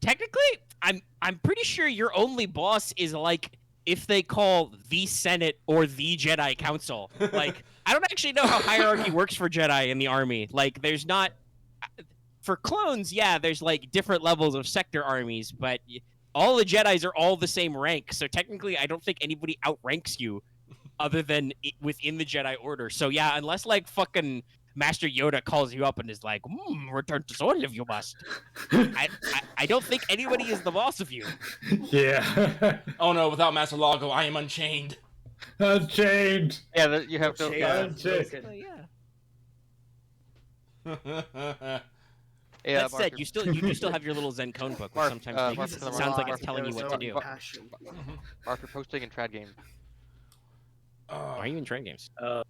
Technically, I'm pretty sure your only boss is like if they call the Senate or the Jedi Council. Like, I don't actually know how hierarchy works for Jedi in the army. Like, there's not for clones. Yeah, there's like different levels of sector armies, but all the Jedis are all the same rank. So technically, I don't think anybody outranks you, other than within the Jedi Order. So yeah, unless like fucking Master Yoda calls you up and is like, return to Soheliv, you must. I don't think anybody is the boss of you. Yeah. oh no, without Master Lago, I am unchained. Unchained. Yeah, you have to. Shade Yeah, of broken. Yeah. yeah, That said, you do still have your little Zen cone book, which Marth, sometimes Marth, makes, Marth, sounds like Marth, it's telling you what to do. Passion. After posting in trad game. Why are you in trend games? Oh,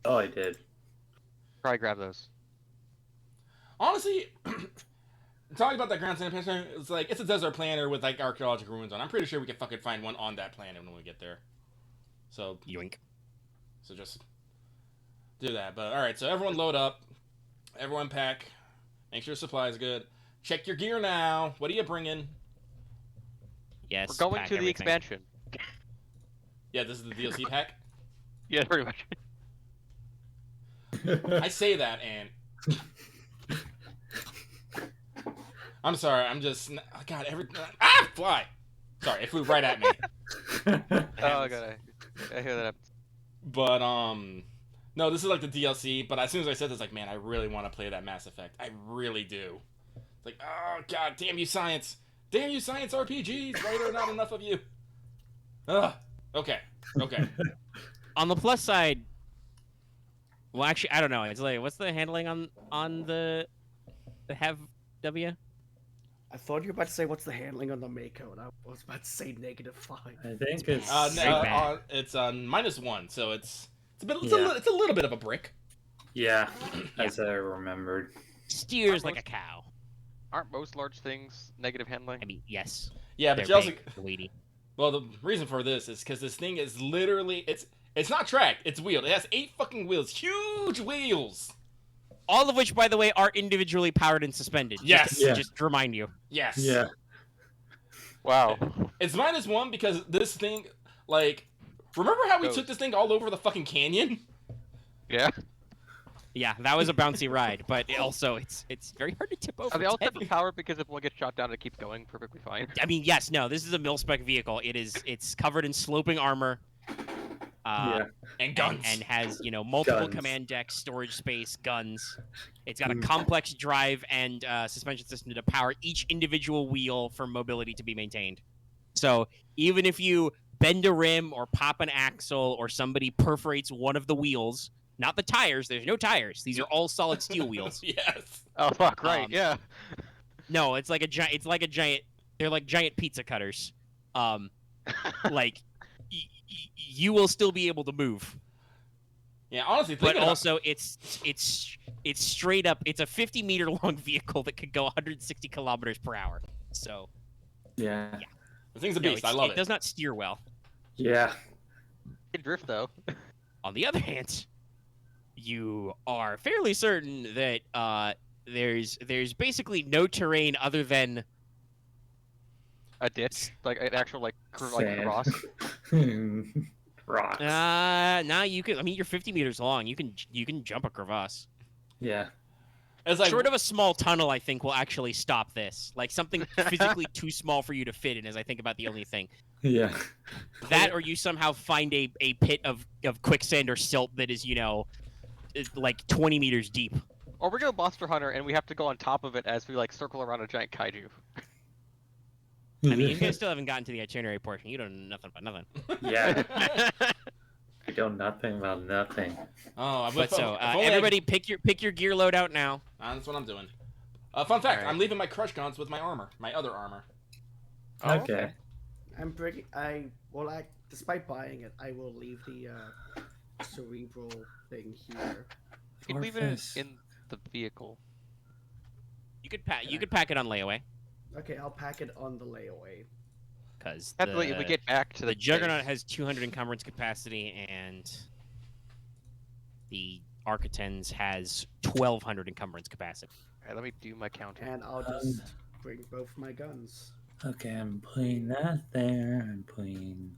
I did. Probably grab those. Honestly, talking about that Grand Sand Panther, it's like it's a desert planet with like archaeological ruins on. I'm pretty sure we can fucking find one on that planet when we get there. So Yoink. just do that. But all right, so everyone load up, everyone pack, make sure supplies good. Check your gear now. What are you bringing? Yes. We're going pack to the everything. expansion. Yeah, this is the DLC pack. Yeah, pretty much. I say that and I'm sorry. I'm just God. Fly. Sorry, it flew right at me. Oh god, I hear that. But no, this is like the DLC. But as soon as I said this, like, man, I really want to play that Mass Effect. I really do. It's like, oh god, damn you, science RPGs. Why are there not enough of you? Ugh. Okay. On the plus side, well, actually, I don't know. It's like, what's the handling on the Have W? I thought you were about to say what's the handling on the Mako, and I was about to say -5. I think it's. Very bad. It's -1, so it's a bit. Yeah. It's a little bit of a brick. Yeah, as I remembered. Steers like a cow. Aren't most large things negative handling? I mean, yes. Yeah, but They're you also big, they're weighty. well, the reason for this is because this thing is literally it's not tracked, it's wheeled. It has 8 fucking wheels, huge wheels. All of which, by the way, are individually powered and suspended. Yes. Just to remind you. Yes. Yeah. Wow. It's -1 because this thing, like, remember how we Goes. took this thing all over the fucking canyon? Yeah. Yeah, that was a bouncy ride, but also it's very hard to tip over. Are they It's all heavy. separate power because if one gets shot down, it keeps going perfectly fine? I mean, yes, no, this is a mil-spec vehicle. It's covered in sloping armor. Yeah. And guns. And has, multiple Guns. command decks, storage space, guns. It's got a Mm. complex drive and suspension system to power each individual wheel for mobility to be maintained. So even if you bend a rim or pop an axle or somebody perforates one of the wheels, not the tires, there's no tires. These are all solid steel wheels. Yes. Oh fuck! Right. Um, Yeah. No, it's like a giant. They're like giant pizza cutters. Like you will still be able to move. Yeah, honestly, But thinking about- also, it's straight up. It's a 50-meter long vehicle that could go 160 kilometers per hour. So Yeah. the thing's a no, beast. I love it it. does not steer well. Yeah. It drift though. On the other hand, you are fairly certain that there's basically no terrain other than A ditch, like an actual like Sand. cross. Rocks. nah. You can. I mean, you're 50 meters long. You can jump a crevasse. Yeah. It's like Short of a small tunnel, I think will actually stop this. Like something physically too small for you to fit in. As I think about the only thing. Yeah. That or you somehow find a pit of quicksand or silt that is, like 20 meters deep. Or we go Monster Hunter and we have to go on top of it as we like circle around a giant kaiju. I mean, you guys still haven't gotten to the itinerary portion. You don't know nothing about nothing. Yeah. I know nothing about nothing. oh, But so, if only I- everybody pick your gear load out now. that's what I'm doing. Fun fact: Alright. I'm leaving my crush guns with my armor, my other armor. Oh, Okay. Despite buying it, I will leave the cerebral thing here. You can leave it Orpheus. in the vehicle. You could pack it on layaway Okay, I'll pack it on the layaway. because Definitely, if we get back to the the Juggernaut base. has 200 encumbrance capacity and the Architens has 1200 encumbrance capacity. Alright, let me do my counting. And I'll just bring both my guns. Okay, I'm putting that there. I'm putting.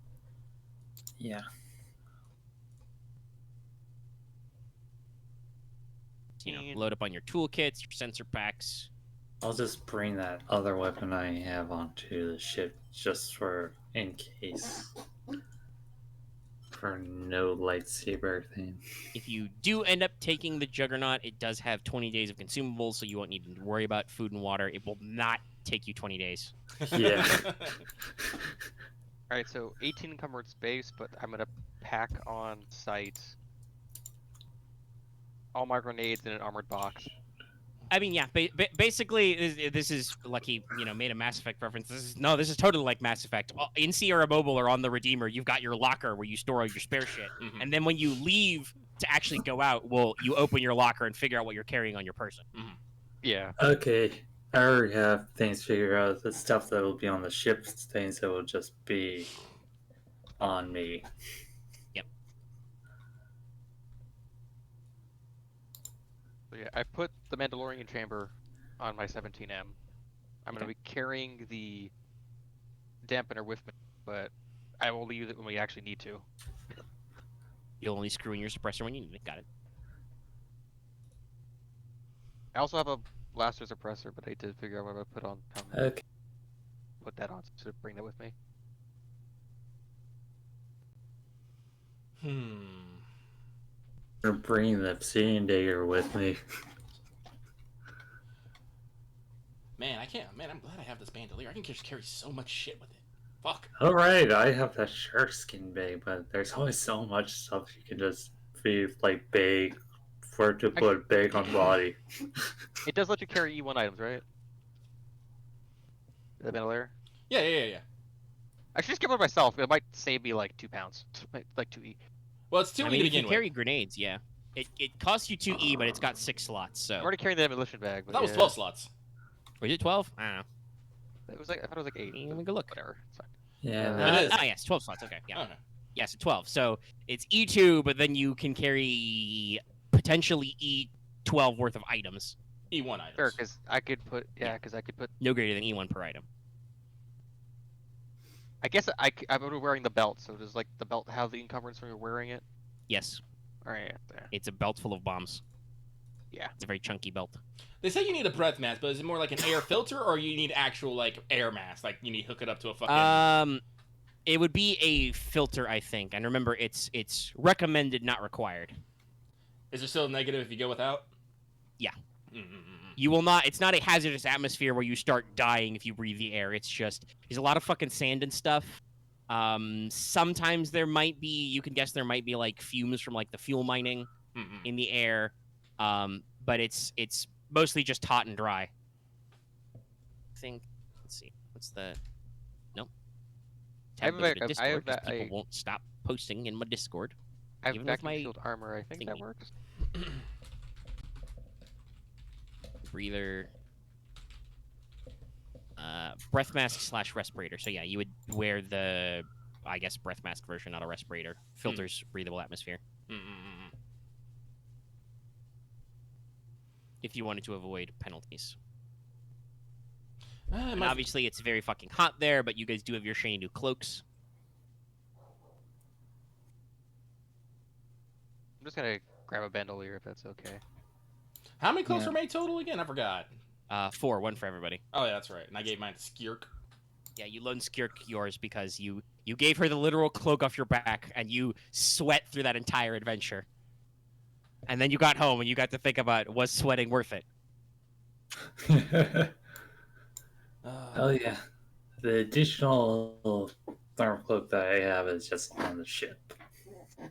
Yeah. Load up on your toolkits, your sensor packs. I'll just bring that other weapon I have onto the ship just for in case. For no lightsaber thing. If you do end up taking the Juggernaut, it does have 20 days of consumables, so you won't need to worry about food and water. It will not take you 20 days. Yeah. Alright, so 18 encumbered space, but I'm gonna pack on site all my grenades in an armored box. I mean, yeah, basically, this is Lucky, made a Mass Effect reference. This is totally like Mass Effect. In Sierra Mobile or on the Redeemer, you've got your locker where you store all your spare shit. Mhm. And then when you leave to actually go out, you open your locker and figure out what you're carrying on your person. Yeah. Okay. I already have things figured out. The stuff that will be on the ship, things that will just be on me. So yeah, I put the Mandalorian Chamber on my 17M. I'm gonna be carrying the dampener with me, but I will leave it when we actually need to. You'll only screw in your suppressor when you need it. Got it. I also have a blaster suppressor, but I did figure out what I put on. Okay. Put that on, so bring that with me. I'm bringing the obsidian dagger with me. Man, I'm glad I have this bandolier. I can just carry so much shit with it. Fuck. Alright, I have that shark skin bag, but there's always so much stuff you can just be like big for it to put big on body. It does let you carry E1 items, right? The Mandalorian? Yeah. I should just get one myself. It might save me like 2 pounds, like 2E. Well, it's too I easy mean, to if you begin carry with. grenades, yeah. It costs you 2E, but it's got 6 slots. So I'm already carrying the demolition bag. But That was yeah. 12 slots. was it 12? I don't know. It was like I thought it was like 8. Let me but go look. Whatever. It's fine. Yeah, It is. Oh yes, 12 slots. Okay, yeah. Okay. Yes, 12. So it's E2, but then you can carry potentially E12 worth of items. E1 items. Sure, because I could put because I could put. No greater than E1 per item. I guess I'm wearing the belt, so does like the belt have the encumbrance when you're wearing it? Yes, All right. Yeah. it's a belt full of bombs. Yeah. It's a very chunky belt. They say you need a breath mask, but is it more like an air filter, or you need actual like air mask? Like you need to hook it up to a fucking. It would be a filter, I think. And remember, it's recommended, not required. Is it still negative if you go without? Yeah. Mm-mm-mm. You will not. It's not a hazardous atmosphere where you start dying if you breathe the air. It's just there's a lot of fucking sand and stuff. Sometimes there might be. You can guess there might be like fumes from like the fuel mining Mm-mm. in the air. But it's mostly just hot and dry. I think. Let's see. What's the? Nope. I have Tab go to a- I have Discord 'cause that- people won't stop posting in my Discord. I have Even with vacuum my shield armor. I think that thingy. works. Breather. Breath mask / respirator. So yeah, you would wear the, I guess, breath mask version, not a respirator. Filters breathable atmosphere. Mm-mm-mm. If you wanted to avoid penalties. It And might- obviously, it's very fucking hot there, but you guys do have your shiny new cloaks. I'm just gonna grab a bandolier if that's okay. How many cloaks Yeah. were made total again? I forgot. 4, 1 for everybody. Oh yeah, that's right. And I gave mine to Skirk. Yeah, you loan Skirk yours because you gave her the literal cloak off your back, and you sweat through that entire adventure. And then you got home, and you got to think about, was sweating worth it? oh yeah. The additional thermal cloak that I have is just on the ship. Yeah,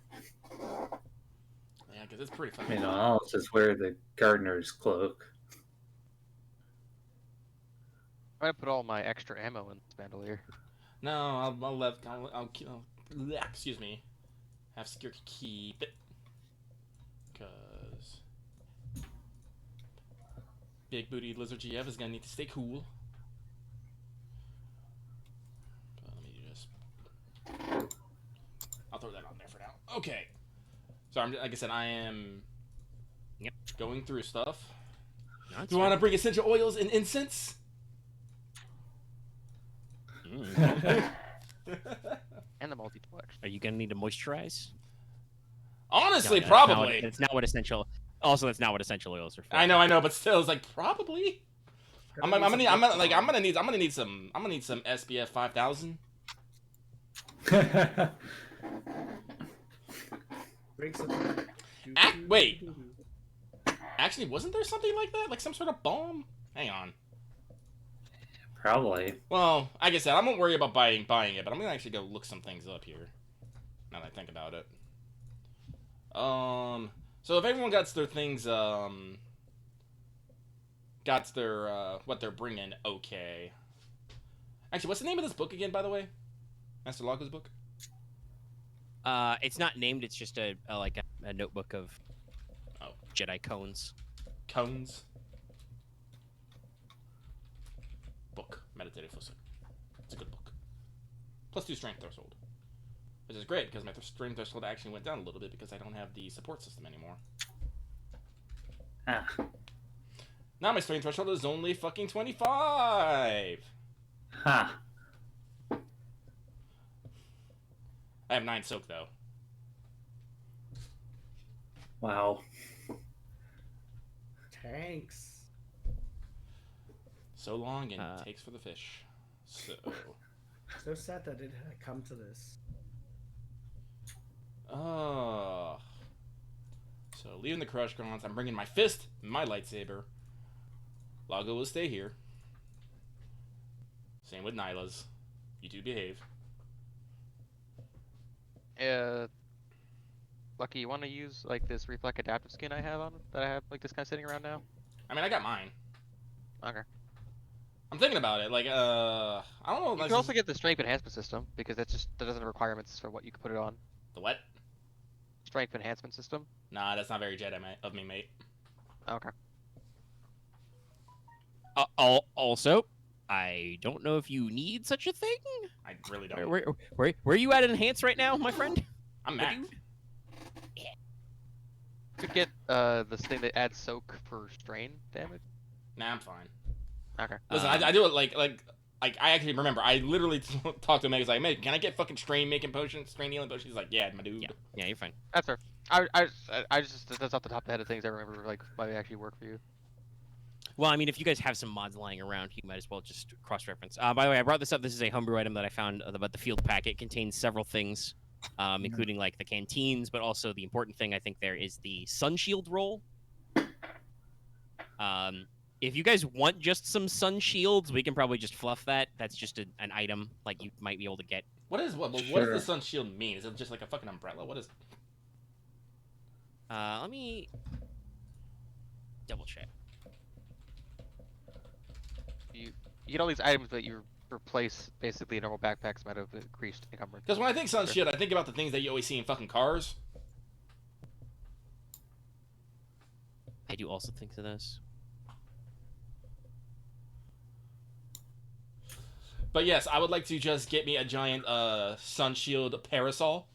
because it's pretty fucking. You know, I'll just wear the gardener's cloak. I'm gonna put all my extra ammo in this bandolier. No, excuse me. Have Skirk keep it. Because big booty lizard GF is gonna need to stay cool. But let me just. I'll throw that on there for now. Okay. So I'm like I said, I am. Yep. Going through stuff. No, it's Do you want to bring essential oils and incense? Mm. And the multiplex. Are you gonna need to moisturize? Honestly, No, that's not what- probably. It's not what essential. Also, that's not what essential oils are for. I know, but still, it's like probably. I'm gonna need some SPF 5000. Wait. Actually, wasn't there something like that? Like some sort of bomb? Hang on. Probably. Well, like I said, I won't worry about buying it, but I'm gonna actually go look some things up here. Now that I think about it. So if everyone got their things, got their, what they're bringing, okay. Actually, what's the name of this book again, by the way? Master Logos book? It's not named. It's just a notebook of Oh. Jedi cones. Cones. Book. Meditative Footstep. It's a good book. +2 strength threshold. Which is great, because my strength threshold actually went down a little bit because I don't have the support system anymore. Ah. Now my strength threshold is only fucking 25! Ha. I have 9 soak, though. Wow. Tanks. So long and Uh. takes for the fish. So... So sad that it had come to this. So, leaving the Crush Grounds, I'm bringing my fist, my lightsaber. Lago will stay here. Same with Nyla's. You two behave. Lucky, you want to use like this reflect adaptive skin I have on that I have like this kind of sitting around now? I mean, I got mine. Okay. I'm thinking about it. Like, I don't know. You Like, can also get the strength enhancement system because that doesn't have requirements for what you can put it on. the what? strength enhancement system? Nah, that's not very Jedi of me, mate. Okay. Also, I don't know if you need such a thing. I really don't. Where are you at enhance right now, my friend? I'm My Mac. dude? Could get this thing that adds soak for strain damage. Nah, I'm fine. Okay. Listen, I do it like I actually remember. I literally talked to him. He's like, "Mate, can I get fucking strain making potions, strain healing potions?" He's like, "Yeah, my dude." Yeah, you're fine. That's fair. I just that's off the top of the head of things I remember like might actually work for you. Well, I mean, if you guys have some mods lying around, you might as well just cross-reference. By the way, I brought this up. This is a homebrew item that I found about the field pack. It contains several things, including like the canteens, but also the important thing I think there is the sun shield roll. If you guys want just some sun shields, we can probably just fluff that. That's just an item like you might be able to get. What does the Sure. sun shield mean? Is it just like a fucking umbrella? What is it? Let me double check. You get all these items, but you replace basically normal backpacks might have increased encumbrance. Because when I think sun Sure. shield, I think about the things that you always see in fucking cars. I do also think of this. But yes, I would like to just get me a giant sun shield parasol,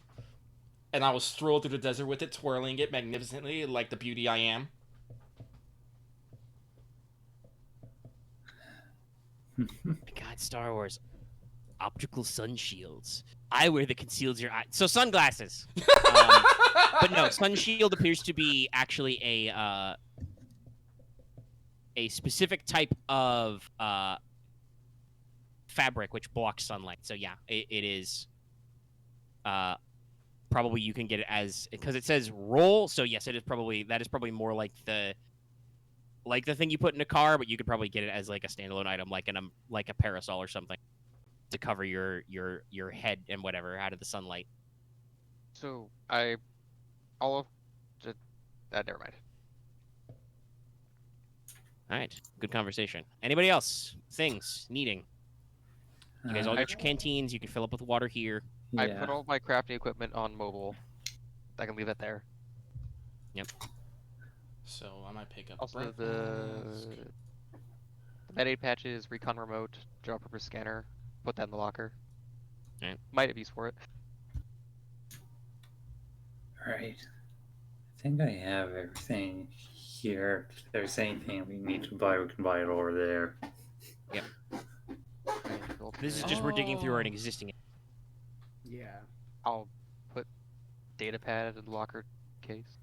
and I will stroll through the desert with it, twirling it magnificently like the beauty I am. My God, Star Wars. Optical sun shields. I wear the conceals your eye. So sunglasses. But no, sun shield appears to be actually a specific type of fabric which blocks sunlight. So yeah, it is. Probably you can get it as because it says roll. So yes, it is probably more like the thing you put in a car, but you could probably get it as like a standalone item, like a parasol or something, to cover your head and whatever out of the sunlight. So never mind. All right, good conversation. Anybody else? Things needing? You guys all got your canteens. You can fill up with water here. I put all my crafting equipment on mobile. I can leave it there. Yep. So I might pick up Also breakfast. the med-aid patches, recon remote, general purpose scanner. Put that in the locker. Alright. Might have use for it. Right. I think I have everything here. If there's anything we need to buy, we can buy it over there. This is just we're digging through an existing. Yeah. I'll put data pad in the locker case.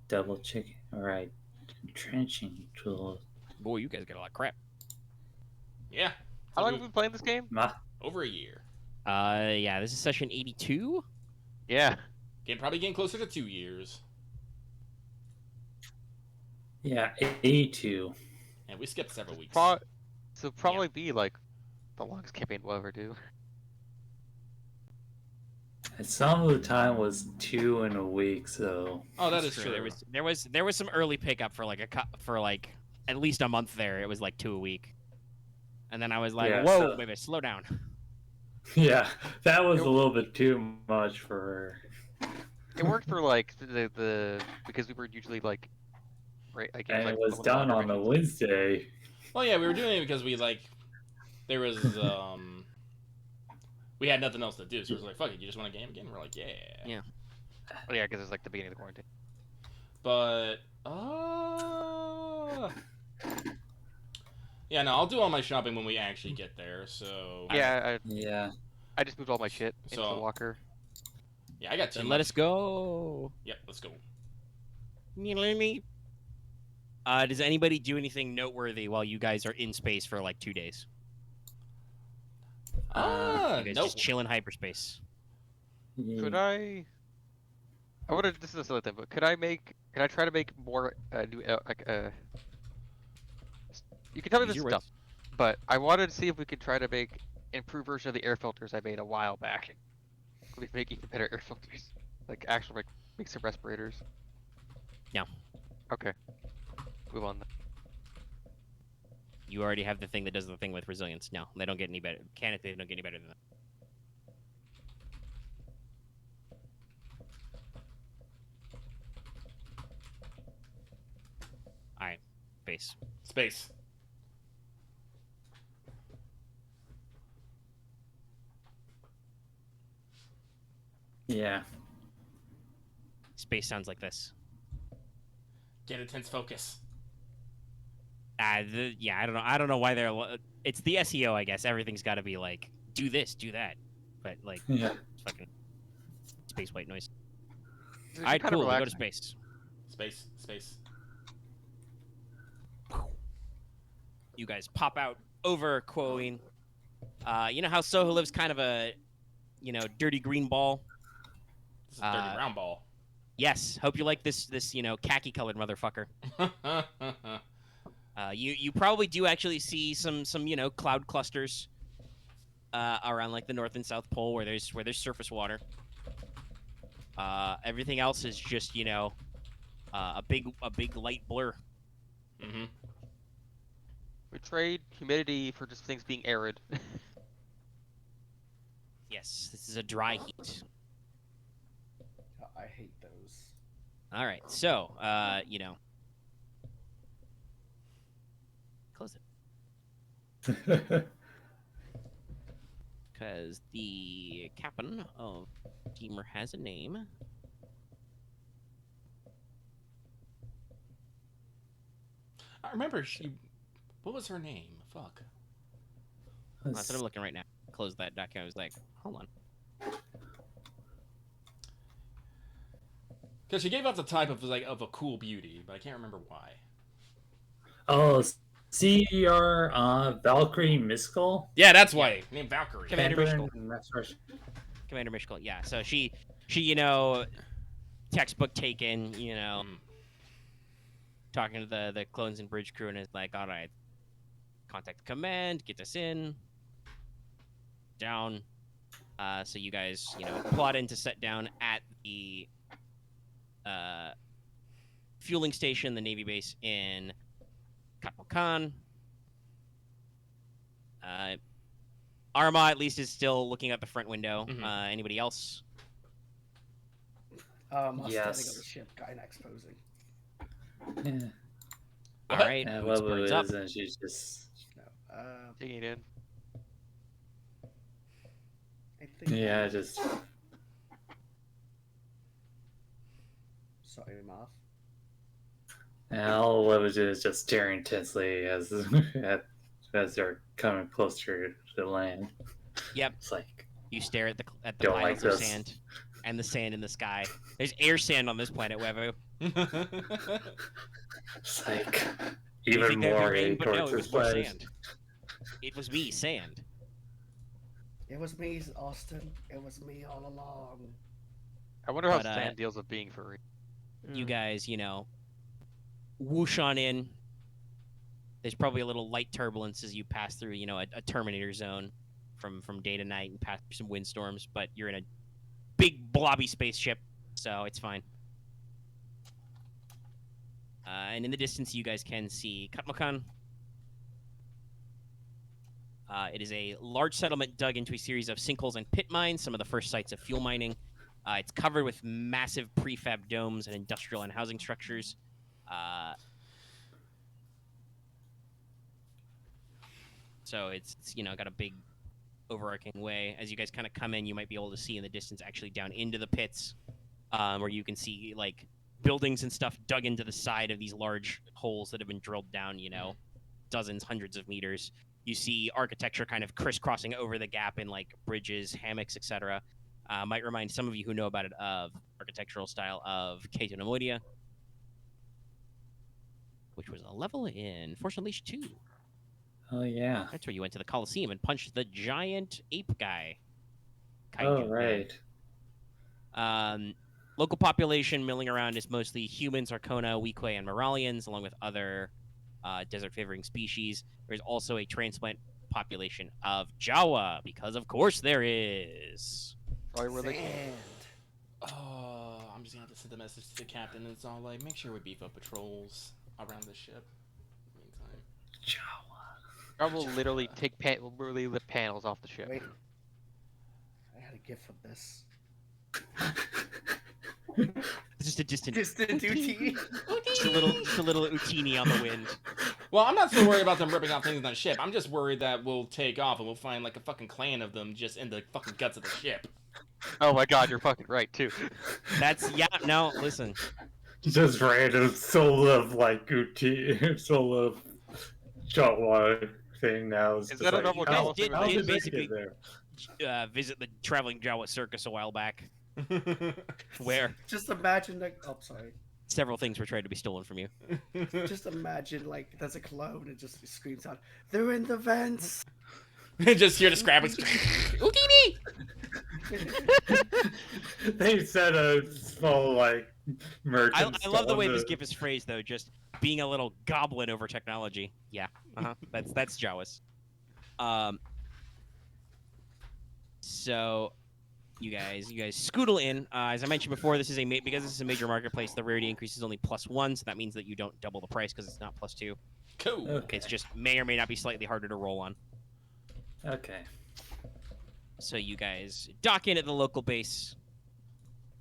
Double check. Alright. Entrenching tools. Boy, you guys got a lot of crap. Yeah. How long have we been playing this game? Over a year. Yeah, this is session 82. Yeah. Probably getting closer to 2 years. Yeah, 82. And we skipped several weeks. So probably be like the longest campaign we'll ever do. And some of the time was 2 in a week, so Oh, that That's is true. There was some early pickup for like at least a month there. It was like 2 a week, and then I was like, Yeah, whoa, so- baby, slow down. yeah, that was a little bit too much for her. It worked for like the because we were usually like right like And like it was the done locker on the missions. Wednesday. Well, yeah, we were doing it because there was we had nothing else to do, so it was like, fuck it, you just want a game again? We're like, yeah. Yeah. Oh, yeah, because it's like the beginning of the quarantine. But yeah, no, I'll do all my shopping when we actually get there. So Yeah, Yeah. I just moved all my shit into the So- locker. yeah, I got too Then much. let us go. Yep, let's go. Does anybody do anything noteworthy while you guys are in space for like 2 days? You guys nope. just chill in hyperspace. Could I? I would have. This is a silly thing, but could I try to make more new You can tell me Use this is your dumb, words. but I wanted to see if we could try to make improved version of the air filters I made a while back. We make even better air filters, like actual make some respirators. No. Okay. Move on. You already have the thing that does the thing with resilience. No, they don't get any better. They don't get any better than that. space? Space. Yeah. Space sounds like this. Get intense focus. Yeah, I don't know. I don't know why they're. It's the SEO, I guess. Everything's got to be like, do this, do that, but like, Yeah. it's fucking space white noise. It's All right, kind of cool. We go to relaxing. space. Space. Space. You guys pop out over Quoine. You know how Soheliv's kind of a, dirty green ball. This is a dirty round ball. Yes. Hope you like this khaki colored motherfucker. You probably do actually see some cloud clusters around like the North and South Pole where there's surface water. Everything else is just a big light blur. Mm-hmm. We trade humidity for just things being arid. Yes, this is a dry heat. I hate those. All right, so close it because the captain of steamer has a name. I remember she. What was her name? Fuck. That's what I'm looking right now. Close that document. I was like, hold on. Because she gave off the type of a cool beauty, but I can't remember why. Oh, CER Valkyrie Miskal? Yeah, that's why. Named Valkyrie. Commander Mishkal. Mishkal. Commander Mishkal. Yeah. So she textbook taken. Talking to the clones and bridge crew, and is like, all right, contact the command, get us in, down. So you guys, plot in to set down at the fueling station, the Navy base in Katmokan. Aramaa at least is still looking out the front window. Mhm. Anybody else? Standing on Yes. the ship, Gynax posing. Yeah. All right, And boots Webu birds is, up. and she's just. No. Taking it in. I think. Yeah, just. Sorry, Marth. And all Webu is just staring intensely as they're coming closer to land. Yep. It's like. You stare at the Don't piles like of this. sand and the sand in the sky. There's air sand on this planet, Wevu. It's like. You Even think that'd be more rain, but no, towards it was this more place. sand. It was me, sand. It was me, Austin. It was me all along. I wonder how But, sand deals with being furry. You guys, whoosh on in. There's probably a little light turbulence as you pass through, a Terminator zone from day to night and pass through some windstorms, but you're in a big blobby spaceship, so it's fine. And in the distance, you guys can see Katmokan. It is a large settlement dug into a series of sinkholes and pit mines, some of the first sites of fuel mining. It's covered with massive prefab domes and industrial and housing structures. So it's got a big overarching way. As you guys kind of come in, you might be able to see in the distance actually down into the pits, where you can see like buildings and stuff dug into the side of these large holes that have been drilled down, dozens, hundreds of meters. You see architecture kind of crisscrossing over the gap in like bridges, hammocks, etc. Might remind some of you who know about it of architectural style of Keto Nemoidia, which was a level in Force Unleashed 2. Oh, yeah. That's where you went to the Coliseum and punched the giant ape guy. Oh, Kaiju right. Local population milling around is mostly humans, Arcona, Weequay, and Moralians, along with other desert-favoring species. There's also a transplant population of Jawa, because of course there is. Probably where they Sand. Oh, I'm just gonna have to send a message to the captain, and it's all like, make sure we beef up patrols around the ship. Meantime. Jawa. I will literally literally lift panels off the ship. Wait. I had a gift for this. Just a distant, Distant duty. just a little Utini on the wind. Well, I'm not so worried about them ripping off things on the ship. I'm just worried that we'll take off and we'll find like a fucking clan of them just in the fucking guts of the ship. Oh my god, you're fucking right too. That's no. Listen, Just random Soheliv like Soheliv Jawa thing now. Is that a normal Jawa thing? How They did they basically- get there? visit the traveling Jawa circus a while back, where Just imagine like, oh, sorry. several things were tried to be stolen from you. Just imagine like there's a clone and just screams out, "They're in the vents!" Just hear the scrappings. Utini! They said a small like merchant. I love the way stole this gif is phrased, though. Just being a little goblin over technology. Yeah, that's Jawas. So, you guys scootle in. As I mentioned before, this is because this is a major marketplace. The rarity increase is only +1, so that means that you don't double the price because it's not +2. Cool. Okay. It's just may or may not be slightly harder to roll on. Okay. So you guys dock in at the local base,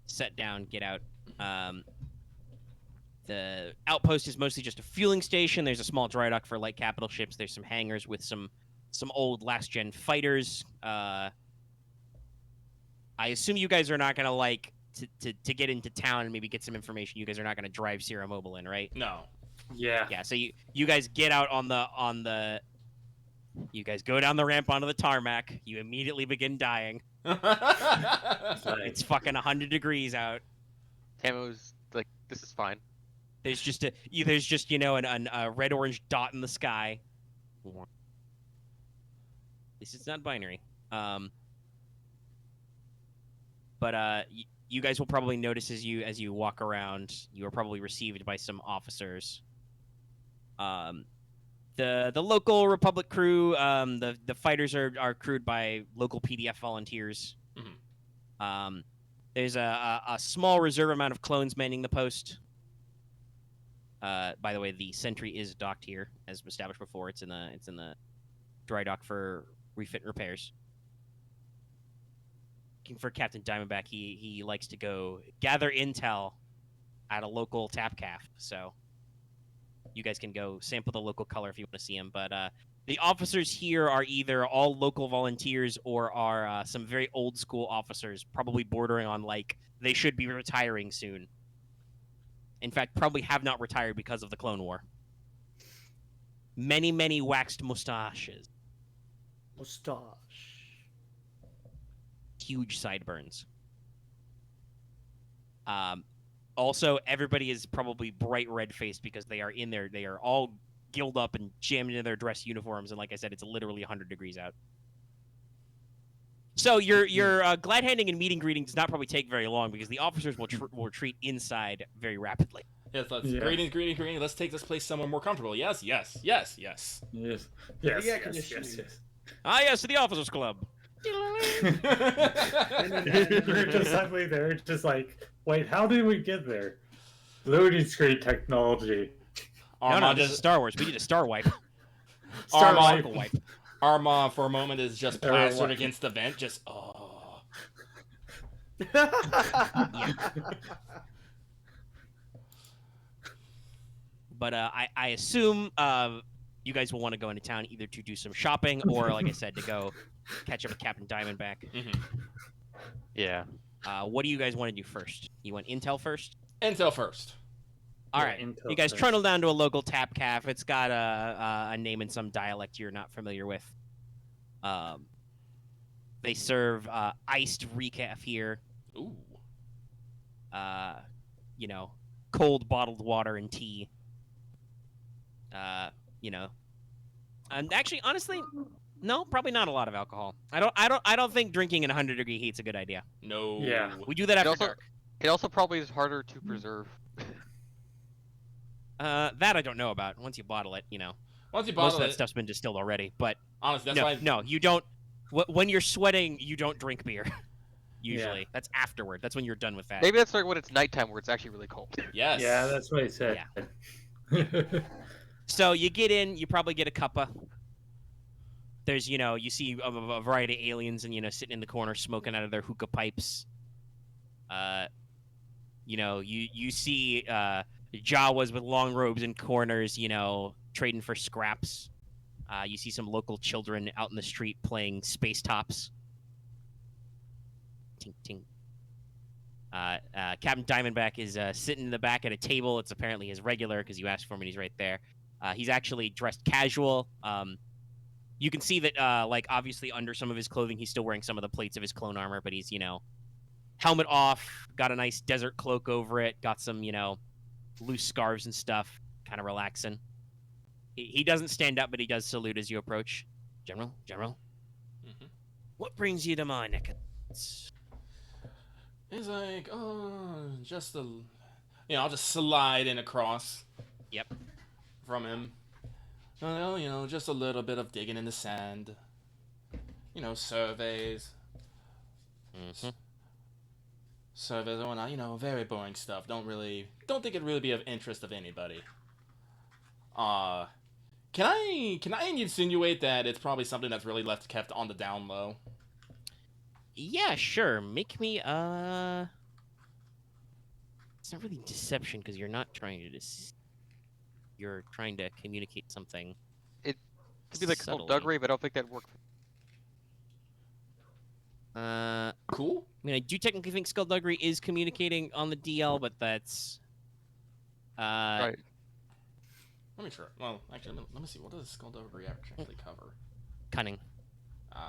set down, get out. The outpost is mostly just a fueling station. There's a small dry dock for light capital ships. There's some hangars with some old last-gen fighters. I assume you guys are not gonna like to get into town and maybe get some information. You guys are not gonna drive Sierra Mobile in, right? No. Yeah. Yeah. So you guys get out on the. You guys go down the ramp onto the tarmac. You immediately begin dying. It's fucking 100 degrees out. Camo's like, this is fine. There's just a red orange dot in the sky. This is not binary. But you guys will probably notice as you walk around, you are probably received by some officers. The local Republic crew, the fighters are crewed by local PDF volunteers. Mm-hmm. There's a small reserve amount of clones manning the post. By the way, the sentry is docked here, as established before. It's in the dry dock for refit and repairs. Looking for Captain Diamondback. He likes to go gather intel at a local tap caf. So you guys can go sample the local color if you want to see him. But the officers here are either all local volunteers or are some very old school officers, probably bordering on like they should be retiring soon. In fact, probably have not retired because of the Clone War. Many waxed mustaches. Mustache. Huge sideburns. Also, everybody is probably bright red-faced because they are all gilled up and jammed into their dress uniforms, and like I said, it's literally 100 degrees out. So your glad handing and meeting greeting does not probably take very long because the officers will retreat inside very rapidly. Yes, let's Yeah. greetings. Let's take this place somewhere more comfortable. Yes. Yes. Yeah, Ah, yes, to the officers' club. We're just suddenly there, just like, wait, how did we get there? Loading screen technology. No, Aramaa this is Star Wars. We need a star wipe. Star Aramaa, Wipe. Wipe. Aramaa for a moment is just Everyone plastered watching. against the vent. Just oh. But I assume you guys will want to go into town either to do some shopping or, like I said, to go catch up with Captain Diamondback. Mhm. Yeah. What do you guys want to do first? You want intel first? Intel first. All Yeah, right. intel You guys first. trundle down to a local tap caf. It's got a name in some dialect you're not familiar with. They serve iced recaf here. Ooh. Cold bottled water and tea. And actually, honestly, no, probably not a lot of alcohol. I don't think drinking in 100-degree heat's a good idea. No. Yeah. We do that after also- dark. It also probably is harder to preserve. That I don't know about. Once you bottle it, Once you most of bottle that it, stuff's been distilled already. But honestly, that's why. no, you don't. When you're sweating, you don't drink beer. Usually, that's afterward. That's when you're done with that. Maybe that's like when it's nighttime where it's actually really cold. Yes. Yeah, that's what I said. So you get in, you probably get a cuppa. There's, you see a variety of aliens and, sitting in the corner smoking out of their hookah pipes. You know, you see Jawas with long robes in corners, you know, trading for scraps. You see some local children out in the street playing space tops. Tink, tink. Captain Diamondback is sitting in the back at a table. It's apparently his regular because you asked for him and he's right there. He's actually dressed casual. You can see that, like, obviously under some of his clothing, he's still wearing some of the plates of his clone armor, but he's, you know, helmet off, got a nice desert cloak over it, got some, you know, loose scarves and stuff, kind of relaxing. He doesn't stand up, but he does salute as you approach. General? Mm-hmm. What brings you to my neck of the woods? He's like, oh, just a... You know, I'll just slide in across. Yep. From him. Well, you know, just a little bit of digging in the sand. You know, surveys. Mm-hmm. Surveys and whatnot. You know, very boring stuff. Don't think it'd really be of interest of anybody. Can I insinuate that it's probably something that's really kept on the down low? Yeah, sure. Make me, it's not really deception, because you're not trying to you're trying to communicate something. It could be like subtly. skullduggery, but I don't think that'd work. Cool. I mean, I do technically think skullduggery is communicating on the DL, but that's... Right. Let me try. Well, actually, let me see. What does skullduggery actually cover? Cunning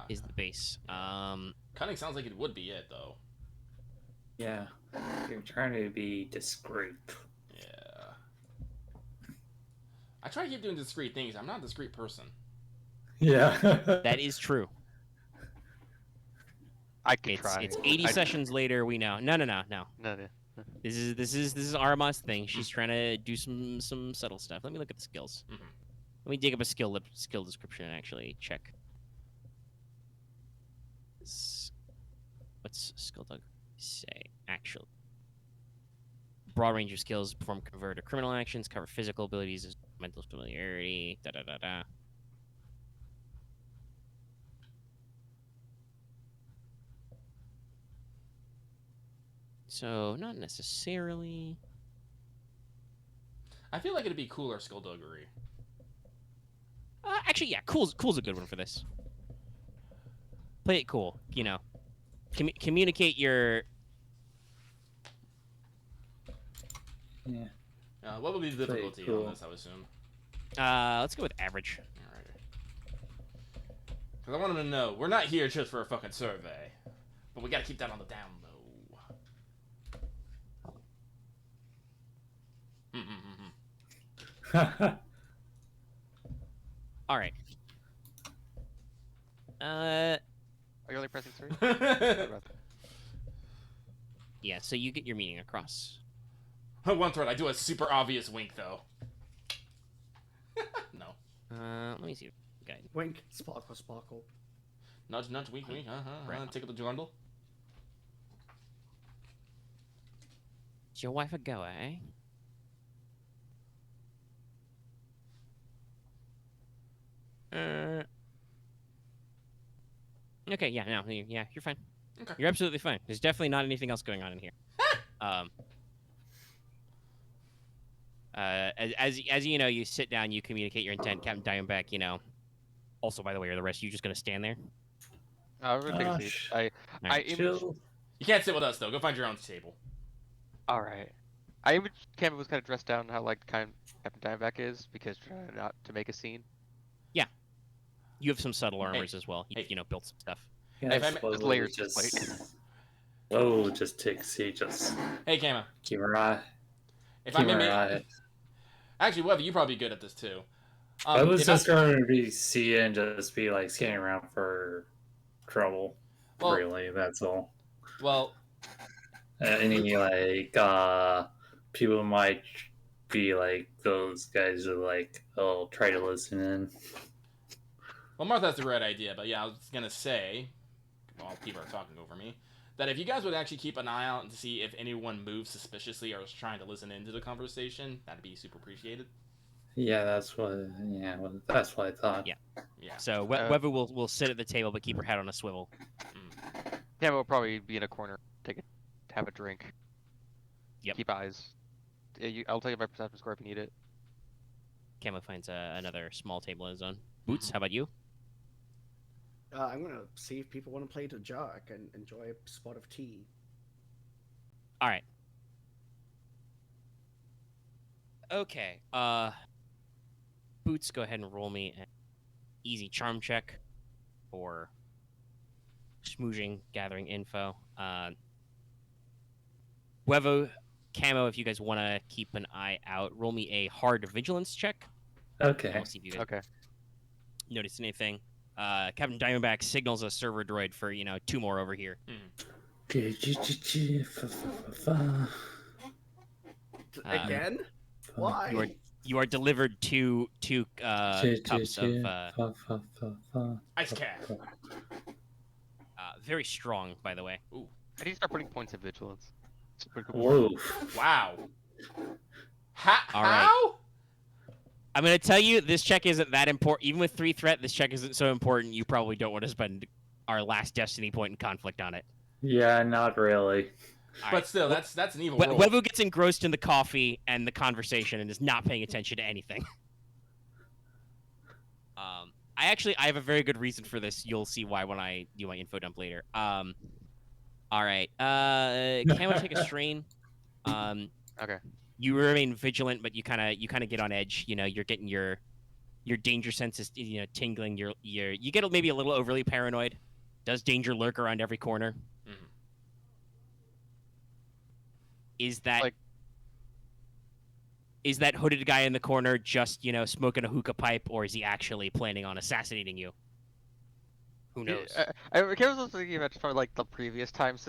is the base. Cunning sounds like it would be it, though. Yeah, you're trying to be discreet. Yeah. I try to keep doing discreet things. I'm not a discreet person. Yeah. That is true. I could try. It's 80 sessions later. We know. No. No. This is Aramaa's thing. She's trying to do some subtle stuff. Let me look at the skills. Mm-hmm. Let me dig up a skill description and actually check. What's skullduggery say? Actually, broad range of skills: perform convert or criminal actions, cover physical abilities, mental familiarity. Da da da da. So not necessarily. I feel like it'd be cooler skullduggery. Actually, yeah, cool's a good one for this. Play it cool, you know. Communicate your. Yeah. What would be the Play it difficulty cool. on this, I would assume? Let's go with average. Alright. Because I want them to know, we're not here just for a fucking survey. But we gotta keep that on the down low. All right. Are you only pressing 3? Yeah. So you get your meaning across. One thread, I do a super obvious wink, though. No. Let me see. Guide. Wink, sparkle, sparkle. Nudge, nudge, wink, wink. Right. Tickle the grundle. Is your wife a goer, eh? Okay, yeah, no, yeah, you're fine. Okay. You're absolutely fine. There's definitely not anything else going on in here. As you know, you sit down, you communicate your intent, Captain Diamondback. You know. Also, by the way, are the rest of you just gonna stand there? I'm gonna take a seat. Chill. You can't sit with us, though. Go find your own table. All right. I imagine Camo was kind of dressed down how like Captain Diamondback is because trying not to make a scene. You have some subtle armors as well. You know, built some stuff. Yeah, If I'm- slowly There's layers to just take a seat. Just Hey, Camo. keep our eye. If I Keep our may... eye. Actually, Wev, you're probably good at this, too. I was if just going to be seeing, just be like scanning around for trouble. Well- really, that's all. Well, Any like people might be like those guys are like, oh, try to listen in. Marth has the right idea, but yeah, I was gonna say, while people are talking over me, that if you guys would actually keep an eye out to see if anyone moves suspiciously or is trying to listen into the conversation, that'd be super appreciated. Yeah, that's what. Yeah, that's what I thought. Yeah. Yeah. So Wevu will sit at the table, but keep her head on a swivel. Camo will probably be in a corner, have a drink. Yep. keep eyes. I'll tell you my perception score if you need it. Camo finds another small table in his own. Boots, how about you? I'm gonna see if people want to play the Jark and enjoy a spot of tea. All right. Okay. Boots, go ahead and roll me an easy charm check for schmoozing, gathering info. Wevo, Camo, if you guys want to keep an eye out, roll me a hard vigilance check. And Okay. we'll see if you guys Okay. notice anything. Captain Diamondback signals a server droid for 2 more over here. Again? Why? You are delivered two cups of Ice cap. very strong, by the way. I need to start putting points of vigilance. It's a pretty cool Whoa. Wow. All right. How? I'm gonna tell you, this check isn't that important. Even with 3 threat, this check isn't so important. You probably don't want to spend our last destiny point in conflict on it. Yeah, not really. All But right. still, that's an evil roll. Webu gets engrossed in the coffee and the conversation and is not paying attention to anything. I have a very good reason for this. You'll see why when I do my info dump later. All right. Camo, take a strain. Okay. You remain vigilant, but you kind of get on edge. You're getting your danger sense is tingling. You get maybe a little overly paranoid. Does danger lurk around every corner? Mhm. Is that hooded guy in the corner just smoking a hookah pipe, or is he actually planning on assassinating you? Who knows? I was thinking about for like the previous times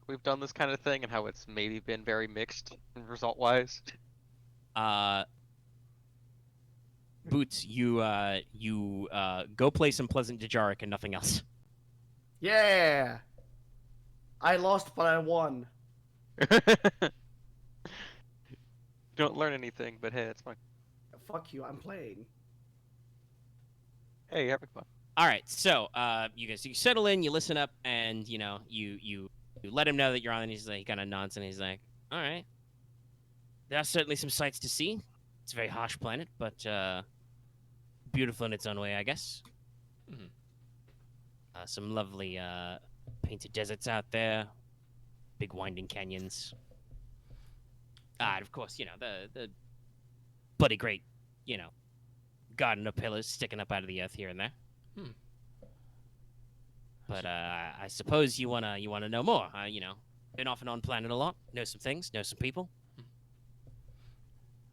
we've done this kind of thing and how it's maybe been very mixed result wise. Boots, you go play some Pleasant Dejaric and nothing else. Yeah! I lost, but I won. Don't learn anything, but hey, that's fine. Fuck you, I'm playing. Hey, having fun. All right, so you guys, you settle in, you listen up, and you let him know that you're on, and he's like, he kind of nods, and he's like, all right, there are certainly some sights to see. It's a very harsh planet, but beautiful in its own way, I guess. Mhm. Some lovely painted deserts out there, big winding canyons. And of course, the bloody great, garden of pillars sticking up out of the earth here and there. But I suppose you wanna know more. Been off and on planet a lot. Know some things. Know some people.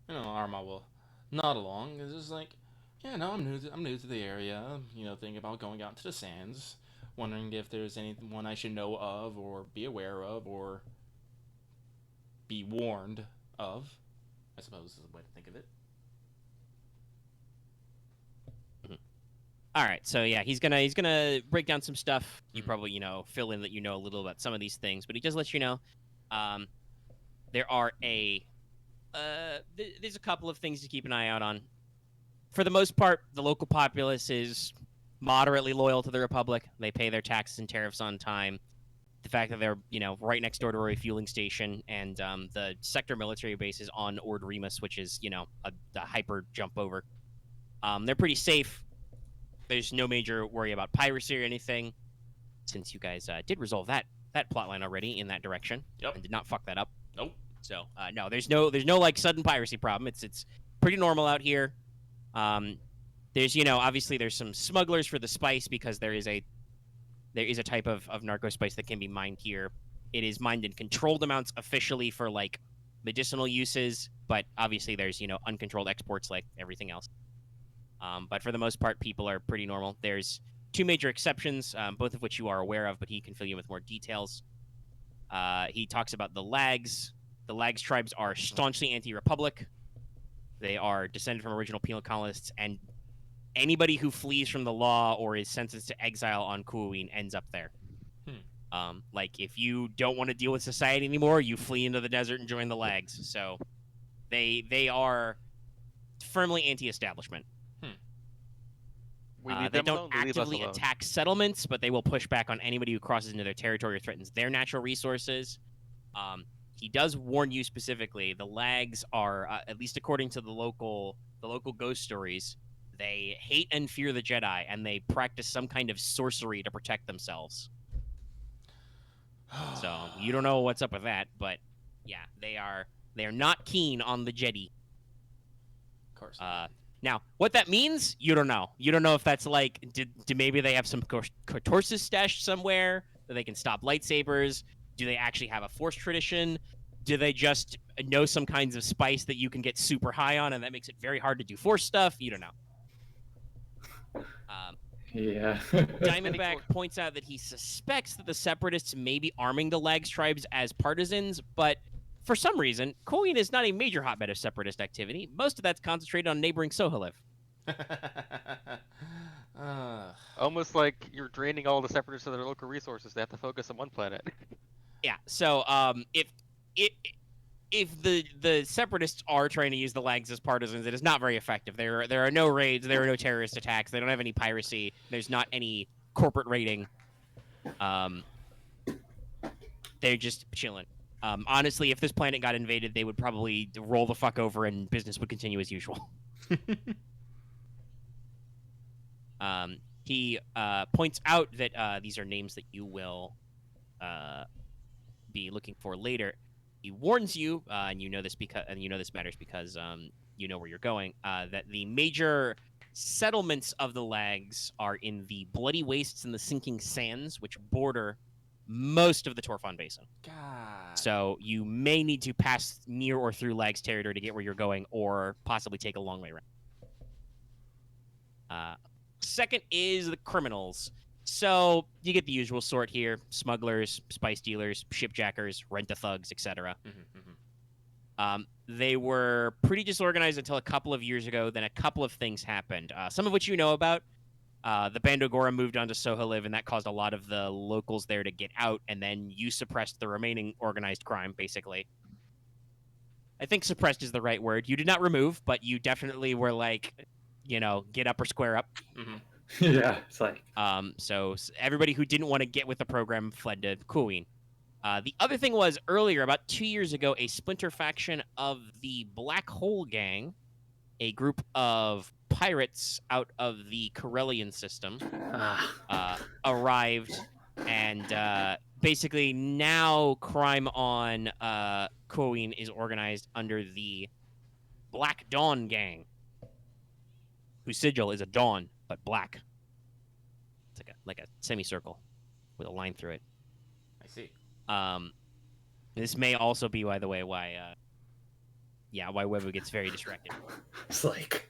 Aramaa will nod along. It's just like, yeah, no, I'm new to the area. Thinking about going out to the sands. Wondering if there's anyone I should know of, or be aware of, or be warned of. I suppose is the way to think of it. All right, so yeah, he's gonna break down some stuff. You probably fill in that a little about some of these things, but he just lets you know there are there's a couple of things to keep an eye out on. For the most part, the local populace is moderately loyal to the Republic. They pay their taxes and tariffs on time. The fact that they're right next door to a refueling station, and the sector military base is on Ord Remus, which is a hyper jump over. They're pretty safe. There's no major worry about piracy or anything, since you guys did resolve that plotline already in that direction. Yep. And did not fuck that up. Nope. So no, there's no like sudden piracy problem. It's pretty normal out here. There's obviously there's some smugglers for the spice, because there is a type of narco spice that can be mined here. It is mined in controlled amounts officially for like medicinal uses, but obviously there's uncontrolled exports like everything else. But for the most part, people are pretty normal. There's 2 major exceptions, both of which you are aware of, but he can fill you in with more details. He talks about the Lags. The Lags tribes are staunchly anti-Republic. They are descended from original penal colonists, and anybody who flees from the law or is sentenced to exile on Kuowin ends up there. Like, if you don't want to deal with society anymore, you flee into the desert and join the Lags. So they are firmly anti-establishment. We leave they them don't alone, they leave us actively alone. attack settlements, but they will push back on anybody who crosses into their territory or threatens their natural resources. he does warn you specifically. The Lags are, at least according to the local ghost stories, they hate and fear the Jedi, and they practice some kind of sorcery to protect themselves. So you don't know what's up with that, but yeah, they are not keen on the Jedi. Of course. Now, what that means, you don't know. You don't know if that's like, did maybe they have some Cortorsis stashed somewhere that they can stop lightsabers? Do they actually have a Force tradition? Do they just know some kinds of spice that you can get super high on, and that makes it very hard to do Force stuff? You don't know. Yeah. Diamondback points out that he suspects that the Separatists may be arming the Lags tribes as partisans, but for some reason, Koin is not a major hotbed of Separatist activity. Most of that's concentrated on neighboring Soheliv. Almost like you're draining all the separatists of their local resources. They have to focus on one planet. Yeah. So, if the Separatists are trying to use the Lags as partisans, it is not very effective. There are no raids. There are no terrorist attacks. They don't have any piracy. There's not any corporate raiding. They're just chilling. Honestly, if this planet got invaded, they would probably roll the fuck over and business would continue as usual. He points out that these are names that you will be looking for later. He warns you, and you know this matters because you know where you're going. That the major settlements of the Lags are in the bloody wastes and the sinking sands, which border most of the Torfon Basin. God. So you may need to pass near or through Lags territory to get where you're going, or possibly take a long way around. Second is the criminals. So you get the usual sort here: smugglers, spice dealers, shipjackers, rent-a-thugs, etc. They were pretty disorganized until a couple of years ago. Then a couple of things happened, some of which you know about. The Bandogora moved on to Soheliv, and that caused a lot of the locals there to get out, and then you suppressed the remaining organized crime, basically. I think suppressed is the right word. You did not remove, but you definitely were like, get up or square up. Yeah, it's like... So everybody who didn't want to get with the program fled to Kuwin. The other thing was, earlier, about 2 years ago, a splinter faction of the Black Hole Gang, a group of pirates out of the Corellian system, arrived, and basically now crime on Kuwin is organized under the Black Dawn Gang, whose sigil is a dawn, but black. It's like a semicircle with a line through it. I see. This may also be, by the way, why Wevuguk gets very distracted. It's like...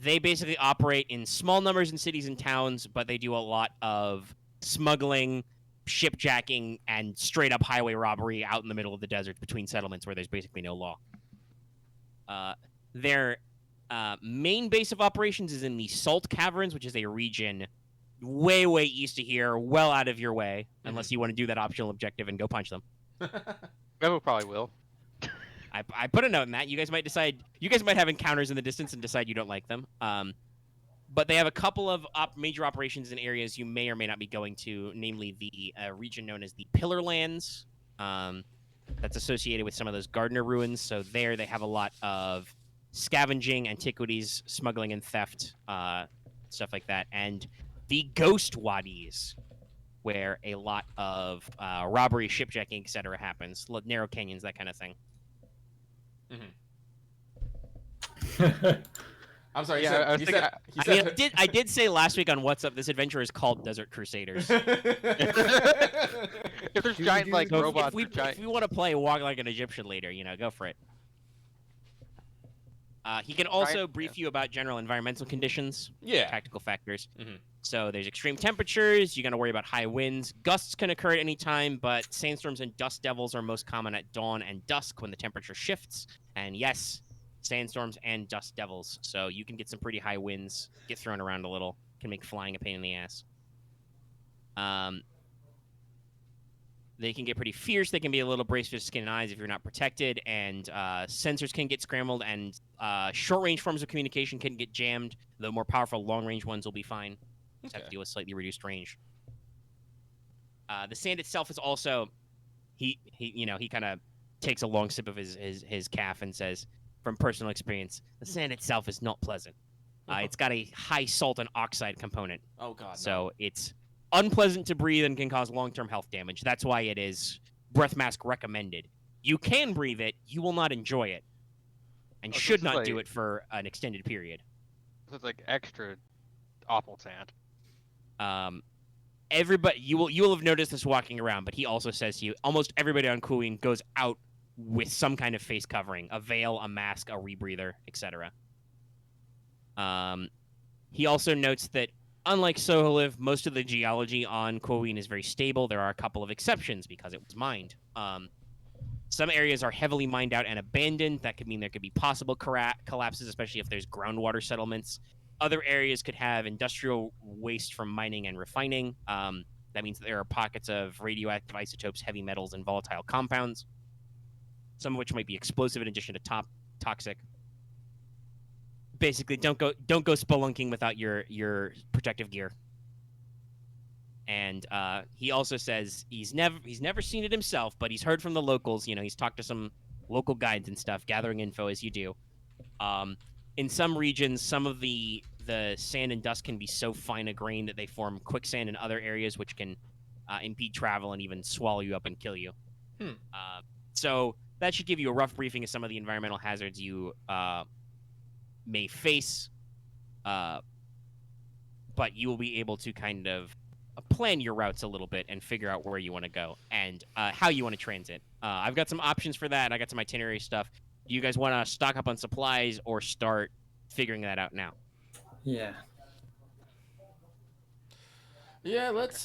They basically operate in small numbers in cities and towns, but they do a lot of smuggling, shipjacking, and straight-up highway robbery out in the middle of the desert between settlements where there's basically no law. Their main base of operations is in the Salt Caverns, which is a region way, way east of here, well out of your way, unless you want to do that optional objective and go punch them. Memo probably will. I put a note in that. You guys might decide. You guys might have encounters in the distance and decide you don't like them. But they have a couple of major operations in areas you may or may not be going to, namely the region known as the Pillar Lands. That's associated with some of those Gardner ruins. So there they have a lot of scavenging, antiquities, smuggling, and theft, stuff like that. And the Ghost Wadis, where a lot of robbery, shipjacking, etc. happens. Narrow canyons, that kind of thing. I'm sorry. Yeah, I did say last week on What's Up, this adventure is called Desert Crusaders. If there's giant like So robots, if we want to play Walk Like an Egyptian later, go for it. He can also brief you about general environmental conditions, tactical factors. So there's extreme temperatures. You're going to worry about high winds. Gusts can occur at any time, but sandstorms and dust devils are most common at dawn and dusk when the temperature shifts. And yes, sandstorms and dust devils. So you can get some pretty high winds, get thrown around a little, can make flying a pain in the ass. They can get pretty fierce. They can be a little braced for skin and eyes if you're not protected, and sensors can get scrambled, and short-range forms of communication can get jammed. The more powerful long-range ones will be fine. Just have to deal with slightly reduced range. The sand itself is also he kind of takes a long sip of his calf and says, from personal experience, the sand itself is not pleasant. It's got a high salt and oxide component. Oh God. So it's unpleasant to breathe and can cause long-term health damage. That's why it is breath mask recommended. You can breathe it, you will not enjoy it, and so should this is not do like- it for an extended period. So it's like extra awful sand. Everybody, you will have noticed this walking around, but he also says to you, almost everybody on Kuwin goes out with some kind of face covering, a veil, a mask, a rebreather, etc. He also notes that, unlike Soheliv, most of the geology on Kuwin is very stable. There are a couple of exceptions because it was mined. Some areas are heavily mined out and abandoned. That could mean there could be possible collapses, especially if there's groundwater settlements. Other areas could have industrial waste from mining and refining. That means that there are pockets of radioactive isotopes, heavy metals, and volatile compounds, some of which might be explosive in addition to toxic. Basically, don't go spelunking without your protective gear. And he also says he's never seen it himself, but he's heard from the locals. He's talked to some local guides and stuff, gathering info as you do. In some regions, some of the sand and dust can be so fine a grain that they form quicksand in other areas, which can impede travel and even swallow you up and kill you. So that should give you a rough briefing of some of the environmental hazards you may face, but you will be able to kind of plan your routes a little bit and figure out where you want to go and how you want to transit. I've got some options for that. I got some itinerary stuff. Do you guys want to stock up on supplies or start figuring that out now? Yeah. Yeah, let's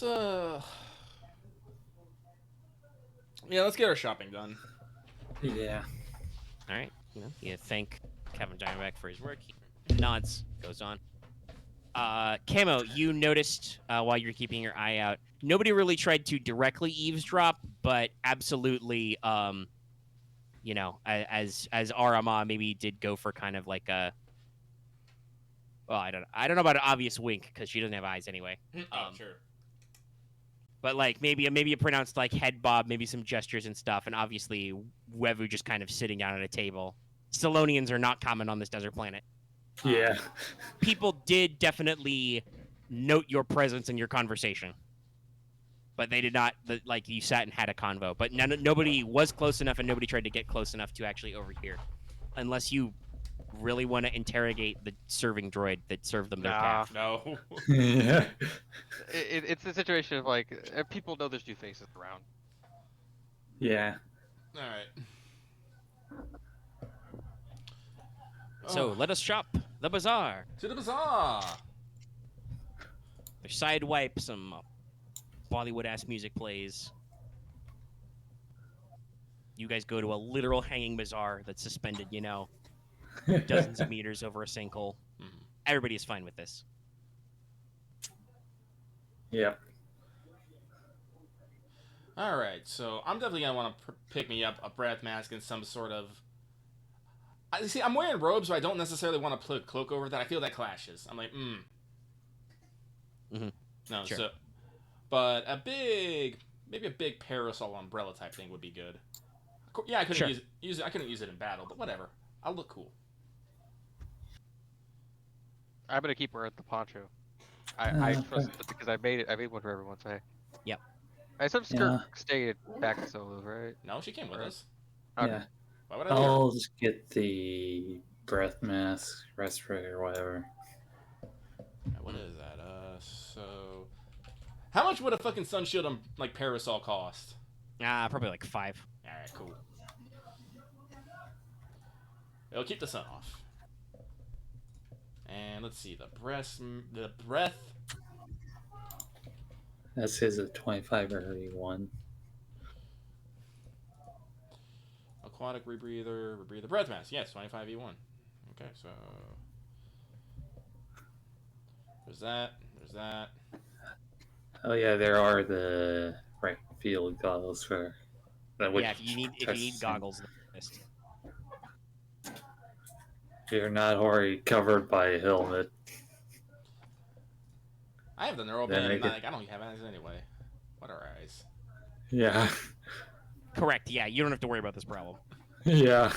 get our shopping done. Yeah. All right. You thank Kevin Diamondback for his work. He nods, goes on. Camo, you noticed while you were keeping your eye out, nobody really tried to directly eavesdrop, but absolutely, as Aramaa maybe did go for kind of like a, well, I don't know about an obvious wink because she doesn't have eyes anyway. Sure. But like maybe a pronounced like head bob, maybe some gestures and stuff, and obviously Wevu just kind of sitting down at a table. Selonians are not common on this desert planet. Yeah. People did definitely note your presence in your conversation, but they did not like you sat and had a convo. But nobody was close enough, and nobody tried to get close enough to actually overhear, unless you really want to interrogate the serving droid that served them their calf. No. Yeah. It's a situation of like people know there's new faces around. Yeah. All right. So let us shop the bazaar. To the bazaar. There's side wipe, some Bollywood ass music plays. You guys go to a literal hanging bazaar that's suspended, dozens of meters over a sinkhole. Everybody is fine with this. Yep. All right, so I'm definitely gonna want to pick me up a breath mask and some sort of. See, I'm wearing robes, so I don't necessarily want to put a cloak over that. I feel that clashes. I'm like, Mhm. No, Sure. so, but maybe a big parasol umbrella type thing would be good. Yeah, I couldn't Sure. use it. I couldn't use it in battle, but whatever. I'll look cool. I'm gonna keep wearing the poncho. I trust it because I made one for everyone. So Yep. I said Skirk Yeah. stayed back in Soheliv, right? No, she came with us. Okay. Yeah. Why would I leave her? I'll just get the breath mask, respirator, whatever. What is that? So how much would a fucking sun shield and like parasol cost? Probably like 5. All right, cool. It'll keep the sun off. And let's see the breath. That's his at 25 or 31. Aquatic rebreather, breath mask. Yes, 25E1. Okay, so there's that. Oh yeah, there are the right field goggles for that. Yeah, if you need goggles, list. You're not already covered by a helmet. I have the neural Then band, I and get- like I don't have eyes anyway. What are eyes? Yeah. Correct. Yeah, you don't have to worry about this problem. Yeah.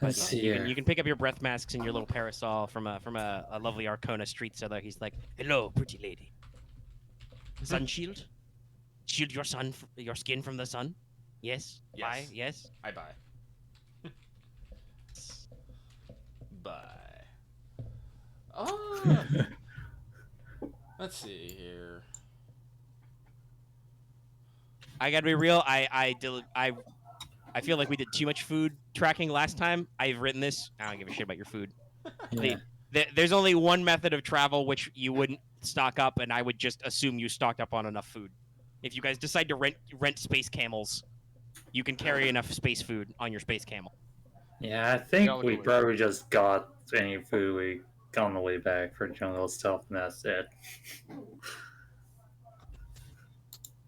But Let's yeah, see you here. can pick up your breath masks and your little parasol from a lovely Arcona street seller. He's like, "Hello, pretty lady. Sun shield, shield your your skin from the sun. Yes. Yes. Buy. Yes. I buy. Buy. Oh. Let's see here. I gotta be real. I feel like we did too much food tracking last time. I've written this. I don't give a shit about your food. Yeah. There's only one method of travel which you wouldn't stock up, and I would just assume you stocked up on enough food. If you guys decide to rent space camels, you can carry enough space food on your space camel. Yeah, I think Jungle we food. probably just got any food we got on the way back for jungle stuff, and that's it.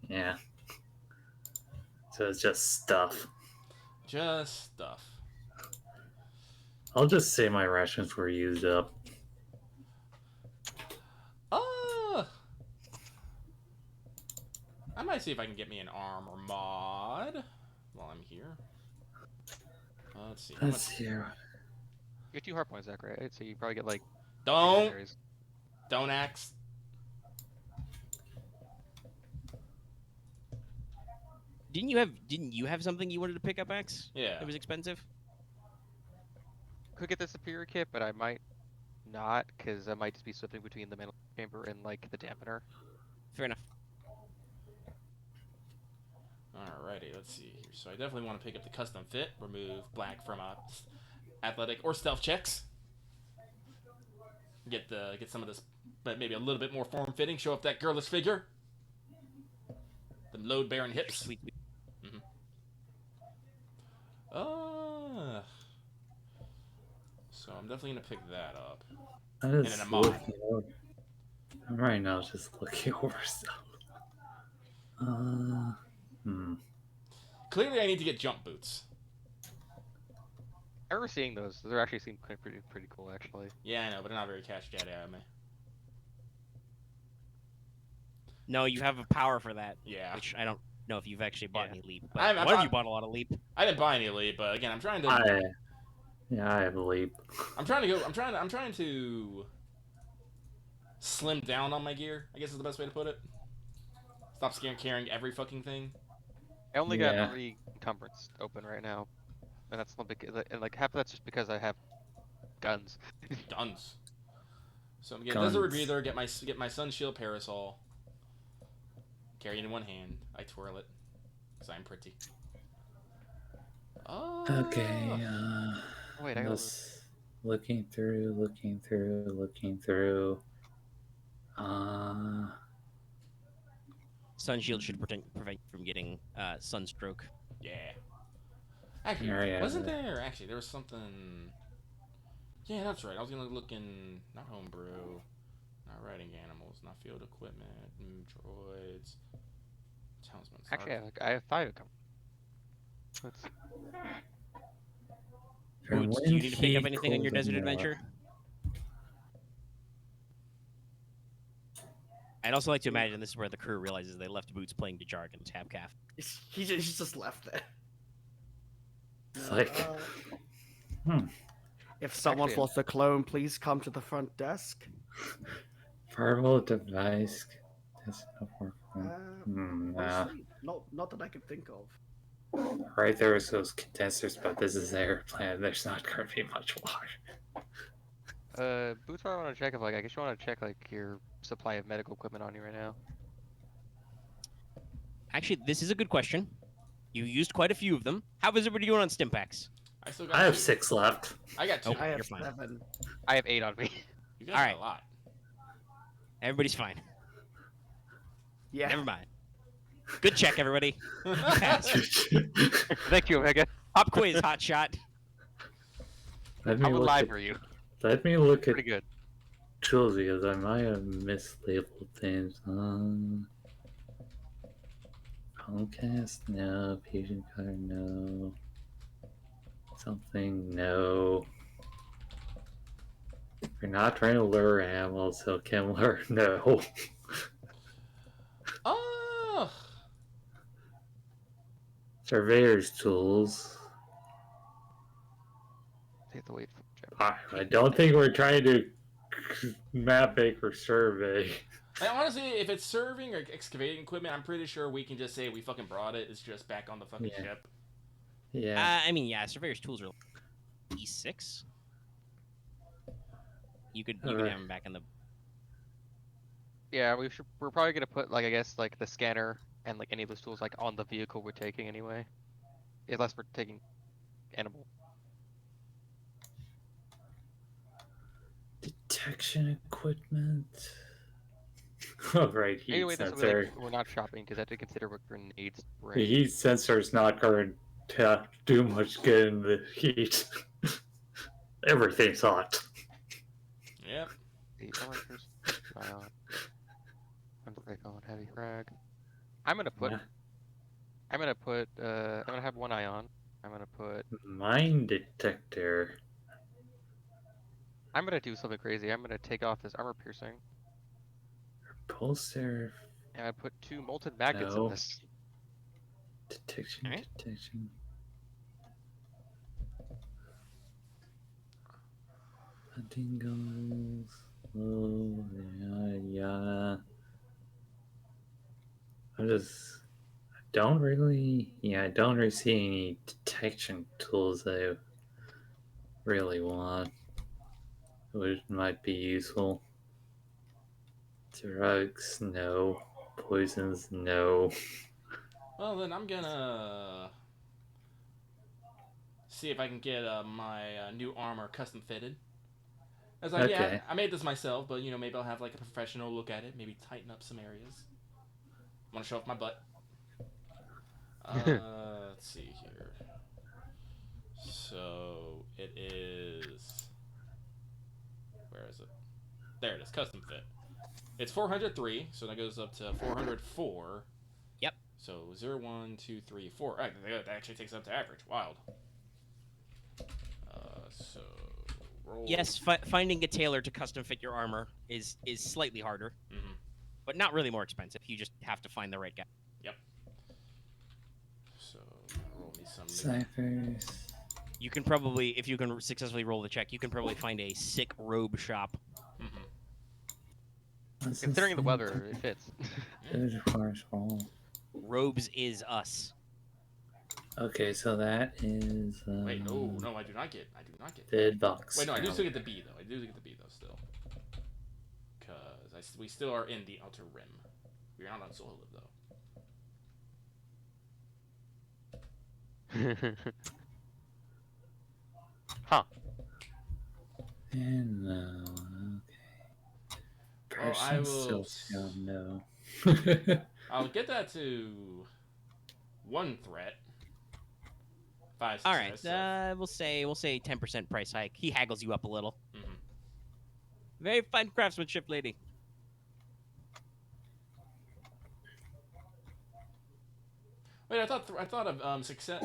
Yeah. So it's just stuff. Just stuff. I'll just say my rations were used up. I might see if I can get me an armor mod while I'm here. Let's see. How Let's much... see here. You get 2 heart points, Zach, right? So you probably get like. Don't legendaries. axe. Didn't you have something you wanted to pick up, X? Yeah. It was expensive. Could get the superior kit, but I might not, because I might just be slipping between the Mandalorian Chamber and like the dampener. Fair enough. Alrighty, let's see here. So I definitely want to pick up the custom fit. Remove black from athletic or stealth checks. Get some of this, but maybe a little bit more form fitting. Show off that girlish figure. The load bearing hips. Sweet. So I'm definitely gonna pick that up. I'm And just an Aramaa. looking over. I'm right now just looking over stuff. Clearly, I need to get jump boots. I remember seeing those. Those actually seem pretty cool, actually. Yeah, I know, but they're not very cash Jedi at me. No, you have a power for that. Yeah. Which I don't know if you've actually bought any leap. But I've one of bought- you bought a lot of leap. I didn't buy any elite, but again, I'm trying to. I have a leap. I'm trying to slim down on my gear. I guess is the best way to put it. Stop carrying every fucking thing. I only Yeah. got 3 encumbrance open right now, and that's not because, and like half of that's just because I have guns. Guns. So I'm getting Desert Guns. Rebreather, get my Sun Shield Parasol. Carry it in one hand. I twirl it. Because I'm pretty. Oh. Okay. Wait, I got Just looking through. Sun shield should prevent you from getting sunstroke. Yeah. Actually, There you wasn't have it. there? Actually, there was something. Yeah, that's right. I was gonna look in not homebrew, not riding animals, not field equipment, droids, townsmen. Actually, I have 5 encumbrance. Let's see. Boots, do you need to pick up anything on your desert adventure? I'd also like to imagine this is where the crew realizes they left Boots playing Dejark and Tabcaf. He's just left there. It's like, If someone Actually, wants to clone, please come to the front desk. verbal device. Nah. Honestly, not that I can think of. Right there is those condensers, but this is their plan. There's not going to be much water. Boots, I want to check if like I guess you want to check like your supply of medical equipment on you right now. Actually, this is a good question. You used quite a few of them. How is everybody doing on Stimpaks? I still got. I have 2. 6 left. I got 2. Oh. I have You're fine. 7. I have 8 on me. You guys All got right. a lot. Everybody's fine. Yeah. Never mind. Good check, everybody. Thank you, Omega. Pop quiz, hot shot. Let me I'm look alive at, for you. let me look at Pretty good. tools because I might have mislabeled things. Comcast, no. Fusion card, no. Something, no. You're not trying to lure animals, so can lure, no. surveyor's tools. They have to wait for I don't think we're trying to map make or survey. Like, honestly, if it's serving or excavating equipment, I'm pretty sure we can just say we fucking brought it. It's just back on the fucking Yeah. ship. Yeah. I mean, yeah, surveyor's tools are E6. You could have them back in the. Yeah, we're probably gonna put like I guess like the scanner and like any of those tools like on the vehicle we're taking anyway, unless we're taking animal. Detection equipment. Oh, right, heat Anyway, that's sensor. like, we're not shopping because I have to consider what grenades The bring. heat sensor is not going to do much good in the heat. Everything's hot. Yep. The archers, ion, on heavy frag. I'm gonna put. Yeah. I'm gonna have one ion. I'm gonna put. Mine detector. I'm gonna do something crazy. I'm gonna take off this armor piercing. Pulsar. And I put 2 molten magnets No. in this. Detection. Alright. Detection. Hunting goggles. Oh, yeah. I don't really see any detection tools that I really want. Which might be useful. Drugs, no. Poisons, no. Well, then I'm gonna see if I can get my new armor custom fitted. I was like, yeah, Okay. I made this myself, but maybe I'll have like a professional look at it, maybe tighten up some areas. I want to show off my butt. Let's see here. So it is. Where is it? There it is, custom fit. It's 403, so that goes up to 404. Yep. So 0, 1, 2, 3, 4. Right, that actually takes up to average. Wild. So roll. Yes, finding a tailor to custom fit your armor is slightly harder, but not really more expensive. You just have to find the right guy. Yep. So roll me some. Ciphers. You can probably, if you can successfully roll the check, you can probably find a sick robe shop. Considering the weather, it fits. Robes is us. Okay, so that is. Wait, no, I do not get. Dead box. Wait, no, I do still get the B though. Still. Because we still are in the outer rim. We are not on Soheliv though. Huh. And no. Okay. Well, I will. Still no. I'll get that to 1 threat. 5 All success. right, we'll say 10% price hike. He haggles you up a little. Mm-hmm. Very fine craftsmanship, lady. Wait, I thought of success.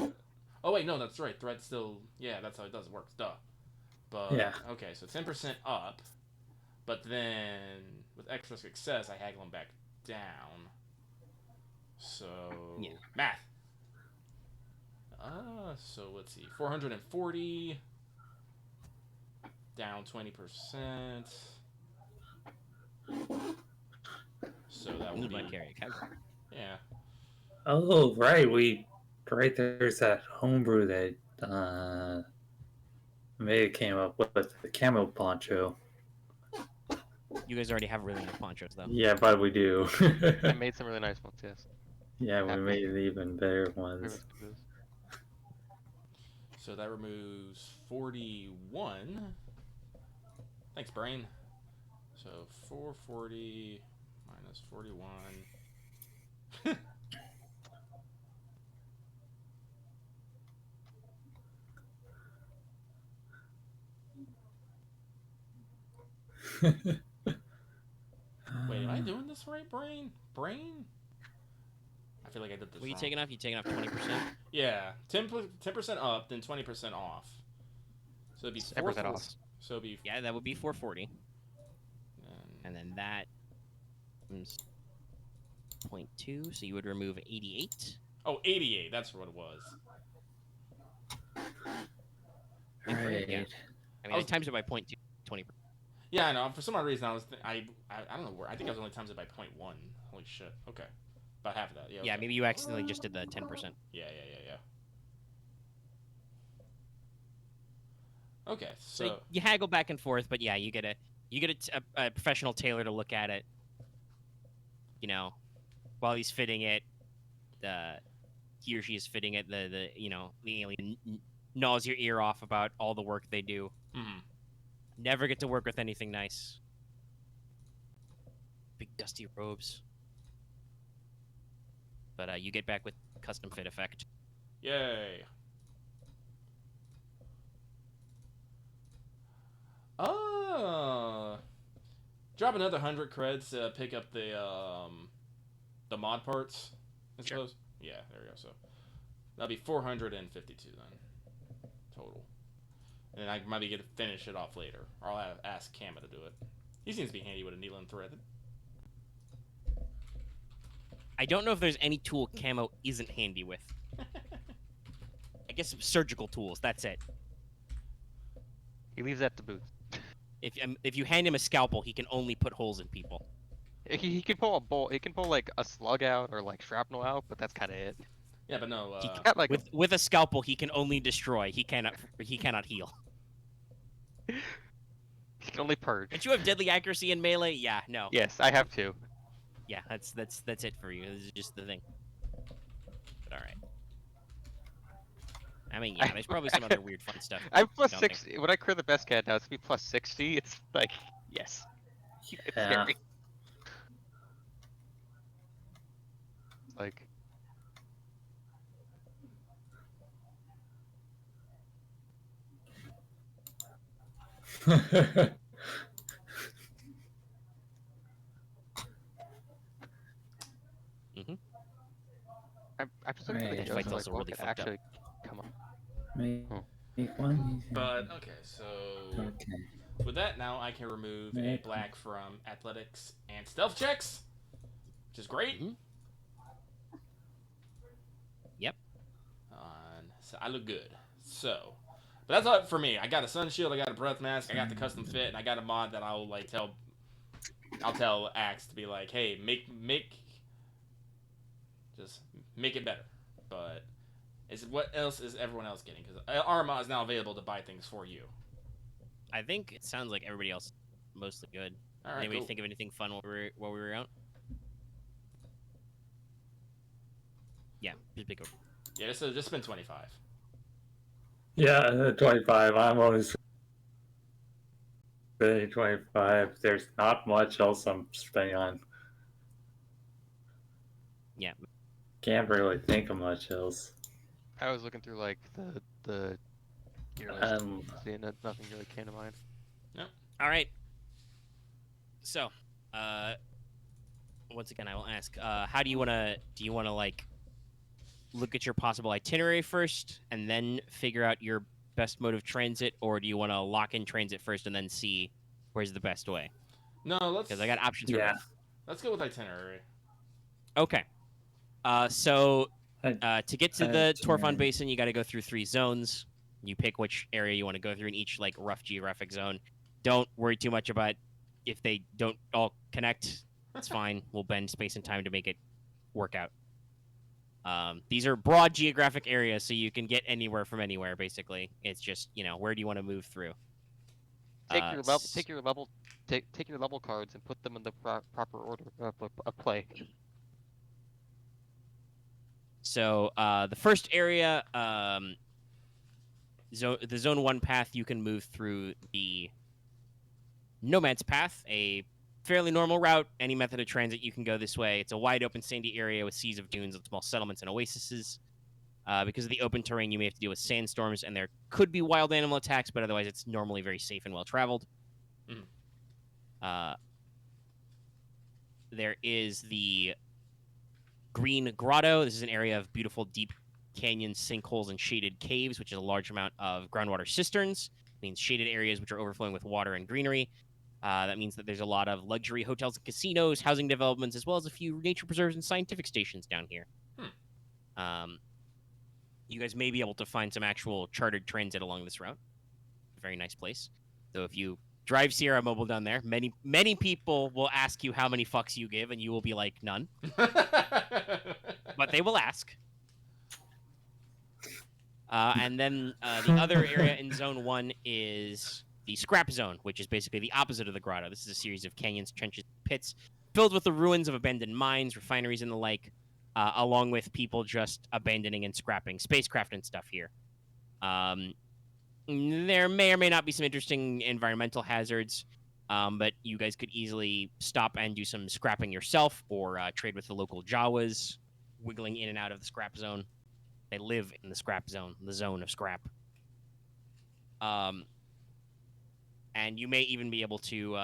Oh wait, no, that's right. Threat still. Yeah, that's how it does work. Duh. But Yeah. okay, so 10% up, but then with extra success, I haggle them back down. So Yeah. math. So let's see, 440 down 20%. So that would Need be my carry account. yeah. Oh, right there's that homebrew that Mega came up with the camo poncho. You guys already have really nice ponchos, though. Yeah, but we do. I made some really nice ones, yes. Yeah, we made even better ones. So that removes 41. Thanks, brain. So 440 minus 41. Wait, am I doing this right, brain? Brain? I feel like I did this What are you wrong. taking off? You taking off 20%? Yeah, 10% up, then 20% off. So it'd be 10% off. So it'd be Yeah, that would be 440. And then that is 0.2, so you would remove 88. Oh, 88. That's what it was. Right. Yeah. I mean, I times it by 0.2, 20%. Yeah, I know. For some odd reason, I don't know where. I think I was only times it by 0.1. Holy shit. Okay. About half of that. Yeah. Yeah, Okay. maybe you accidentally just did the 10%. Yeah. Okay, so You haggle back and forth, but yeah, you get a professional tailor to look at it. You know, while he's fitting it, he or she is fitting it. The alien gnaws your ear off about all the work they do. mhm. Never get to work with anything nice. Big dusty robes. But you get back with custom fit effect. Yay. Drop another 100 creds to pick up the mod parts, I Sure. suppose. Yeah, there we go. So that'll be 452 then total. And then I might be get to finish it off later, or I'll ask Camo to do it. He seems to be handy with a needle and thread. I don't know if there's any tool Camo isn't handy with. I guess surgical tools. That's it. He leaves that to Boots. If you hand him a scalpel, he can only put holes in people. He can pull a bolt. He can pull like a slug out or like shrapnel out, but that's kind of it. Yeah, but no. He Got like with a scalpel, he can only destroy. He cannot heal. he can only purge. Don't you have deadly accuracy in melee? Yeah, no. Yes, I have two. Yeah, that's it for you. This is just the thing. But all right. I mean, yeah, there's probably some other weird fun stuff. I'm plus Don't think. 60. When I clear the best cat now, it's gonna be plus 60. It's like yes. It's Yeah. scary. Like I'm just looking for the Right. jokes Fight's of, like, also what really could fucked up. actually come up. Make one. But okay, so Okay. with that, now I can remove a Right. black from athletics and stealth checks, which is great. Mhm. Yep. So I look good. So, but that's all for me. I got a sun shield, I got a breath mask, I got the custom fit, and I got a mod that I'll like tell. I'll tell Axe to be like, hey, just make it better. But what else is everyone else getting? Because Aramaa is now available to buy things for you. I think it sounds like everybody else is mostly good. All right, Anybody cool. think of anything fun while we were out? Yeah, just pick over. Yeah, just spend 25. Yeah, 25. I'm always spending 25. There's not much else I'm spending on. Yeah. Can't really think of much else. I was looking through like the gear list, seeing that nothing really came to mind. All right. So, once again, I will ask, how do you wanna like look at your possible itinerary first and then figure out your best mode of transit, or do you want to lock in transit first and then see where's the best way? No, Because I got options for Yeah. both. let's go with itinerary. Okay. So to get to the Torfon Itinerary. Basin, you got to go through 3 zones. You pick which area you want to go through in each like rough geographic zone. Don't worry too much about if they don't all connect. It's fine. We'll bend space and time to make it work out. These are broad geographic areas, so you can get anywhere from anywhere. Basically, it's just where do you want to move through? Take your level cards and put them in the proper order of play. So the first area, the Zone 1 path, you can move through the Nomad's Path, a fairly normal route. Any method of transit, you can go this way. It's a wide open sandy area with seas of dunes and small settlements and oases. Because of the open terrain, you may have to deal with sandstorms, and there could be wild animal attacks, but otherwise it's normally very safe and well-traveled. There is the Green Grotto. This is an area of beautiful deep canyons, sinkholes, and shaded caves, which is a large amount of groundwater cisterns. It means shaded areas which are overflowing with water and greenery. That means that there's a lot of luxury hotels and casinos, housing developments, as well as a few nature preserves and scientific stations down here. You guys may be able to find some actual chartered transit along this route. Very nice place. So if you drive Sierra Mobile down there, many people will ask you how many fucks you give, and you will be like, none. But they will ask. And then the other area in Zone 1 is the Scrap Zone, which is basically the opposite of the grotto. This is a series of canyons, trenches, pits, filled with the ruins of abandoned mines, refineries, and the like, along with people just abandoning and scrapping spacecraft and stuff here. There may or may not be some interesting environmental hazards, but you guys could easily stop and do some scrapping yourself or trade with the local Jawas, wiggling in and out of the Scrap Zone. They live in the Scrap Zone, the zone of scrap. And you may even be able to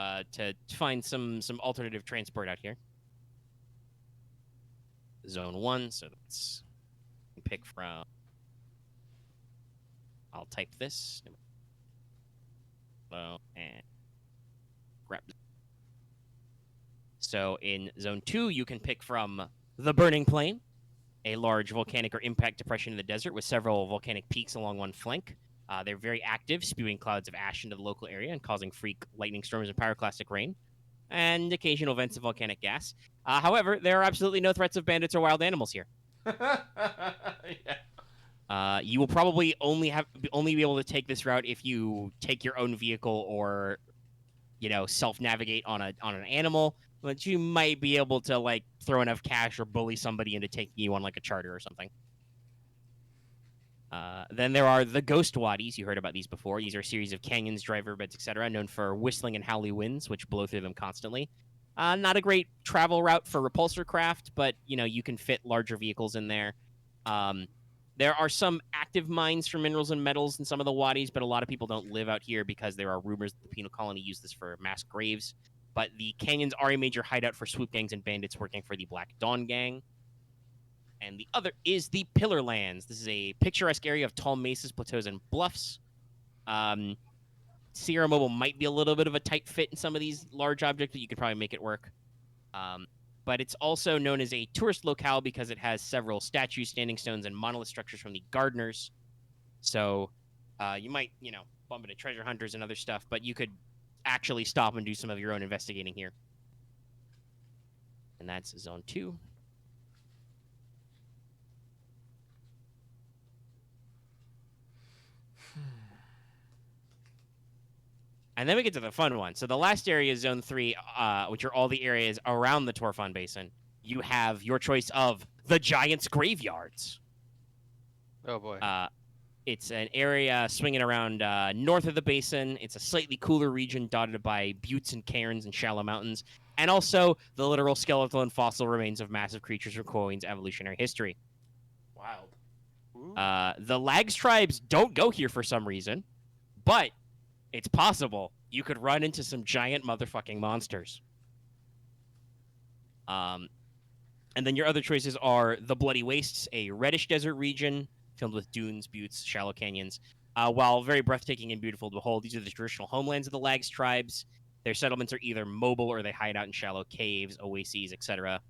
find some alternative transport out here. Zone 1, so let's pick from... I'll type this. And grab. So in Zone 2, you can pick from the Burning Plain, a large volcanic or impact depression in the desert with several volcanic peaks along one flank. They're very active, spewing clouds of ash into the local area and causing freak lightning storms and pyroclastic rain, and occasional vents of volcanic gas. However, there are absolutely no threats of bandits or wild animals here. Yeah. You will probably only be able to take this route if you take your own vehicle or, self-navigate on an animal. But you might be able to like throw enough cash or bully somebody into taking you on like a charter or something. Then there are the Ghost Wadis. You heard about these before. These are a series of canyons, dry riverbeds, etc., known for whistling and howly winds, which blow through them constantly. Not a great travel route for repulsor craft, but you can fit larger vehicles in there. There are some active mines for minerals and metals in some of the wadis, but a lot of people don't live out here because there are rumors that the penal colony used this for mass graves. But the canyons are a major hideout for swoop gangs and bandits working for the Black Dawn Gang. And the other is the Pillar Lands. This is a picturesque area of tall mesas, plateaus, and bluffs. Sierra Mobile might be a little bit of a tight fit in some of these large objects, but you could probably make it work. But it's also known as a tourist locale because it has several statues, standing stones, and monolith structures from the gardeners. So you might, bump into treasure hunters and other stuff, but you could actually stop and do some of your own investigating here. And that's Zone 2. And then we get to the fun one. So the last area is Zone 3, which are all the areas around the Torfon Basin. You have your choice of the Giants' Graveyards. Oh boy. It's an area swinging around north of the basin. It's a slightly cooler region dotted by buttes and cairns and shallow mountains, and also the literal skeletal and fossil remains of massive creatures from Quoin's evolutionary history. Wild. The Lxxxii tribes don't go here for some reason, but it's possible you could run into some giant motherfucking monsters. And then your other choices are the Bloody Wastes, a reddish desert region filled with dunes, buttes, shallow canyons. While very breathtaking and beautiful to behold, these are the traditional homelands of the Lxxxii tribes. Their settlements are either mobile or they hide out in shallow caves, oases, etc.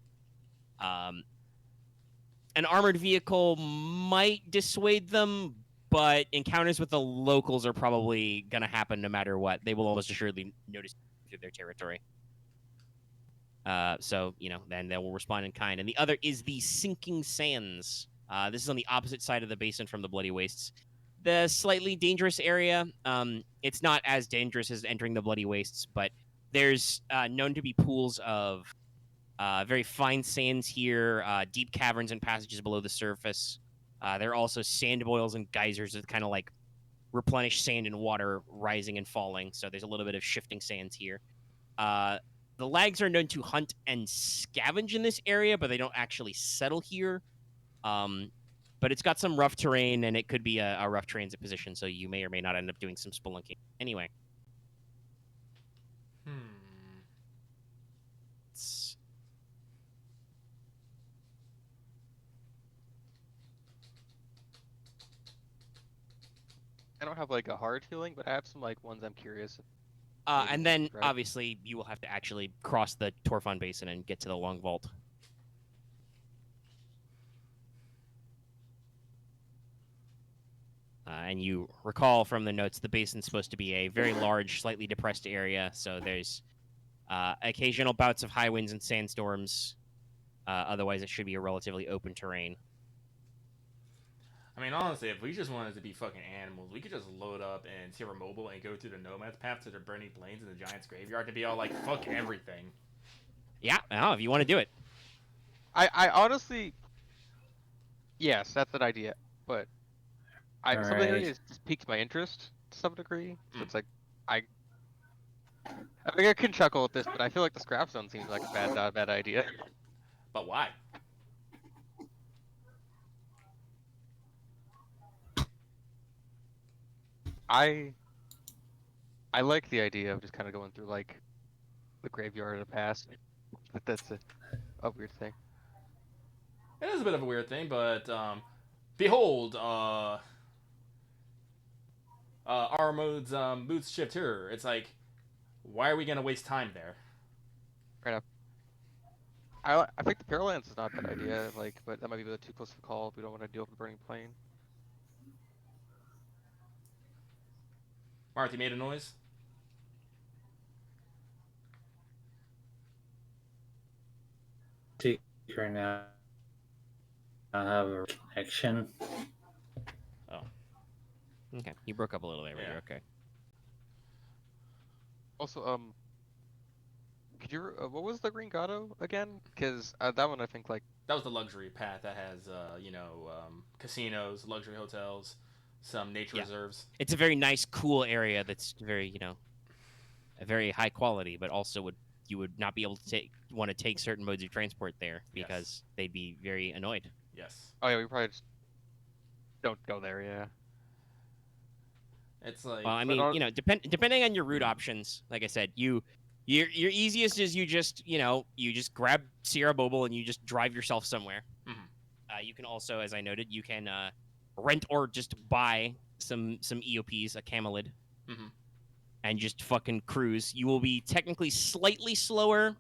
An armored vehicle might dissuade them, but encounters with the locals are probably going to happen no matter what. They will almost assuredly notice through their territory. So, then they will respond in kind. And the other is the Sinking Sands. This is on the opposite side of the basin from the Bloody Wastes. The slightly dangerous area, it's not as dangerous as entering the Bloody Wastes, but there's known to be pools of very fine sands here, deep caverns and passages below the surface. There are also sand boils and geysers that kind of like replenish sand and water rising and falling. So there's a little bit of shifting sands here. The Lxxxii are known to hunt and scavenge in this area, but they don't actually settle here. But it's got some rough terrain, and it could be a rough transit position, so you may or may not end up doing some spelunking. Anyway. I don't have like a hard feeling, but I have some like ones I'm curious. And then, Right. obviously, you will have to actually cross the Torfon Basin and get to the Long Vault. And you recall from the notes the basin's supposed to be a very large, slightly depressed area, so there's occasional bouts of high winds and sandstorms. Otherwise, it should be a relatively open terrain. I mean, honestly, if we just wanted to be fucking animals, we could just load up in Sierra Mobile and go through the Nomad's Path to the Burning Plains and the Giant's Graveyard to be all like, fuck everything. Yeah, if you want to do it. I honestly, yes, that's an idea, but something Alright. that just piques my interest to some degree. So it's like I mean, I can chuckle at this, but I feel like the scrap zone seems like a bad idea. But why? I like the idea of just kind of going through like the graveyard of the past, but that's a weird thing. It is a bit of a weird thing, but behold, our mood's shift here. It's like, why are we gonna waste time there? I think the Paralands is not a bad idea, like, but that might be a bit too close to the call. We don't want to deal with the burning plane. Marth, you made a noise? Right now, I have a connection. Okay, you broke up a little there, but Yeah. you're okay. Also, could you what was the Green Grotto again? Because that one I think like That was the luxury path that has, casinos, luxury hotels, some nature Yeah. reserves. It's a very nice, cool area that's very, a very high quality, but also you would not be able to want to take certain modes of transport there because they'd be very annoyed. Yes. oh yeah, we probably just don't go there. Yeah. It's like, Well, I But mean, depending on your route options, like I said, your easiest is you just grab Sierra Mobile and you just drive yourself somewhere. Mhm. You can also, as I noted, you can rent or just buy some EOPs, a camelid, Mhm. and just fucking cruise. You will be technically slightly slower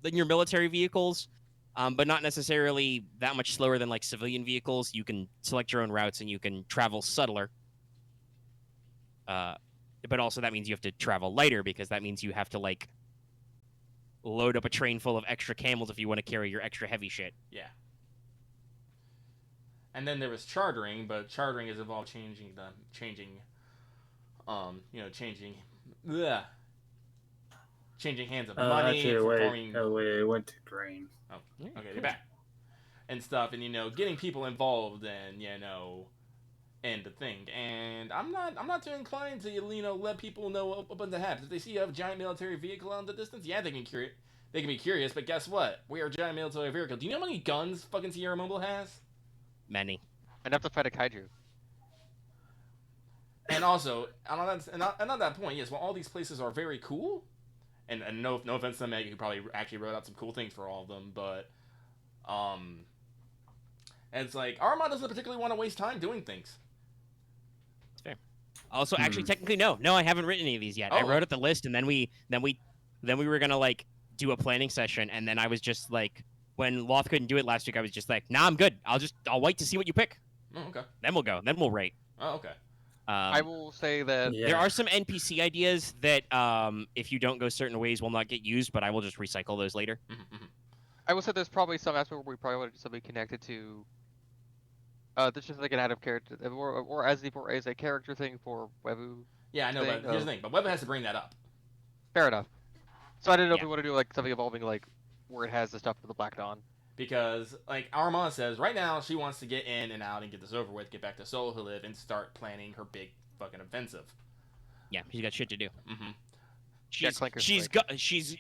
than your military vehicles, but not necessarily that much slower than like civilian vehicles. You can select your own routes and you can travel subtler. But also that means you have to travel lighter because that means you have to like load up a train full of extra camels if you want to carry your extra heavy shit. yeah. And then there was chartering, but chartering is involved changing, bleh, changing hands of money, Actually, performing. it went to green. Oh, Yeah, okay, cool. you're back. And stuff, and getting people involved, and and the thing. And I'm not too inclined to let people know what happens. If they see you have a giant military vehicle out in the distance, yeah, they can be curious. But guess what? We are a giant military vehicle. Do you know how many guns fucking Sierra Mobile has? Many. Enough to fight a kaiju. And also, and on that point, yes, while all these places are very cool, and no offense to Meg, who probably actually wrote out some cool things for all of them, but it's like Aramaa doesn't particularly want to waste time doing things. Also, actually, technically, no, I haven't written any of these yet. I Oh. wrote out the list, and then we were gonna like do a planning session, and then I was just like, when Loth couldn't do it last week, I was just like, nah, I'm good. I'll wait to see what you pick. Oh, okay. Then we'll go. Then we'll rate. Oh, okay. I will say that Yeah. There are some NPC ideas that, if you don't go certain ways, will not get used, but I will just recycle those later. Mm-hmm. I will say there's probably some aspect where we probably want to do something connected to. This is like an out of character, or as a character thing for Wevu. Yeah, I know, Thing, but here's the thing. But Web has to bring that up. Fair enough. So I didn't know if Yeah. we want to do like something involving like where it has the stuff for the Black Dawn. Because, like, Aramaa says, right now she wants to get in and out and get this over with, get back to Soheliv, and start planning her big fucking offensive. Yeah, she's got shit to do. Mm-hmm. She's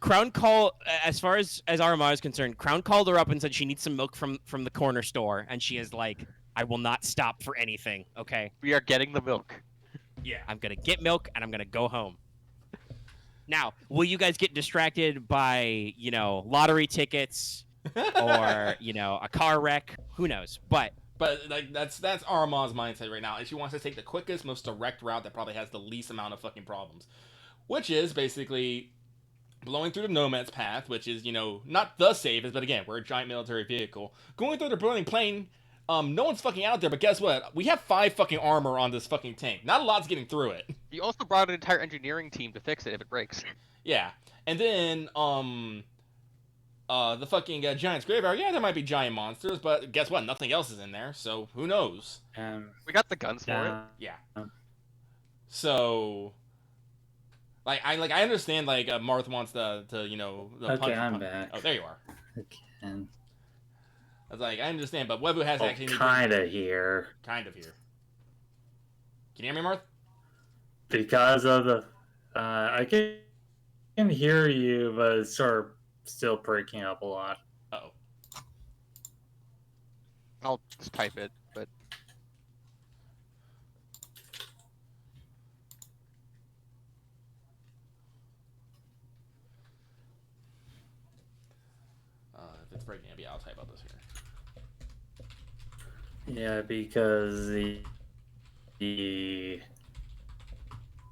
Crown call as far as Aramaa is concerned. Crown called her up and said she needs some milk from the corner store, and she is like, I will not stop for anything. Okay, We are getting the milk. Yeah. I'm gonna get milk and I'm gonna go home. Now, will you guys get distracted by lottery tickets or a car wreck? Who knows? But like that's Aramaa's mindset right now. And she wants to take the quickest, most direct route that probably has the least amount of fucking problems. Which is basically blowing through the Nomad's Path, which is, not the safest, but again, we're a giant military vehicle. Going through the burning plain no one's fucking out there, but guess what? We have 5 fucking armor on this fucking tank. Not a lot's getting through it. You also brought an entire engineering team to fix it if it breaks. Yeah. And then, the fucking Giant's Graveyard, yeah, there might be giant monsters, but guess what? Nothing else is in there, so who knows? We got the guns for it. Yeah. So, like, I understand, like, Marth wants the you know, the Okay, I'm punch. back. Oh, there you are. Again. I was like, I understand, but Webu has actually... Kinda here. Kind of here. Can you hear me, Marth? Because of the... I can hear you, but it's sort of still breaking up a lot. Uh-oh. I'll just type it, but If it's breaking up, yeah, I'll type out this here. Yeah, because the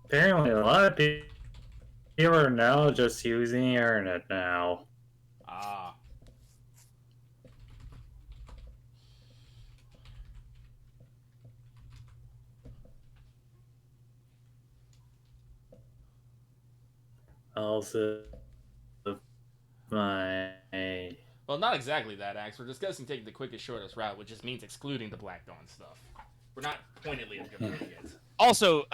apparently a lot of people are now just using the internet now. Ah. Also, my Well, not exactly that, Axe. We're discussing taking the quickest, shortest route, which just means excluding the Black Dawn stuff. We're not pointedly doing it. Also,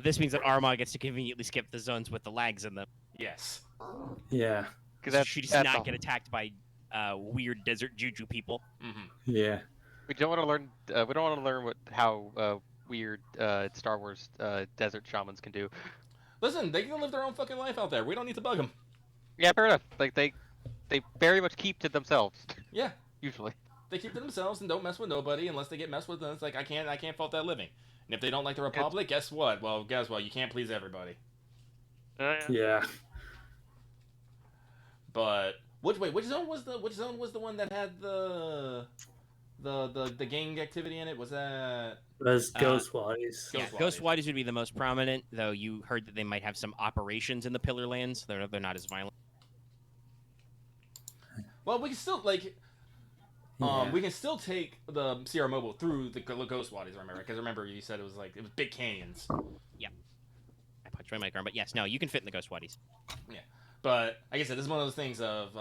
this means that Aramaa gets to conveniently skip the zones with the lags in them. Yes. yeah, So she does not get attacked by weird desert juju people. Mm-hmm. yeah. we don't want to learn. We don't want to learn how weird Star Wars desert shamans can do. Listen, they can live their own fucking life out there. We don't need to bug them. Yeah, fair enough. Like they very much keep to themselves. Yeah. Usually. They keep to themselves and don't mess with nobody unless they get messed with. And it's like I can't fault that living. And if they don't like the Republic, guess what? Well, guess what? You can't please everybody. Yeah. But which zone was the one that had the gang activity in it? Was that That's Ghost Waddies. Yeah, Ghost Ghost Waddies would be the most prominent, though you heard that they might have some operations in the Pillar Lands. They're not as violent. Well, we can still Yeah. we can still take the Sierra Mobile through the Ghost Waddies. Remember? Because remember you said it was big canyons. I punched my microphone, but yes, no, you can fit in the Ghost Waddies. Yeah. But like I said, this is one of those things of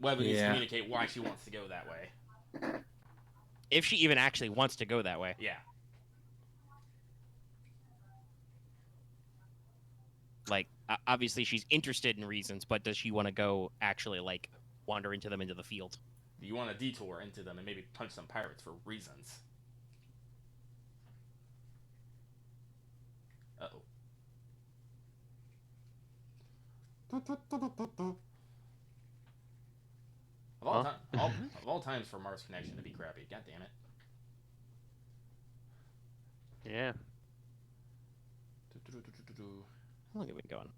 Web needs to Yeah. communicate why she wants to go that way. If she even actually wants to go that way. Yeah. Like, obviously she's interested in reasons, but does she want to go actually, like, wander into them into the field? You want to detour into them and maybe punch some pirates for reasons. Uh-oh. Of all times for Mars connection to be crappy. God damn it. Yeah. How long have we been going?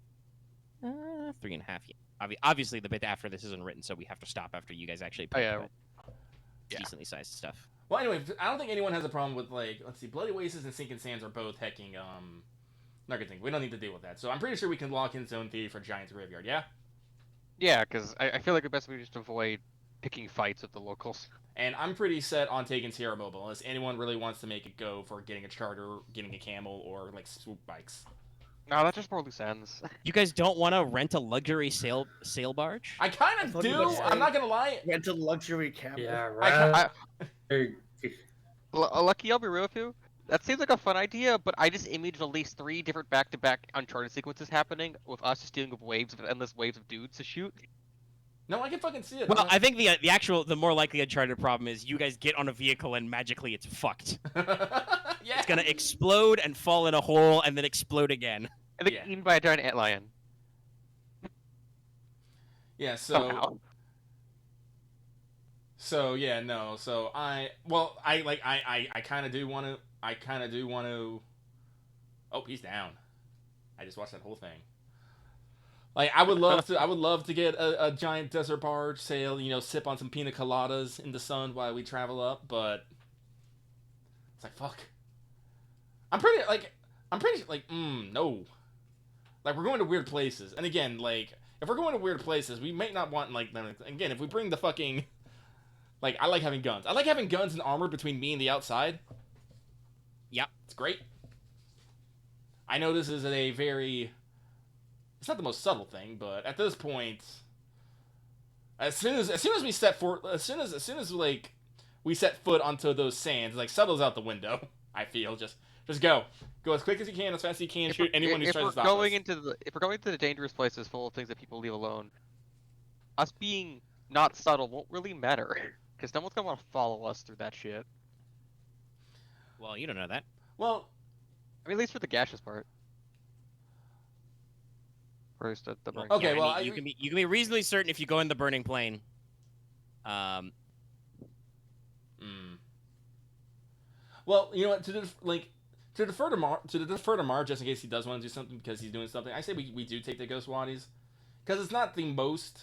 3.5 years. Obviously, the bit after this isn't written, so we have to stop after you guys actually pick yeah. it. Decently sized stuff. Well, anyway, I don't think anyone has a problem with, like, let's see, Bloody Wastes and Sinking Sands are both hecking, Nugget thing. We don't need to deal with that. So I'm pretty sure we can lock in Zone 3 for Giant's Graveyard, yeah? Yeah, because I feel like the best way to just avoid picking fights with the locals. And I'm pretty set on taking Sierra Mobile, unless anyone really wants to make it go for getting a charter, getting a camel, or, like, swoop bikes. No, that's just more loose ends. You guys don't want to rent a luxury sail barge? I kind I of thought you do. were saying- I'm not gonna lie. Went to luxury camel. Yeah, I- right. Lucky, I'll be real with you. That seems like a fun idea, but I just imaged at least 3 different back-to-back Uncharted sequences happening with us just dealing with endless waves of dudes to shoot. No, I can fucking see it. Well, I think the more likely Uncharted problem is you guys get on a vehicle and magically it's fucked. Yeah. It's gonna explode and fall in a hole and then explode again. And then Yeah. eaten by a giant antlion. Yeah, Somehow. So yeah, no. So I kind of do want to. Oh, he's down. I just watched that whole thing. Like I would love to get a giant desert barge sail, sip on some pina coladas in the sun while we travel up, but it's like fuck. I'm pretty no. Like we're going to weird places, and again, like if we're going to weird places, we may not want again if we bring the fucking Like, I like having guns. I like having guns and armor between me and the outside. Yep. It's great. I know this is a very... It's not the most subtle thing, but at this point... As soon as we set for... As soon as like, we set foot onto those sands, like, subtle's out the window, I feel. Just go. Go as quick as you can, as fast as you can, shoot anyone who's trying to stop us. If we're going into the dangerous places full of things that people leave alone, us being not subtle won't really matter. Because no one's going to want to follow us through that shit. Well, you don't know that. Well... I mean, at least for the gaseous part. First, the burning. Okay, Yeah, well, I mean, you can be reasonably certain if you go in the burning plane. Well, you know what? To defer to Marth, just in case he does want to do something because he's doing something. I say we do take the Ghost Wadis, because it's not the most.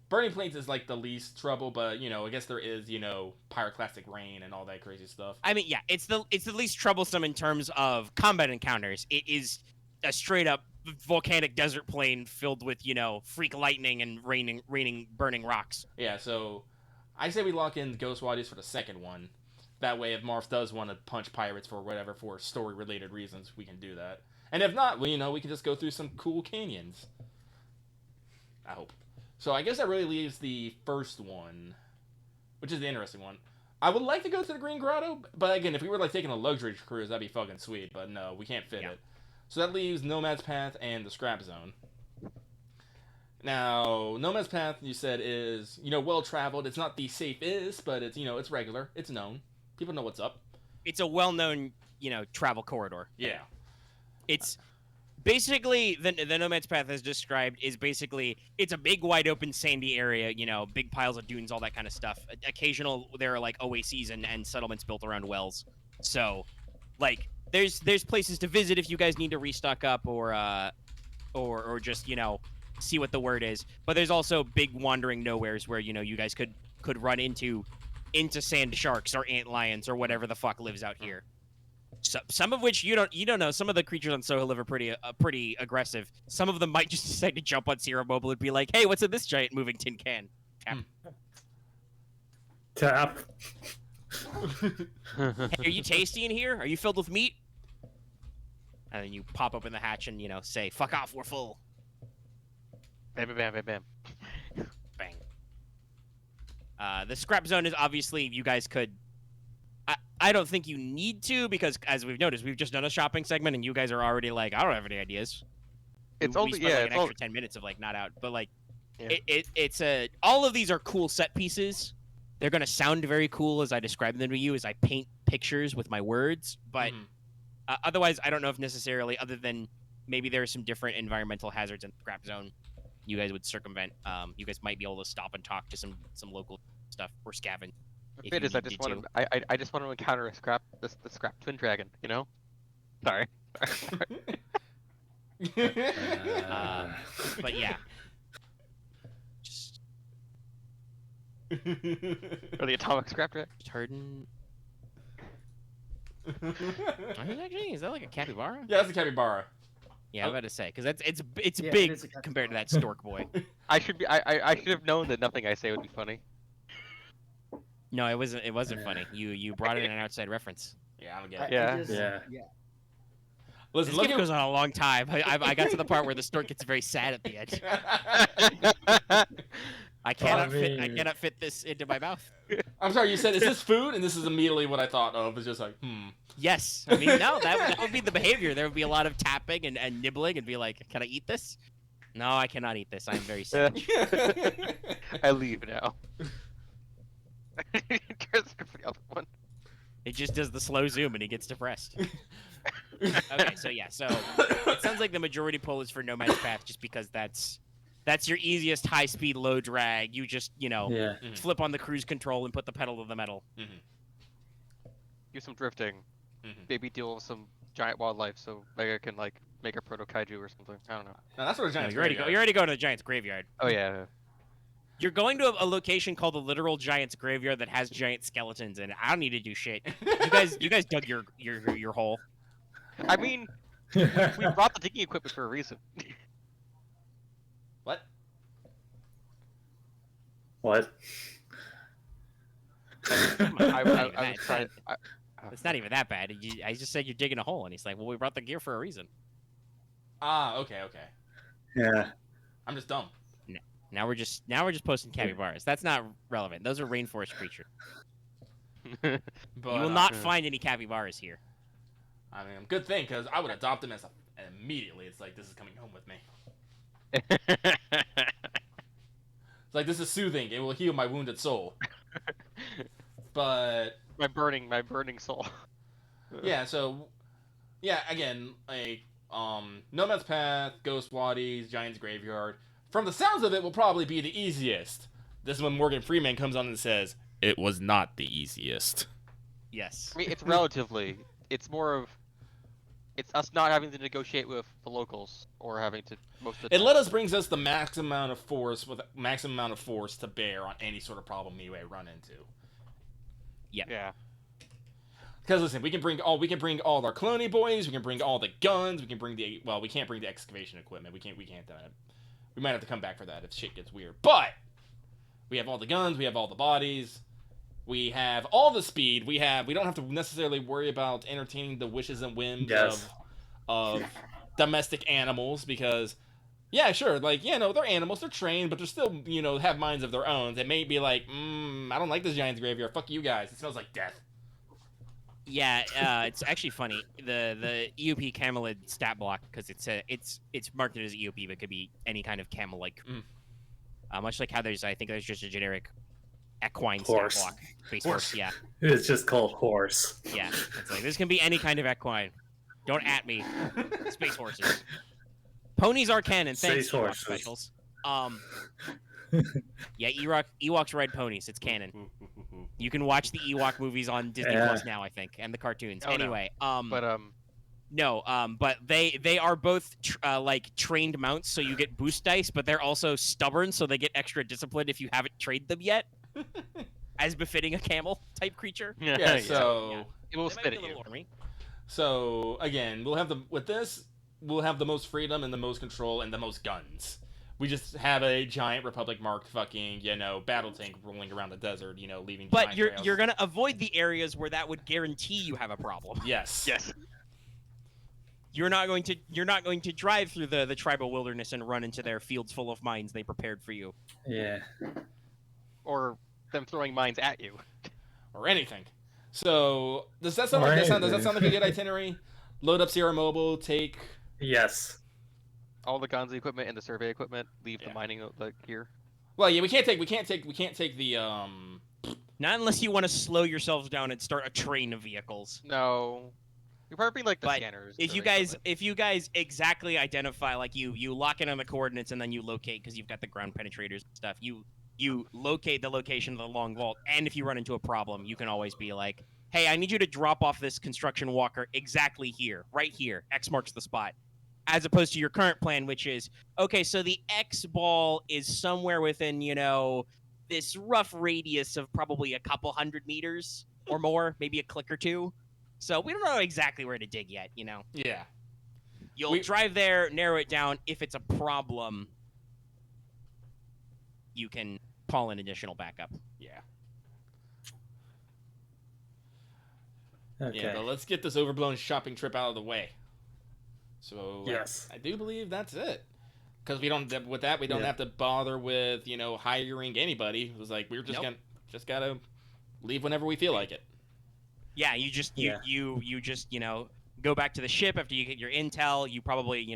Burning planes is like the least trouble, but I guess there is pyroclastic rain and all that crazy stuff. I mean, yeah, it's the least troublesome in terms of combat encounters. It is a straight up volcanic desert plain filled with freak lightning and raining burning rocks. Yeah, so I say we lock in Ghost Wadis for the second one. That way, if Marth does want to punch pirates for story-related reasons, we can do that. And if not, well, we can just go through some cool canyons. I hope. So I guess that really leaves the first one, which is the interesting one. I would like to go to the Green Grotto, but again, if we were taking a luxury cruise, that'd be fucking sweet. But no, we can't fit it. So that leaves Nomad's Path and the Scrap Zone. Now, Nomad's Path, you said, is well-traveled. It's not the safest, but it's it's regular. It's known. People know what's up. It's a well-known, travel corridor. Yeah. It's basically the Nomad's Path as described is basically it's a big wide open sandy area, big piles of dunes, all that kind of stuff. Occasional there are oases and settlements built around wells. So, there's places to visit if you guys need to restock up or just see what the word is. But there's also big wandering nowheres where you guys could run into sand sharks or ant lions or whatever the fuck lives out here. So, some of which you don't know. Some of the creatures on Soheliv are pretty aggressive. Some of them might just decide to jump on Sierra Mobile and be like, "Hey, what's in this giant moving tin can?" Tap. Hey, are you tasty in here? Are you filled with meat? And then you pop open the hatch and say, "Fuck off, we're full." Bam, bam, bam, bam, Bang. The scrap zone is obviously you guys could. I don't think you need to because as we've noticed, we've just done a shopping segment and you guys are already I don't have any ideas. It's we only spent an it's extra 10 minutes of not out, but Yeah. it's all of these are cool set pieces. They're gonna sound very cool as I describe them to you as I paint pictures with my words, but otherwise I don't know if necessarily other than maybe there are some different environmental hazards in the scrap zone you guys would circumvent. You guys might be able to stop and talk to some local stuff or scavenge. The bit is I just want to encounter the scrap twin dragon, Sorry. But yeah. Just Or the atomic scrap dragon. herding. Is that like a capybara? Yeah, that's a capybara. Yeah, I'm about to say because it's Yeah, big it is a capybara. compared to that stork boy. I should have known that nothing I say would be funny. No, it wasn't funny. You brought in an outside reference. Yeah, I'm I- getting. Yeah. it is- Yeah. Listen, This look game goes on a long time. I got to the part where the stork gets very sad at the end. I cannot fit this into my mouth. I'm sorry. You said, "Is this food?" And this is immediately what I thought of. It's just Yes, I mean no, that would be the behavior. There would be a lot of tapping and nibbling and be like, "Can I eat this?" No, I cannot eat this. I am very sick. I leave now. Just for the other one. It just does the slow zoom and he gets depressed. Okay, so it sounds like the majority pull is for Nomad's Path just because that's your easiest high-speed low drag. You just Yeah. flip on the cruise control and put the pedal to the metal. Do some drifting. Maybe deal with some giant wildlife so Mega can make a proto kaiju or something. I don't know. No, that's what a No, giant. you're already going to the Giant's Graveyard. Oh yeah. You're going to a location called the literal Giant's Graveyard that has giant skeletons in it. I don't need to do shit. You guys dug your hole. I mean, we brought the digging equipment for a reason. What? What? Come on, I, it's not I, even I that was trying. bad. It's not even that bad. I just said you're digging a hole, and he's like, "Well, we brought the gear for a reason." Okay. Yeah. I'm just dumb. Now we're just posting capybaras. That's not relevant. Those are rainforest creatures. But You will not find any capybaras here. I mean, good thing, because I would adopt him immediately. It's like, this is coming home with me. It's like, this is soothing. It will heal my wounded soul. But my burning soul. yeah, so again, like Nomad's Path, Ghost Wadis, Giant's Graveyard. From the sounds of it, will probably be the easiest. This is when Morgan Freeman comes on and says, "It was not the easiest." Yes. I mean, it's relatively. It's more of. It's us not having to negotiate with the locals or having to most of the It time. let us brings us the maximum amount of force to bear on any sort of problem we may run into. Yeah. Because listen, we can bring all our cloney boys, we can bring all the guns, we can bring we can't bring the excavation equipment. We can't we might have to come back for that if shit gets weird. But we have all the guns, we have all the bodies, we have all the speed, we don't have to necessarily worry about entertaining the wishes and whims of domestic animals, because yeah, sure, like, they're animals, they're trained, but they're still, have minds of their own. They may be like, I don't like this Giant's Graveyard, fuck you guys, it smells like death. Yeah, it's actually funny. The EUP camelid stat block, because it's marked as EUP, but it could be any kind of camel-like. Much like how I think there's just a generic equine Horse. stat block. Base horse, yeah. It's just called horse. Yeah, it's like, this can be any kind of equine. Don't at me. Space horses. Ponies are canon, thanks, Space Ewok horses. specials. Yeah, Ewoks ride ponies. It's canon. You can watch the Ewok movies on Disney Plus now, I think, and the cartoons. Oh, anyway, no. but they are both like trained mounts, so you get boost dice, but they're also stubborn, so they get extra discipline if you haven't trained them yet, as befitting a camel type creature. Yeah, so Yeah. It will They might spit be at a you. little ornery. So again, we'll have the most freedom and the most control and the most guns. We just have a giant Republic marked fucking, battle tank rolling around the desert, leaving But giant you're trails. gonna avoid the areas where that would guarantee you have a problem. Yes. Yes. You're not going to drive through the tribal wilderness and run into their fields full of mines they prepared for you. Yeah. Or them throwing mines at you. Or anything. So does that sound like a good itinerary? Load up Sierra Mobile, take Yes. All the guns, the equipment, and the survey equipment. Leave the mining gear. Well, yeah, we can't take the Not unless you want to slow yourselves down and start a train of vehicles. No. We probably bring like the But scanners. If you guys exactly identify, like you lock in on the coordinates and then you locate, because you've got the ground penetrators and stuff. You locate the location of the long vault, and if you run into a problem, you can always be like, "Hey, I need you to drop off this construction walker exactly here, right here. X marks the spot." As opposed to your current plan, which is, okay, so the X ball is somewhere within, this rough radius of probably a couple 100 meters or more, maybe a click or two. So we don't know exactly where to dig yet, Yeah. You'll drive there, narrow it down. If it's a problem, you can call an additional backup. Yeah. Okay. Yeah, but let's get this overblown shopping trip out of the way. So Yes. I do believe that's it. Because we don't have to bother with, hiring anybody. It was like we're just gotta leave whenever we feel like it. Yeah, you just go back to the ship after you get your intel. You probably,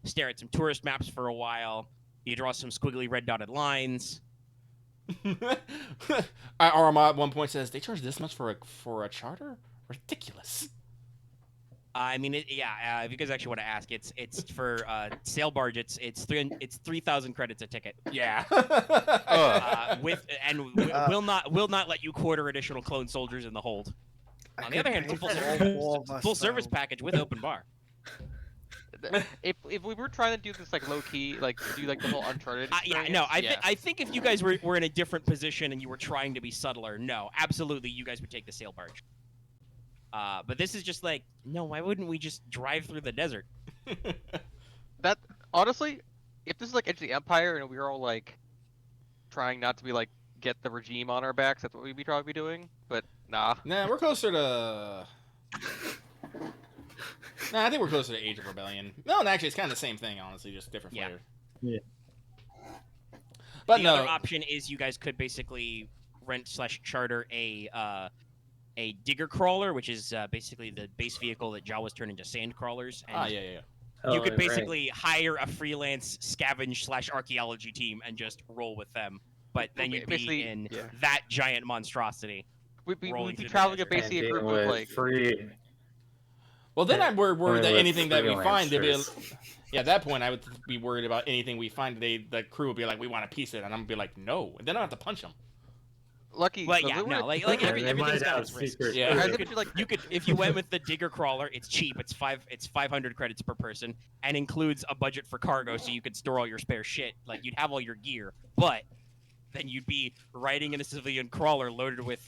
stare at some tourist maps for a while. You draw some squiggly red dotted lines. Aramaa at one point says they charge this much for a charter? Ridiculous. I mean, if you guys actually want to ask, it's for sail barge. It's 3,000 credits a ticket. Yeah. Will not let you quarter additional clone soldiers in the hold. On the other hand, it's full service package with open bar. If we were trying to do this like low key, like do like the whole Uncharted. I think if you guys were in a different position and you were trying to be subtler, no, absolutely, you guys would take the sail barge. But this is just like, no, why wouldn't we just drive through the desert? That honestly, if this is like Edge of the Empire and we were all like trying not to be like get the regime on our backs. That's what we'd be probably doing. But nah. Nah, we're closer to. Nah, I think we're closer to Age of Rebellion. No, actually, it's kind of the same thing, honestly, just different Yeah. flavor. Yeah. But the no. other option is you guys could basically rent/charter a digger crawler, which is basically the base vehicle that Jawas turned into sand crawlers. And Yeah. you Oh, could right. basically hire a freelance scavenge/archaeology team and just roll with them. But then you'd be Basically, in yeah. that giant monstrosity. We'd rolling be through the traveling desert. basically a And group dealing of with like. free. Well, then I'm worried that with anything that we find, they'd be. freelancers. Yeah, at that point, I would be worried about anything we find. The crew would be like, "We want a piece of it," and I'm gonna be like, "No," and then I have to punch them. Lucky. But so yeah, they were- no, like Yeah, everything's they might got have its risks. secret Yeah. You code. could, you could, if you went with the digger crawler, it's cheap. It's 500 credits per person, and includes a budget for cargo, so you could store all your spare shit. Like you'd have all your gear, but then you'd be riding in a civilian crawler loaded with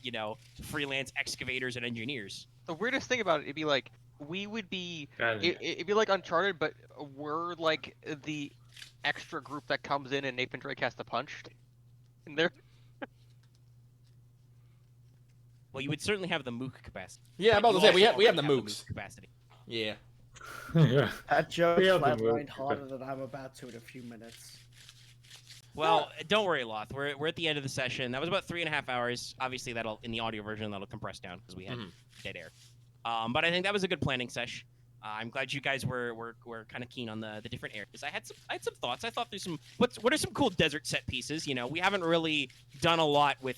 freelance excavators and engineers. The weirdest thing about it, it'd be like we would be. God, It'd be like Uncharted, but we're like the extra group that comes in and Nathan Drake has to punch. And they're. Well, you would certainly have the mook capacity. Yeah, I'm but about to you say we have also the already mooks. capacity. Yeah. yeah. That joke We have the move. flatlined harder than I'm about to in a few minutes. Well, don't worry, Loth. We're at the end of the session. That was about 3.5 hours. Obviously, that'll in the audio version that'll compress down because we had dead air. But I think that was a good planning sesh. I'm glad you guys were kind of keen on the different areas. I had some thoughts. I thought through some what are some cool desert set pieces. We haven't really done a lot with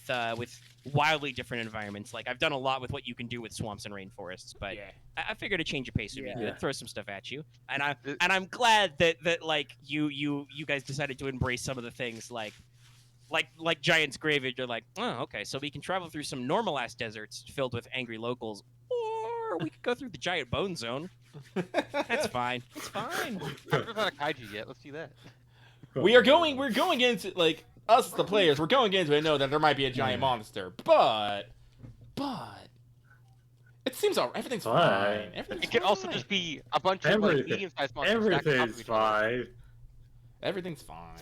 wildly different environments. Like I've done a lot with what you can do with swamps and rainforests, but Yeah. I figured a change of pace would be Yeah. good. Throw some stuff at you, and I'm glad that like you guys decided to embrace some of the things like Giant's Graveyard. You're like, oh, okay, so we can travel through some normal ass deserts filled with angry locals, or we could go through the giant bone zone. That's fine. It's fine. I've not a kaiju yet. Let's do that. We're going into like us the players. We're going into it know that there might be a giant monster, but it seems all everything's Fine. fine. Everything's It could also fine. just be a bunch of like Everything- medium-sized monsters. stacked on top of Everything's each other. fine. Everything's fine.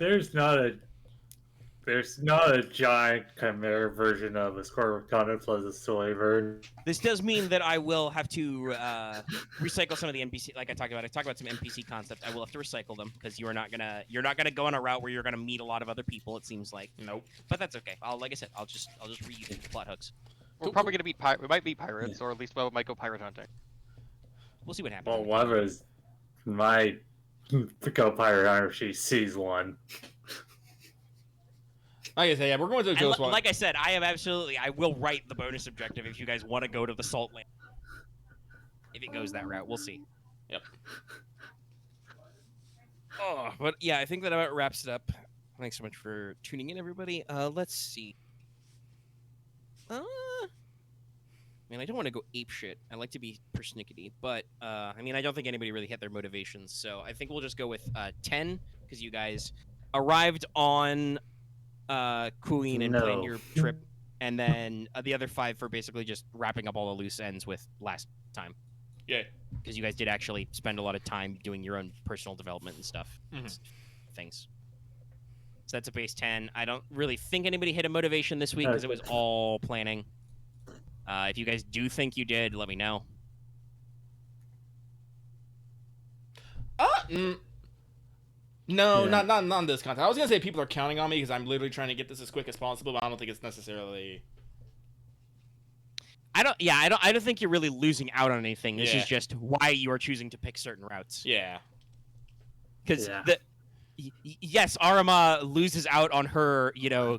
There's not a giant chimera version of a Scorpion plus a soy bird. This does mean that I will have to recycle some of the NPC. Like I talked about some NPC concepts. I will have to recycle them because you're not gonna go on a route where you're gonna meet a lot of other people. It seems like. Nope. But that's okay. Like I said, I'll just reuse the plot hooks. We're probably gonna we might be pirates, or at least we might go pirate hunting. We'll see what happens. Well, one of us might go pirate hunter if she sees one. Like I say, yeah, we're going to the And Ghost one. like I said, I will write the bonus objective if you guys want to go to the Salt Land. If it goes that route, we'll see. Yep. Oh, but yeah, I think that about wraps it up. Thanks so much for tuning in, everybody. Let's see. I don't want to go ape shit. I like to be persnickety, but I don't think anybody really hit their motivations. So I think we'll just go with 10 because you guys arrived on Queen and planned No. your trip, and then the other 5 for basically just wrapping up all the loose ends with last time. Yeah. Because you guys did actually spend a lot of time doing your own personal development and stuff. Things. So that's a base 10. I don't really think anybody hit a motivation this week because it was all planning. If you guys do think you did, let me know. No, Yeah. not on this content. I was gonna say people are counting on me because I'm literally trying to get this as quick as possible, but I don't think it's necessarily. I don't think you're really losing out on anything. This Yeah. is just why you are choosing to pick certain routes. Yeah. Because Yeah. yes, Aramaa loses out on her,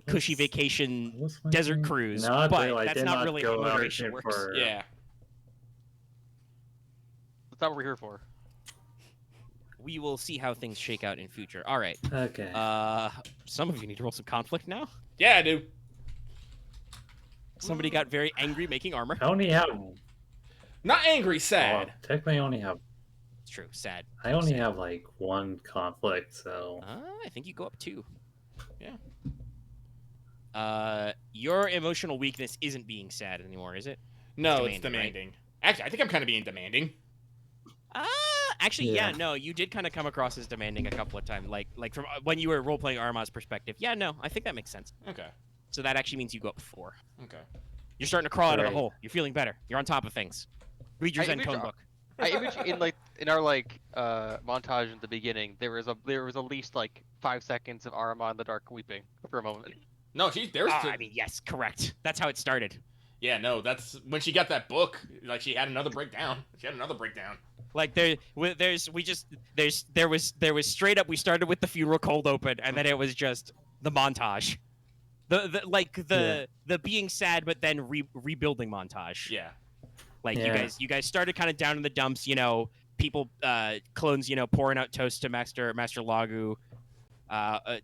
cushy vacation What's my desert name? cruise, No, but I that's did not really how go out motivation here works. for- Yeah. That's not what we're here for. We will see how things shake out in future. All right. Okay. Some of you need to roll some conflict now. Yeah, I do. Somebody got very angry making armor. I only have. Not angry, sad. Well, technically, I only have. It's true. Sad. I only Sad. have like one conflict, so. I think you go up 2. Yeah. Your emotional weakness isn't being sad anymore, is it? No, it's demanding, right? demanding. Actually, I think I'm kind of being demanding. Actually, yeah, Yeah. no, you did kind of come across as demanding a couple of times, like from when you were role playing Armaa's perspective. Yeah, no, I think that makes sense. Okay. So that actually means you go up 4. Okay. You're starting to crawl out of the Right. hole. You're feeling better. You're on top of things. Read your I Zen image- code book. I image in our montage in the beginning, there was at least like 5 seconds of Aramaa in the dark weeping for a moment. No, there's. I mean, yes, correct. That's how it started. Yeah, no, that's when she got that book. Like she had another breakdown. Like there was straight up. We started with the funeral cold open, and then it was just the montage, the being sad but then rebuilding montage. Yeah. Like Yeah. you guys started kind of down in the dumps. You know, people clones. You know, pouring out toast to Master Lagu.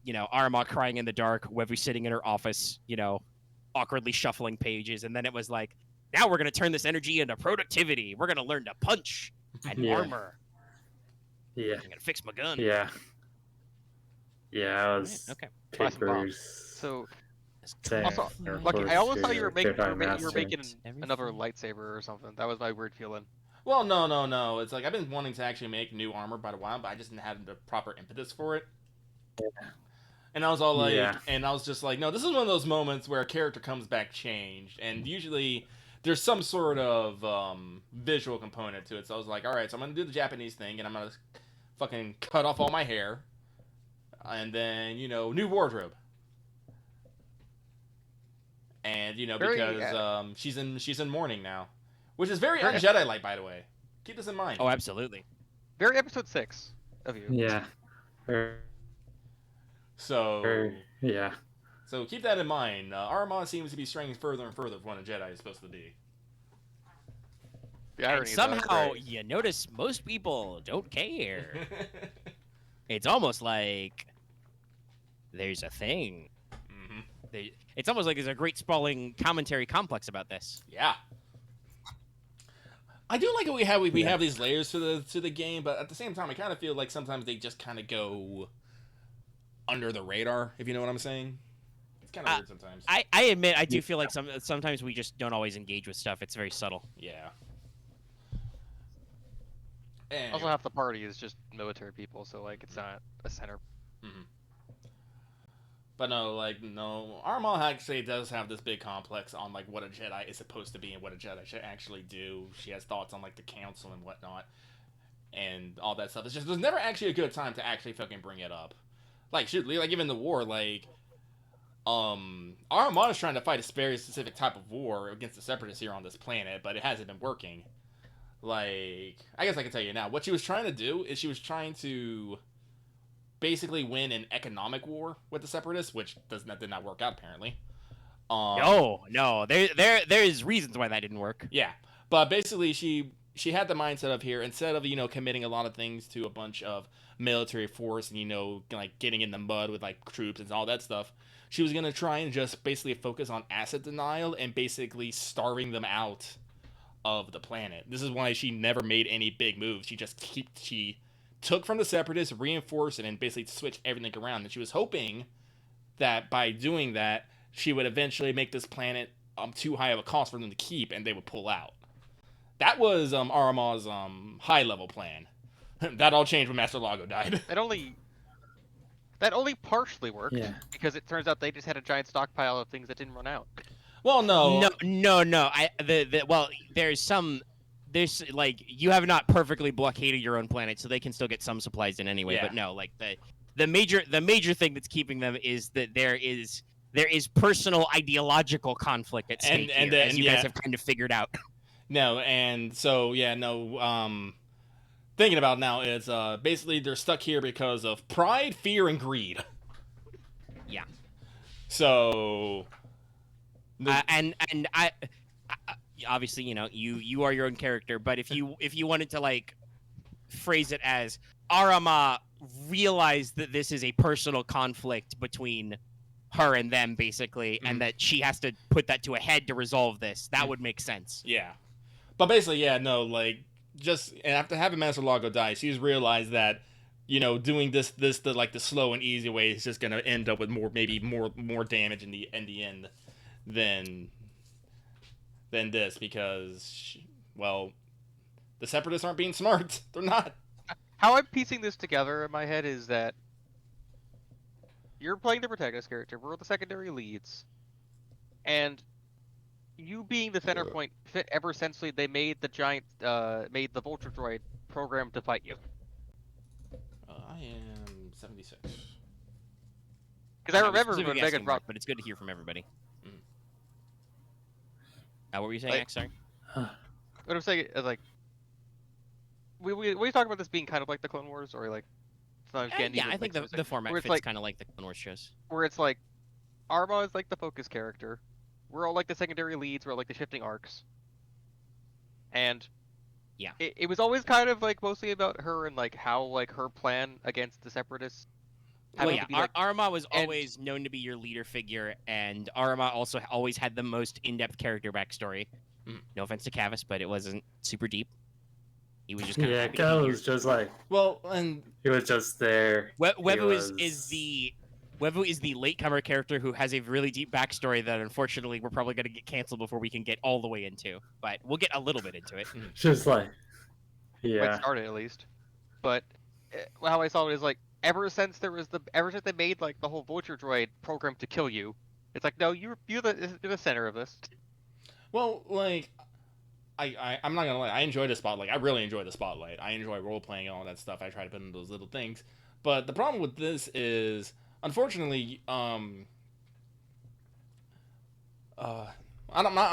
You know, Aramaa crying in the dark. Wevu sitting in her office. You know, awkwardly shuffling pages, and then it was like, now we're gonna turn this energy into productivity. We're gonna learn to punch and Yeah. armor. Yeah. I'm gonna fix my gun. Yeah. Yeah, I was Okay. Classic boss. papers. So saying, Also, or Lucky, I almost thought you were making Jedi you were Master. making another Everything. lightsaber or something. That was my weird feeling. Well, no. It's like I've been wanting to actually make new armor by a while, but I just didn't have the proper impetus for it. And I was all like, Yeah. and I was just like, no, this is one of those moments where a character comes back changed, and usually there's some sort of visual component to it. So I was like, all right, so I'm gonna do the Japanese thing, and I'm gonna fucking cut off all my hair, and then new wardrobe, and Very, because she's in mourning now, which is very Very- un-Jedi like, by the way. Keep this in mind. Oh, absolutely. Very episode 6 of you. Yeah. So Yeah. So keep that in mind. Aramaa seems to be straying further and further from what a Jedi is supposed to be. The And irony is that was somehow great. you notice most people don't care. It's almost like there's a thing. hmm It's almost like there's a great sprawling commentary complex about this. Yeah. I do like how we have these layers to the game, but at the same time, I kind of feel like sometimes they just kind of go under the radar, if you know what I'm saying. It's kind of weird sometimes. I admit I do feel like sometimes we just don't always engage with stuff. It's very subtle. Yeah. Also, half the party is just military people, so like it's not a center. But no, Aramaa actually does have this big complex on like what a Jedi is supposed to be and what a Jedi should actually do. She has thoughts on like the council and whatnot, and all that stuff. It's just there's never actually a good time to actually fucking bring it up. Like even the war, Aramaa is trying to fight a very specific type of war against the Separatists here on this planet, but it hasn't been working. I guess I can tell you now. What she was trying to do is she was trying to basically win an economic war with the Separatists, which did not work out apparently. No, there's reasons why that didn't work. Yeah, but basically she had the mindset of here, instead of committing a lot of things to a bunch of military force and getting in the mud with like troops and all that stuff, she was gonna try and just basically focus on asset denial and basically starving them out of the planet. This is why she never made any big moves. She took from the Separatists, reinforced it, and basically switched everything around. And she was hoping that by doing that, she would eventually make this planet too high of a cost for them to keep, and they would pull out. That was Aramaa's high-level plan. That all changed when Master Lago died. That only partially worked Yeah. because it turns out they just had a giant stockpile of things that didn't run out. Well, no. No. There's you have not perfectly blockaded your own planet, so they can still get some supplies in anyway. Yeah. But no, the major thing that's keeping them is that there is personal ideological conflict at stake And here, then, as you guys have kind of figured out. No, and so, thinking about it now is basically they're stuck here because of pride, fear, and greed. Yeah. So... And I obviously you are your own character, but if you wanted to phrase it as Aramaa realized that this is a personal conflict between her and them basically, and that she has to put that to a head to resolve this, that would make sense. Yeah. But basically, just after having Master Lago die, she's realized that doing this the slow and easy way is just gonna end up with more damage in the end than this, because the Separatists aren't being smart. They're not. How I'm piecing this together in my head is that you're playing the protagonist character, we're the secondary leads. and you being the center point ever since they made the made the Vulture Droid program to fight you. I am 76. Because I was remember specifically when Megan asking brought. Marth, but it's good to hear from everybody. Mhm. What were you saying, Like- X? Sorry. What I'm saying is like, we talk about this being kind of like the Clone Wars, or like sometimes getting Yeah, even I think mixed the format where it's fits like kind of like the Clone Wars shows. where it's like Aramaa is like the focus character. We're all like the secondary leads. We're all like the shifting arcs. And Yeah. it was always kind of like mostly about her and like how like her plan against the Separatists. Well, having yeah, to be, like, Aramaa was and- always known to be your leader figure, and Aramaa also always had the most in-depth character backstory. Mhm. No offense to Cavis, but it wasn't super deep. He was just kind Yeah, of happy to Go be was just like Well, and he was just there. here. He Wevu was- Wevu is the latecomer character who has a really deep backstory that unfortunately we're probably going to get canceled before we can get all the way into. But we'll get a little bit into it. just like Like yeah. started at least. But how I saw it is like ever since they made like the whole Vulture Droid program to kill you, it's like no, you're the center of this. well, like I'm not gonna lie. I enjoy the spotlight. I really enjoy the spotlight. I enjoy role playing and all that stuff. I try to put in those little things. But the problem with this is, unfortunately, I'm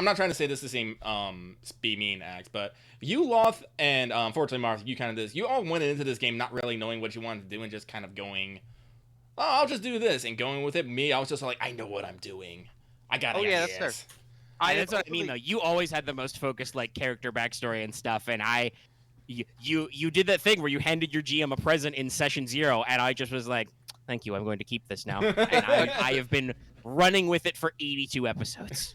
not trying to say this the same be mean act, but you, Loth, and unfortunately, Marth, you kind of this. You all went into this game not really knowing what you wanted to do and just kind of going, oh, I'll just do this and going with it. Me, I was just like, I know what I'm doing. I got Oh, ideas. yeah, that's fair. And that's what I mean, though. You always had the most focused like character backstory and stuff, and you did that thing where you handed your GM a present in session 0, and I just was like, "Thank you, I'm going to keep this now." And I have been running with it for 82 episodes.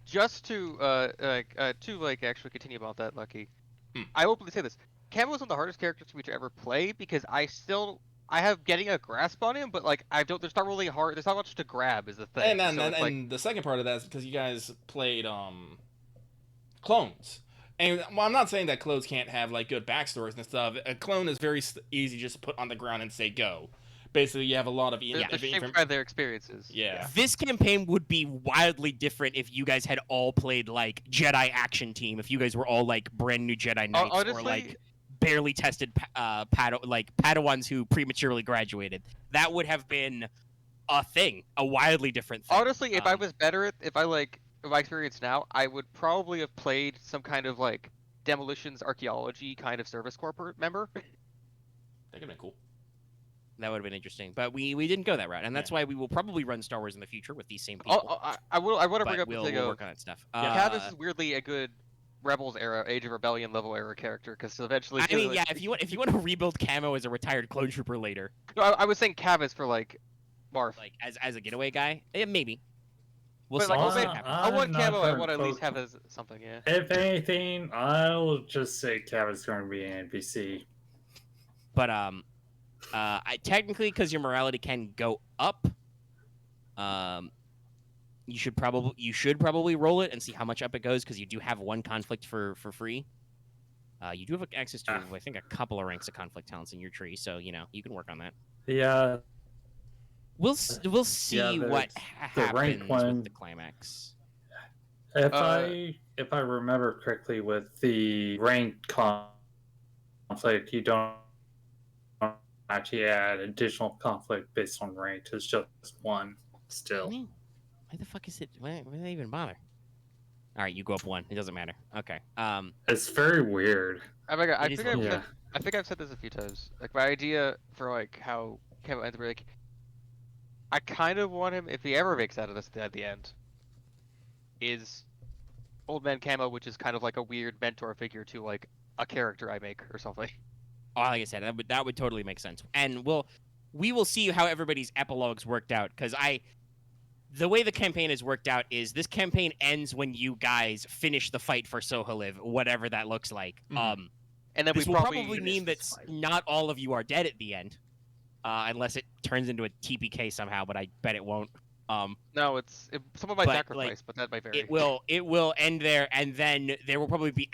Just to actually continue about that, Lucky. Hmm. I openly say this: Camo is one of the hardest characters for me to ever play because I have getting a grasp on him, but like I don't. There's not really hard. There's not much to grab. Is the thing. And then, So it's like, and the second part of that is because you guys played clones. And well, I'm not saying that clones can't have like good backstories and stuff. A clone is very easy just to put on the ground and say go. Basically, you have a lot of they're shaped by their experiences. Yeah. This campaign would be wildly different if you guys had all played like Jedi Action Team. If you guys were all like brand new Jedi Knights or honestly- like barely tested Padawans who prematurely graduated, that would have been a thing, a wildly different thing. Honestly, if I was better at, if my experience now, I would probably have played some kind of like demolitions archaeology kind of service corps member. That could have been cool. That would have been interesting, but we didn't go that route, and that's why we will probably run Star Wars in the future with these same people. I want to but bring up we'll the thing work of on that stuff. Cavis is weirdly a good Rebels era, Age of Rebellion level era character because eventually. I mean, yeah, if you want to rebuild Camo as a retired clone trooper later, No, I was saying Cavis for like Marth. like as a getaway guy, maybe. We'll But see. like, We'll I'll see say, what happens. I want I'm not Camo. I trying want to to at least focus- have as something. Yeah. If anything, I'll just say Cav going to be an NPC. But I technically, because your morality can go up, you should probably roll it and see how much up it goes because you do have one conflict for free. You do have access to I think a couple of ranks of conflict talents in your tree, so you can work on that. Yeah, We'll see what the rank happens one. with the climax. if I remember correctly, with the ranked conflict, you don't actually add additional conflict based on rank. It's just one still. I mean, why the fuck is it? Why do they even bother? All right, you go up one. It doesn't matter. Okay. It's very weird. I It is think Yeah. I've said this a few times. Like my idea for like how Camo ends, like I kind of want him, if he ever makes out of this at the end, is Old Man Camo, which is kind of like a weird mentor figure to like a character I make or something. Oh, like I said, that would totally make sense. And we will see how everybody's epilogues worked out because the way the campaign is worked out is this campaign ends when you guys finish the fight for Soheliv, whatever that looks like. Mhm. And then This we will probably probably finish mean that this fight. not all of you are dead at the end, unless it turns into a TPK somehow. But I bet it won't. no, someone might But, sacrifice, like, but that might vary. It will end there, and then there will probably be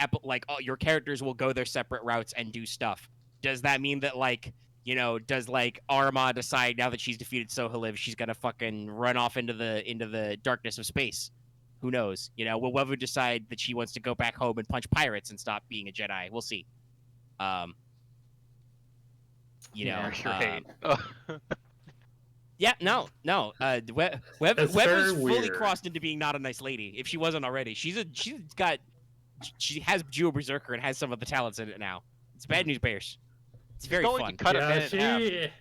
your characters will go their separate routes and do stuff. Does that mean that does Aramaa decide now that she's defeated Soheliv, she's gonna fucking run off into the darkness of space? Who knows? You know, will Wevu decide that she wants to go back home and punch pirates and stop being a Jedi? We'll see. You know, Yeah, You're right. yeah, no. That's Webu's very fully weird. crossed into being not a nice lady. If she wasn't already, she has Jewel Berserker and has some of the talents in it now. It's bad news bears. It's very Going fun. to cut a Yeah, man in half.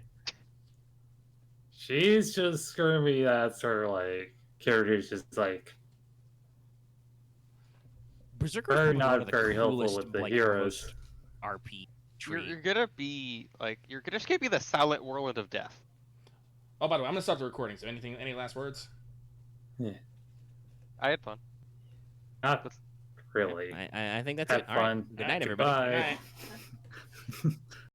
she's just gonna be that sort of like character who's just like Berserker very is one not of the very helpful coolest, with the like, heroes. most RP You're, tree. you're gonna be like you're just gonna be the silent warlord of death. Oh, by the way, I'm gonna stop the recording. So any last words? I had fun. Not really. I think that's Have it. All right. fun. Good night, everybody. Goodbye. All right.